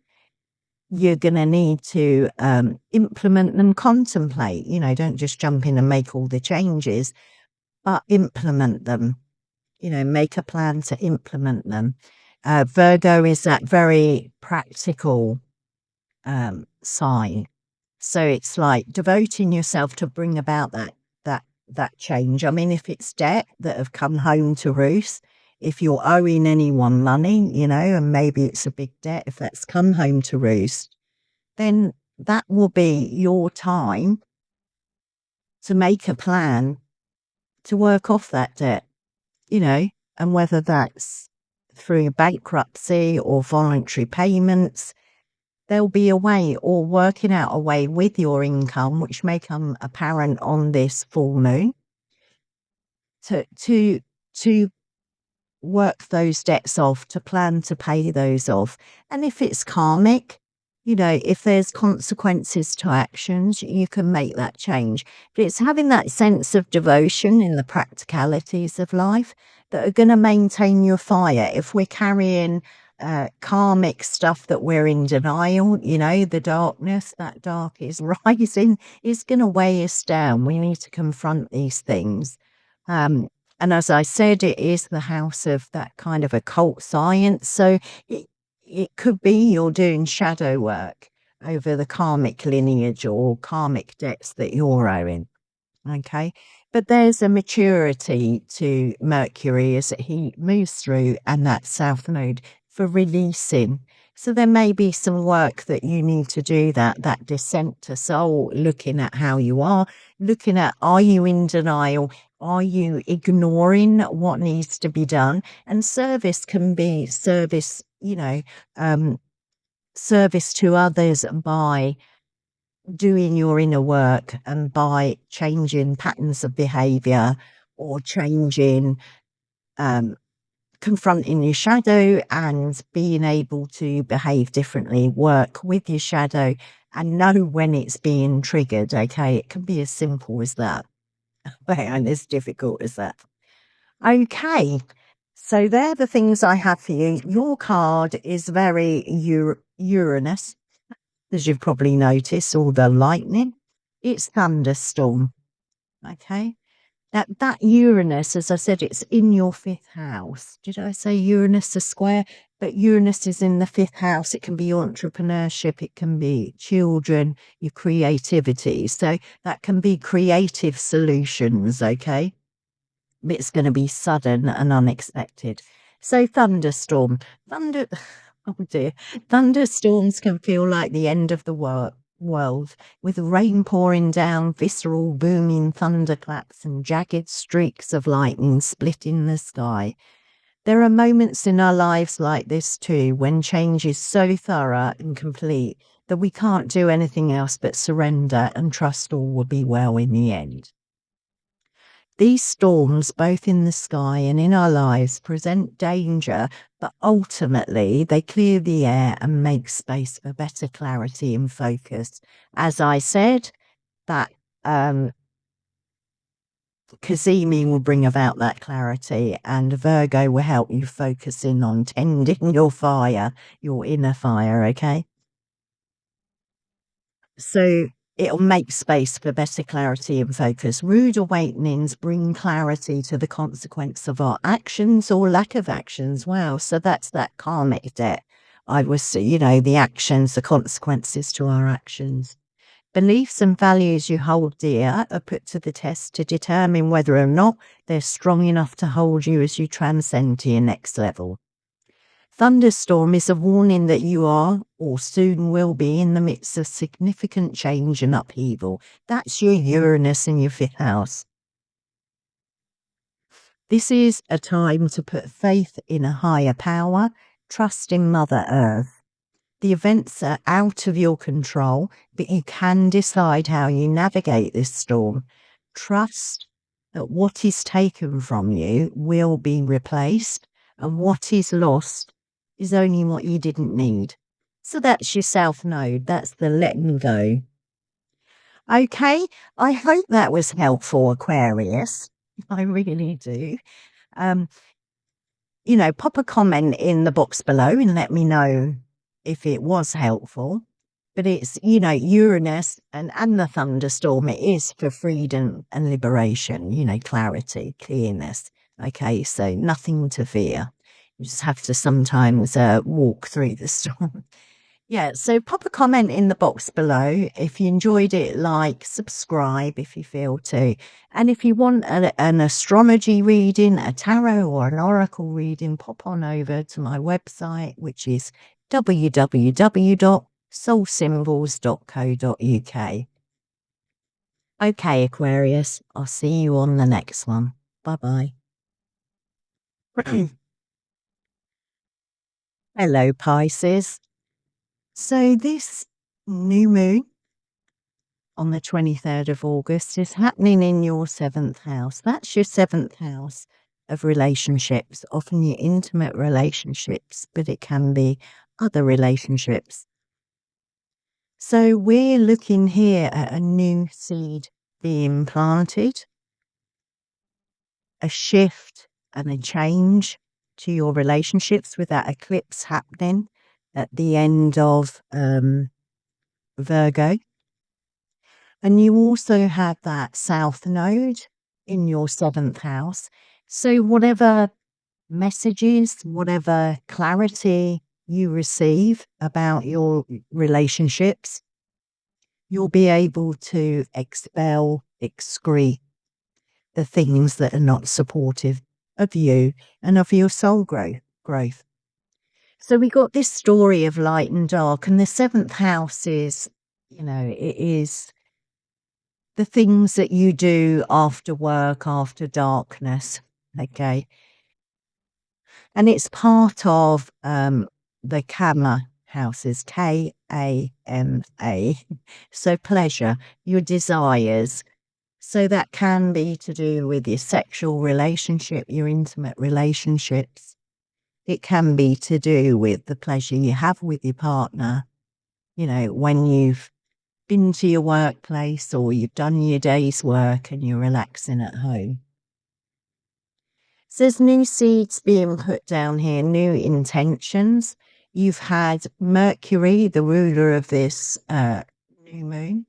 A: you're going to need to implement them, contemplate, don't just jump in and make all the changes. but implement them. Make a plan to implement them. Virgo is that very practical sign. So it's like devoting yourself to bring about that change. I mean, if it's debt that have come home to roost, if you're owing anyone money, and maybe it's a big debt, if that's come home to roost, then that will be your time to make a plan to work off that debt, and whether that's through bankruptcy or voluntary payments, there'll be a way, or working out a way with your income, which may come apparent on this full moon, to work those debts off, to plan to pay those off. And if it's karmic, if there's consequences to actions, you can make that change. But it's having that sense of devotion in the practicalities of life that are going to maintain your fire. If we're carrying karmic stuff that we're in denial, the darkness, that dark is rising, is going to weigh us down. We need to confront these things. And as I said, it is the house of that kind of occult science. So it could be you're doing shadow work over the karmic lineage or karmic debts that you're owing. Okay. But there's a maturity to Mercury as he moves through, and that south node for releasing. So there may be some work that you need to do, that descent to soul, looking at how you are, looking at, are you in denial? Are you ignoring what needs to be done? And service can be service, service to others by doing your inner work and by changing patterns of behavior, or changing, confronting your shadow and being able to behave differently, work with your shadow and know when it's being triggered. Okay, it can be as simple as that and as difficult as that. Okay, so they're the things I have for you. Your card is very Uranus, as you've probably noticed, all the lightning. It's thunderstorm. Okay. That Uranus, as I said, it's in your 5th house. Did I say Uranus a square? But Uranus is in the 5th house. It can be entrepreneurship. It can be children, your creativity. So that can be creative solutions, okay? It's going to be sudden and unexpected. So thunderstorm. Oh dear. Thunderstorms can feel like the end of the world, with rain pouring down, visceral booming thunderclaps and jagged streaks of lightning splitting the sky. There are moments in our lives like this too, when change is so thorough and complete that we can't do anything else but surrender and trust all will be well in the end. These storms, both in the sky and in our lives, present danger, but ultimately they clear the air and make space for better clarity and focus. As I said, that Cazimi will bring about that clarity, and Virgo will help you focus in on tending your fire, your inner fire, okay? So it'll make space for better clarity and focus. Rude awakenings bring clarity to the consequence of our actions or lack of actions. Wow. So that's that karmic debt. I was, the actions, the consequences to our actions. Beliefs and values you hold dear are put to the test to determine whether or not they're strong enough to hold you as you transcend to your next level. Thunderstorm is a warning that you are, or soon will be, in the midst of significant change and upheaval. That's your Uranus in your 5th house. This is a time to put faith in a higher power, trust in Mother Earth. The events are out of your control, but you can decide how you navigate this storm. Trust that what is taken from you will be replaced, and what is lost is only what you didn't need. So that's your south node. That's the letting go. Okay, I hope that was helpful, Aquarius. I really do. Pop a comment in the box below and let me know if it was helpful. But it's, you know, Uranus and the thunderstorm, it is for freedom and liberation, you know, clarity, clearness. Okay, so nothing to fear. You just have to sometimes walk through the storm. Yeah, so pop a comment in the box below. If you enjoyed it, like, subscribe if you feel to. And if you want an astrology reading, a tarot or an oracle reading, pop on over to my website, which is www.soulsymbols.co.uk. Okay, Aquarius, I'll see you on the next one. Bye-bye. Hello, Pisces. So this new moon on the 23rd of August is happening in your 7th house. That's your 7th house of relationships, often your intimate relationships, but it can be other relationships. So we're looking here at a new seed being planted, a shift and a change to your relationships with that eclipse happening at the end of Virgo. And you also have that south node in your 7th house. So whatever messages, whatever clarity you receive about your relationships, you'll be able to expel, excrete the things that are not supportive of you and of your soul growth. So we got this story of light and dark, and the 7th house is, you know, it is the things that you do after work, after darkness, okay? And it's part of the Kama houses, Kama. So pleasure, your desires. So that can be to do with your sexual relationship, your intimate relationships. It can be to do with the pleasure you have with your partner, you know, when you've been to your workplace or you've done your day's work and you're relaxing at home. So there's new seeds being put down here, new intentions. You've had Mercury, the ruler of this new moon,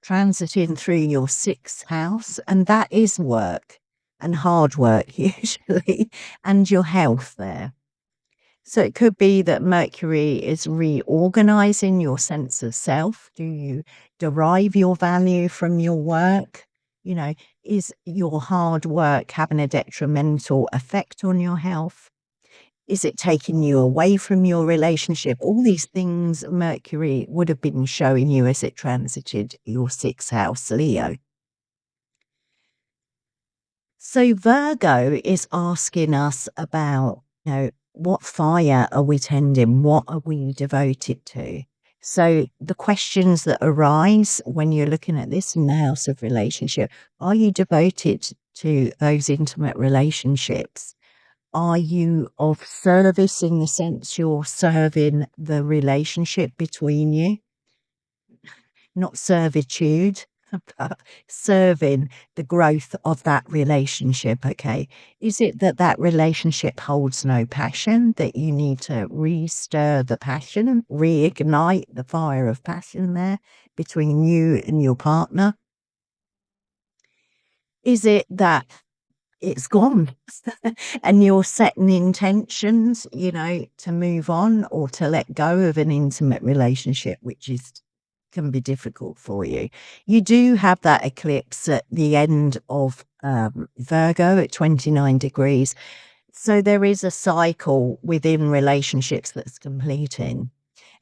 A: transiting through your 6th house, and that is work and hard work usually, and your health there. So it could be that Mercury is reorganizing your sense of self. Do you derive your value from your work? You know, is your hard work having a detrimental effect on your health? Is it taking you away from your relationship? All these things Mercury would have been showing you as it transited your 6th house, Leo. So Virgo is asking us about, you know, what fire are we tending? What are we devoted to? So the questions that arise when you're looking at this in the house of relationship, are you devoted to those intimate relationships? Are you of service in the sense you're serving the relationship between you? Not servitude, but serving the growth of that relationship, okay? Is it that that relationship holds no passion, that you need to re-stir the passion, reignite the fire of passion there between you and your partner? Is it that it's gone and you're setting intentions, you know, to move on or to let go of an intimate relationship, which can be difficult for you? You do have that eclipse at the end of Virgo at 29 degrees. So there is a cycle within relationships that's completing.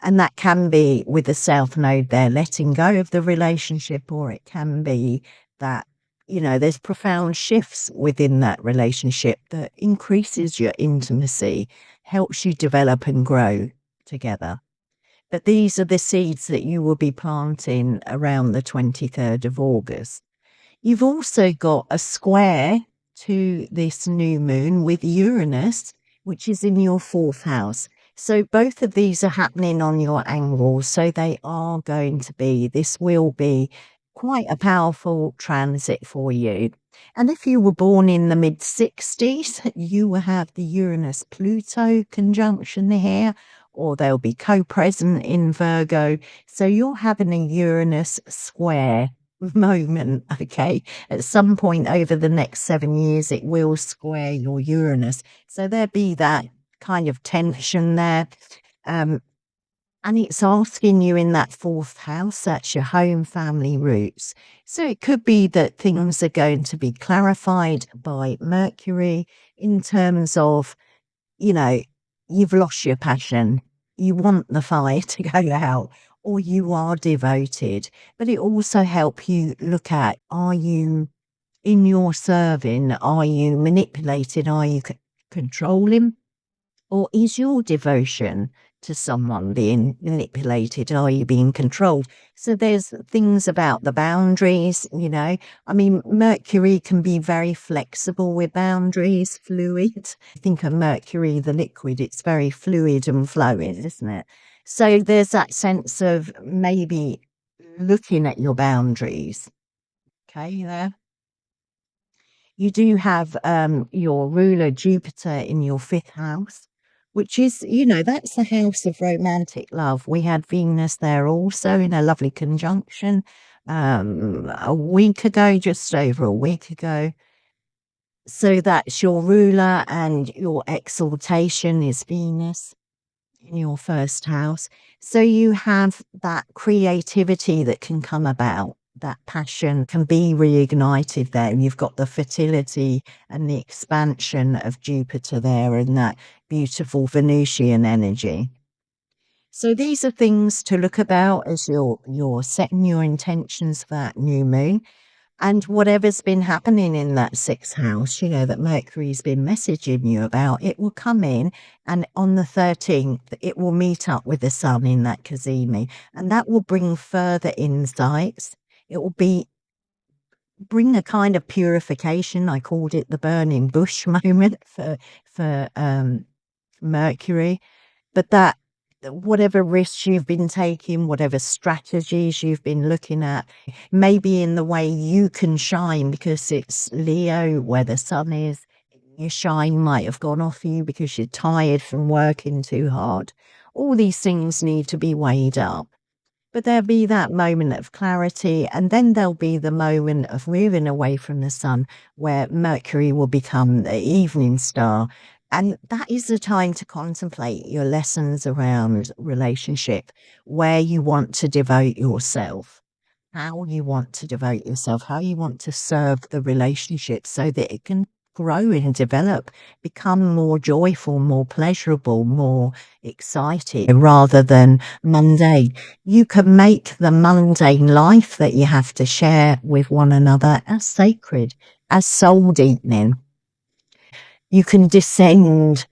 A: And that can be with the South Node there, letting go of the relationship, or it can be that, you know, there's profound shifts within that relationship that increases your intimacy, helps you develop and grow together. But these are the seeds that you will be planting around the 23rd of August. You've also got a square to this new moon with Uranus, which is in your 4th house. So both of these are happening on your angles. So they are going to be, this will be quite a powerful transit for you. And if you were born in the mid-60s, you will have the Uranus-Pluto conjunction here, or they'll be co-present in Virgo. So you're having a Uranus square moment, okay? At some point over the next 7 years, it will square your Uranus. So there'll be that kind of tension there. And it's asking you in that 4th house, that's your home, family, roots. So it could be that things are going to be clarified by Mercury in terms of, you know, you've lost your passion, you want the fire to go out, or you are devoted. But it also helps you look at, are you in your serving, are you manipulated, are you controlling? Or is your devotion to someone being manipulated? Are you being controlled? So there's things about the boundaries, you know. I mean, Mercury can be very flexible with boundaries, fluid. Think of Mercury, the liquid, it's very fluid and flowing, isn't it? So there's that sense of maybe looking at your boundaries. Okay, there. You do have your ruler Jupiter in your 5th house, which is, you know, that's the house of romantic love. We had Venus there also in a lovely conjunction a week ago, just over a week ago. So that's your ruler, and your exaltation is Venus in your 1st house. So you have that creativity that can come about. That passion can be reignited there. You've got the fertility and the expansion of Jupiter there, and that beautiful Venusian energy. So these are things to look about as you're setting your intentions for that new moon. And whatever's been happening in that 6th house, you know, that Mercury's been messaging you about, it will come in, and on the 13th, it will meet up with the sun in that Cazimi, and that will bring further insights. It will bring a kind of purification. I called it the burning bush moment for Mercury. But that whatever risks you've been taking, whatever strategies you've been looking at, maybe in the way you can shine, because it's Leo where the sun is, your shine might have gone off you because you're tired from working too hard. All these things need to be weighed up. But there'll be that moment of clarity, and then there'll be the moment of moving away from the sun where Mercury will become the evening star. And that is the time to contemplate your lessons around relationship, where you want to devote yourself, how you want to devote yourself, how you want to serve the relationship so that it can grow and develop, become more joyful, more pleasurable, more exciting, rather than mundane. You can make the mundane life that you have to share with one another as sacred, as soul deepening. You can descend,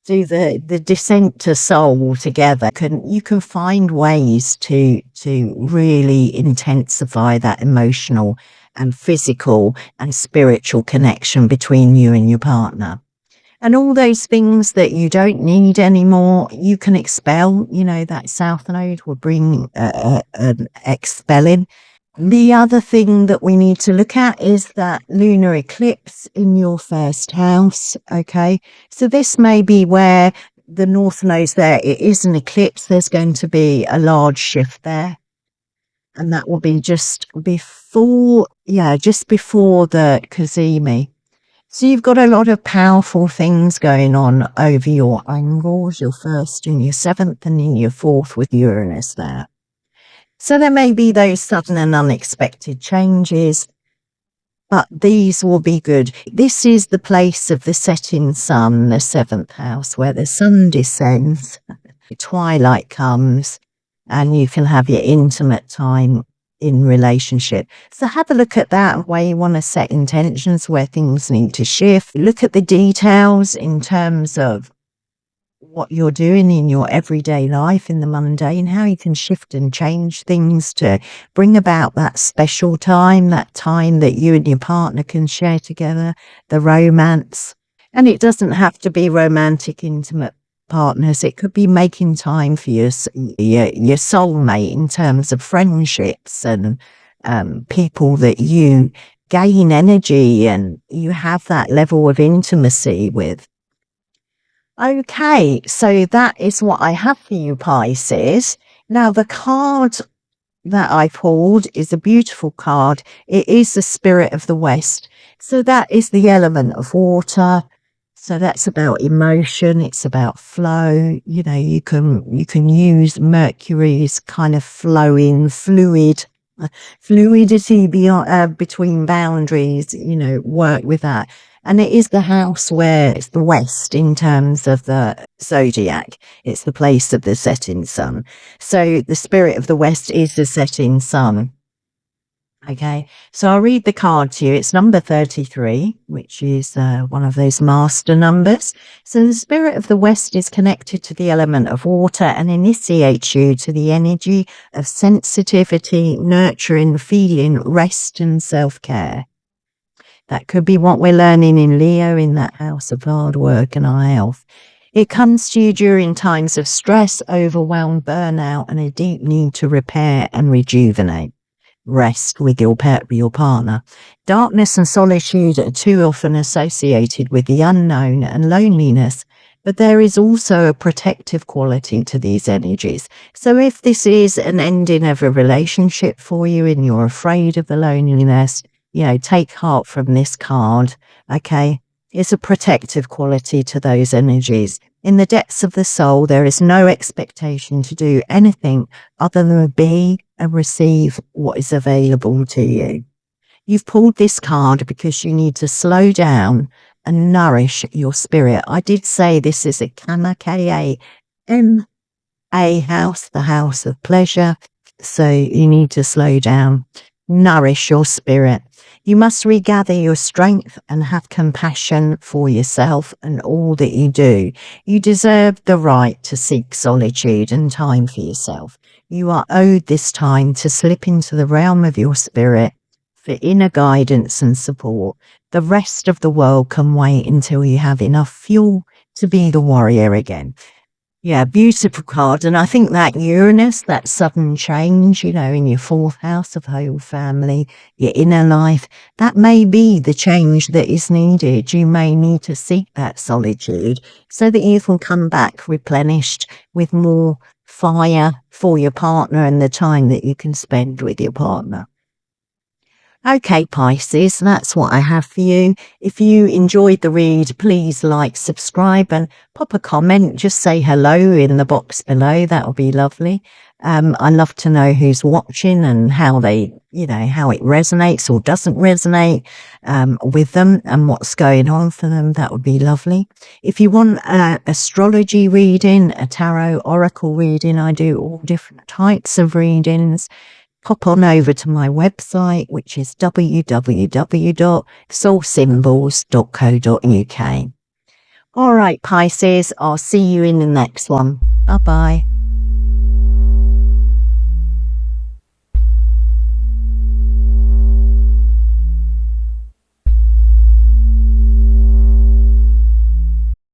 A: do the descent to soul together. You can find ways to really intensify that emotional and physical and spiritual connection between you and your partner. And all those things that you don't need anymore, you can expel. You know, that South Node will bring an expelling. The other thing that we need to look at is that lunar eclipse in your 1st house, okay? So this may be where the North Node's there. It is an eclipse. There's going to be a large shift there. And that will be just before the Cazimi. So you've got a lot of powerful things going on over your angles, your 1st and your 7th, and in your 4th with Uranus there. So there may be those sudden and unexpected changes, but these will be good. This is the place of the setting sun, the 7th house, where the sun descends, twilight comes, and you can have your intimate time in relationship. So have a look at that, where you want to set intentions, where things need to shift. Look at the details in terms of what you're doing in your everyday life, in the mundane, how you can shift and change things to bring about that special time, that time that you and your partner can share together, the romance. And it doesn't have to be romantic, intimate partners. It could be making time for your soulmate in terms of friendships and people that you gain energy and you have that level of intimacy with. Okay, so that is what I have for you, Pisces. Now, the card that I pulled is a beautiful card. It is the Spirit of the West. So that is the element of water. So that's about emotion. It's about flow. You know, you can use Mercury's kind of flowing fluidity beyond, between boundaries, you know, work with that. And it is the house where it's the West in terms of the zodiac. It's the place of the setting sun. So the Spirit of the West is the setting sun. Okay, so I'll read the card to you. It's number 33, which is one of those master numbers. So the Spirit of the West is connected to the element of water and initiates you to the energy of sensitivity, nurturing, feeling, rest and self-care. That could be what we're learning in Leo, in that house of hard work and our health. It comes to you during times of stress, overwhelm, burnout, and a deep need to repair and rejuvenate. Rest with your partner. Darkness and solitude are too often associated with the unknown and loneliness, but there is also a protective quality to these energies. So if this is an ending of a relationship for you and you're afraid of the loneliness, you know, take heart from this card, okay? It's a protective quality to those energies. In the depths of the soul, there is no expectation to do anything other than be and receive what is available to you. You've pulled this card because you need to slow down and nourish your spirit. I did say this is a K-A-M-A house, the house of pleasure. So you need to slow down, nourish your spirit. You must regather your strength and have compassion for yourself and all that you do. You deserve the right to seek solitude and time for yourself. You are owed this time to slip into the realm of your spirit for inner guidance and support. The rest of the world can wait until you have enough fuel to be the warrior again. Yeah, beautiful card. And I think that Uranus, that sudden change, you know, in your fourth house of whole family, your inner life, that may be the change that is needed. You may need to seek that solitude so that you can come back replenished with more fire for your partner and the time that you can spend with your partner. Okay, Pisces, that's what I have for you. If you enjoyed the read, please like, subscribe and pop a comment. Just say hello in the box below. That would be lovely. I love to know who's watching and how they, you know, how it resonates or doesn't resonate with them and what's going on for them. That would be lovely. If you want astrology reading, a tarot oracle reading, I do all different types of readings. Pop on over to my website, which is www.soulsymbols.co.uk. All right, Pisces, I'll see you in the next one. Bye-bye.